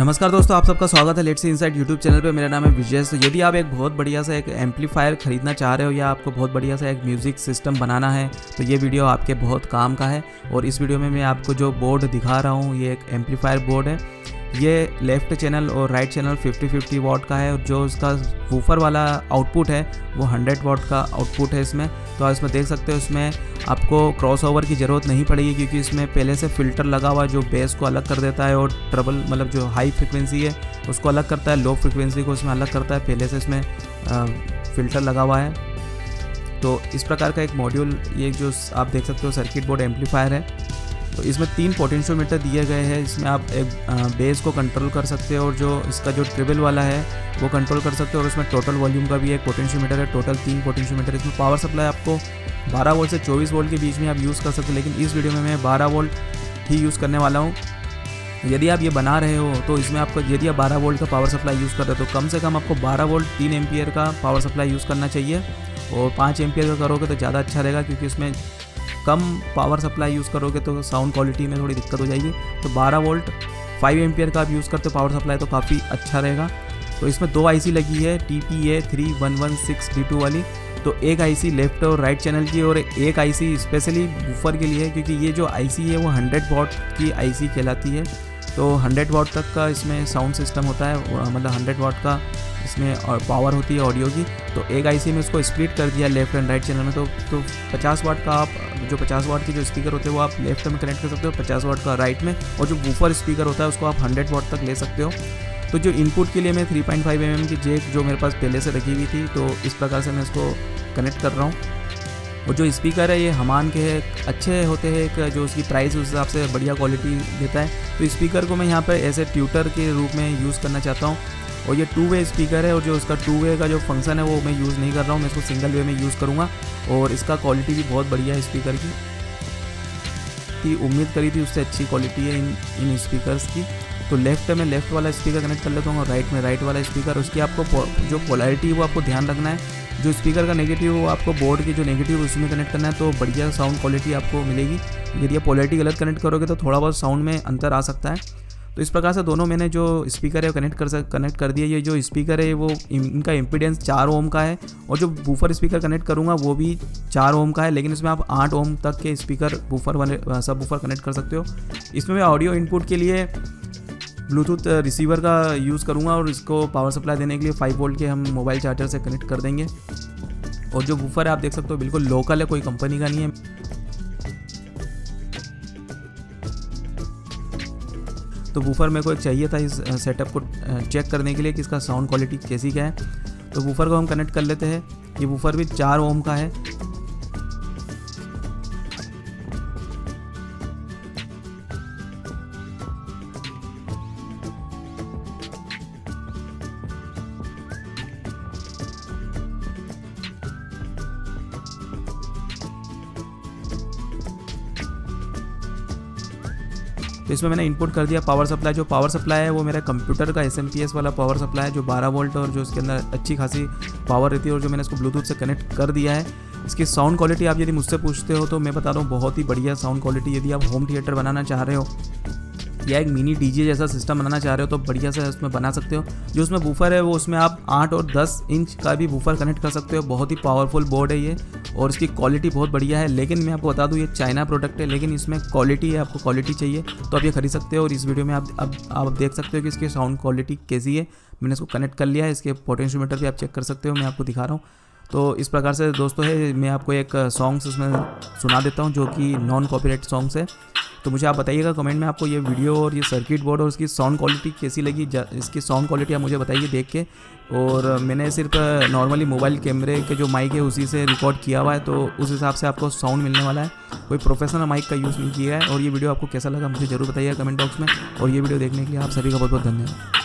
Speaker 1: नमस्कार दोस्तों, आप सबका स्वागत है लेट्स इनसाइड यूट्यूब चैनल पे। मेरा नाम है विजय। तो यदि आप एक बहुत बढ़िया सा एक एम्पलीफायर खरीदना चाह रहे हो या आपको बहुत बढ़िया सा एक म्यूज़िक सिस्टम बनाना है तो ये वीडियो आपके बहुत काम का है। और इस वीडियो में मैं आपको जो बोर्ड दिखा रहा हूँ ये एक एम्पलीफायर बोर्ड है। ये लेफ़्ट चैनल और राइट चैनल 50-50 वॉट का है और जो इसका वूफर वाला आउटपुट है वो 100 वॉट का आउटपुट है इसमें। तो आप इसमें देख सकते हो इसमें आपको क्रॉस ओवर की ज़रूरत नहीं पड़ेगी क्योंकि इसमें पहले से फ़िल्टर लगा हुआ है जो बेस को अलग कर देता है और ट्रबल मतलब जो हाई फ्रिक्वेंसी है उसको अलग करता है, लो फ्रिक्वेंसी को इसमें अलग करता है। पहले से इसमें फ़िल्टर लगा हुआ है। तो इस प्रकार का एक मॉड्यूल ये जो आप देख सकते हो सर्किट बोर्ड एम्पलीफायर है। तो इसमें 3 पोटेंशियोमीटर दिए गए हैं। इसमें आप एक बेस को कंट्रोल कर सकते हो और जो इसका जो ट्रिबल वाला है वो कंट्रोल कर सकते हो। और इसमें टोटल वॉल्यूम का भी एक पोटेंशियोमीटर है। Total 3 potentiometer. इसमें पावर सप्लाई आपको 12 वोल्ट से 24 वोल्ट के बीच में आप यूज़ कर सकते हो, लेकिन इस वीडियो में मैं 12 वोल्ट ही यूज़ करने वाला हूँ। यदि आप ये बना रहे हो तो इसमें आपको यदि आप 12 वोल्ट का पावर सप्लाई यूज़ कर रहे हो तो कम से कम आपको 12 वोल्ट 3 एम्पियर का पावर सप्लाई यूज़ करना चाहिए। और 5 एम्पियर का करोगे तो ज़्यादा अच्छा रहेगा क्योंकि इसमें कम पावर सप्लाई यूज़ करोगे तो साउंड क्वालिटी में थोड़ी दिक्कत हो जाएगी। तो 12 वोल्ट 5 एम्पियर का आप यूज़ करते हो पावर सप्लाई तो काफ़ी अच्छा रहेगा। तो इसमें 2 आईसी लगी है TPA3116D2 वाली। तो एक आईसी लेफ्ट और राइट चैनल की और एक आईसी स्पेशली वूफर के लिए है क्योंकि ये जो आईसी है वो 100 वॉट की आईसी कहलाती है। तो 100 वॉट तक का इसमें साउंड सिस्टम होता है, मतलब 100 वॉट का इसमें और पावर होती है ऑडियो की। तो एक आईसी में इसको स्प्लिट कर दिया लेफ्ट एंड राइट चैनल में। तो 50 वाट का आप जो 50 वाट के जो स्पीकर होते हैं वो आप लेफ्ट में कनेक्ट कर सकते हो, 50 वाट का राइट में। और जो वूफर स्पीकर होता है उसको आप 100 वाट तक ले सकते हो। तो जो इनपुट के लिए मैं 3.5 mm की जैक जो मेरे पास पहले से रखी हुई थी तो इस प्रकार से मैं इसको कनेक्ट कर रहा हूँ। और जो स्पीकर है ये हमान के अच्छे होते हैं, एक जो उसकी प्राइस उस हिसाब से बढ़िया क्वालिटी देता है। तो स्पीकर को मैं यहाँ पर ऐसे ट्यूटर के रूप में यूज़ करना चाहता हूँ। और ये 2 वे स्पीकर है और जो उसका 2 वे का जो फंक्शन है वो मैं यूज़ नहीं कर रहा हूँ, मैं इसको सिंगल वे में यूज़ करूँगा। और इसका क्वालिटी भी बहुत बढ़िया है स्पीकर की उम्मीद करी थी उससे अच्छी क्वालिटी है इन स्पीकर्स की। तो लेफ्ट में लेफ़्ट वाला स्पीकर कनेक्ट कर लेता हूँ और राइट में राइट वाला स्पीकर। उसकी आपको जो पोलैरिटी है वो आपको ध्यान रखना है। जो स्पीकर का नेगेटिव वो आपको बोर्ड की जो नेगेटिव उसमें कनेक्ट करना है तो बढ़िया साउंड क्वालिटी आपको मिलेगी। यदि आप पोलैरिटी गलत कनेक्ट करोगे तो थोड़ा बहुत साउंड में अंतर आ सकता है। तो इस प्रकार से दोनों मैंने जो स्पीकर है कनेक्ट कर दिया। ये जो स्पीकर है वो इनका इम्पीडेंस 4 ओम का है और जो वूफर स्पीकर कनेक्ट करूँगा वो भी 4 ओम का है, लेकिन इसमें आप 8 ओम तक के स्पीकर सब वूफर कनेक्ट कर सकते हो। इसमें मैं ऑडियो इनपुट के लिए ब्लूटूथ रिसीवर का यूज़ करूँगा और इसको पावर सप्लाई देने के लिए 5 वोल्ट के हम मोबाइल चार्जर से कनेक्ट कर देंगे। और जो वूफर है आप देख सकते हो बिल्कुल लोकल है, कोई कंपनी का नहीं है। तो वूफर मेरे को एक चाहिए था इस सेटअप को चेक करने के लिए कि इसका साउंड क्वालिटी कैसी क्या है। तो वूफर को हम कनेक्ट कर लेते हैं। ये वूफर भी 4 ओम का है। तो इसमें मैंने इनपुट कर दिया पावर सप्लाई। जो पावर सप्लाई है वो मेरा कंप्यूटर का SMP वाला पावर सप्लाई है जो 12 वोल्ट और जो इसके अंदर अच्छी खासी पावर रहती है। और जो मैंने इसको ब्लूटूथ से कनेक्ट कर दिया है। इसकी साउंड क्वालिटी आप यदि मुझसे पूछते हो तो मैं बता रहा हूँ बहुत ही बढ़िया साउंड क्वालिटी। यदि आप होम थिएटर बनाना चाह रहे हो या एक मिनी DJ जैसा सिस्टम बनाना चाह रहे हो तो बढ़िया से उसमें बना सकते हो। जो उसमें वूफर है वो उसमें आप 8 और 10 इंच का भी वूफर कनेक्ट कर सकते हो। बहुत ही पावरफुल बोर्ड है ये और इसकी क्वालिटी बहुत बढ़िया है। लेकिन मैं आपको बता दूं ये चाइना प्रोडक्ट है, लेकिन इसमें क्वालिटी है, आपको क्वालिटी चाहिए तो आप ये खरीद सकते हो। और इस वीडियो में आप देख सकते हो कि इसकी साउंड क्वालिटी कैसी है। मैंने इसको कनेक्ट कर लिया है। इसके पोटेंशियोमीटर भी आप चेक कर सकते हो, मैं आपको दिखा रहा हूँ। तो इस प्रकार से दोस्तों है मैं आपको एक सॉन्ग्स उसमें सुना देता हूँ जो कि नॉन कॉपीराइट सॉन्ग्स है। तो मुझे आप बताइएगा कमेंट में आपको ये वीडियो और ये सर्किट बोर्ड और इसकी साउंड क्वालिटी कैसी लगी। इसकी साउंड क्वालिटी आप मुझे बताइए देख के। और मैंने सिर्फ नॉर्मली मोबाइल कैमरे के जो माइक है उसी से रिकॉर्ड किया हुआ है तो उस हिसाब से आपको साउंड मिलने वाला है। कोई प्रोफेशनल माइक का यूज़ नहीं किया है। और ये वीडियो आपको कैसा लगा मुझे ज़रूर बताइए कमेंट बॉक्स में। और ये वीडियो देखने के लिए आप सभी का बहुत बहुत धन्यवाद।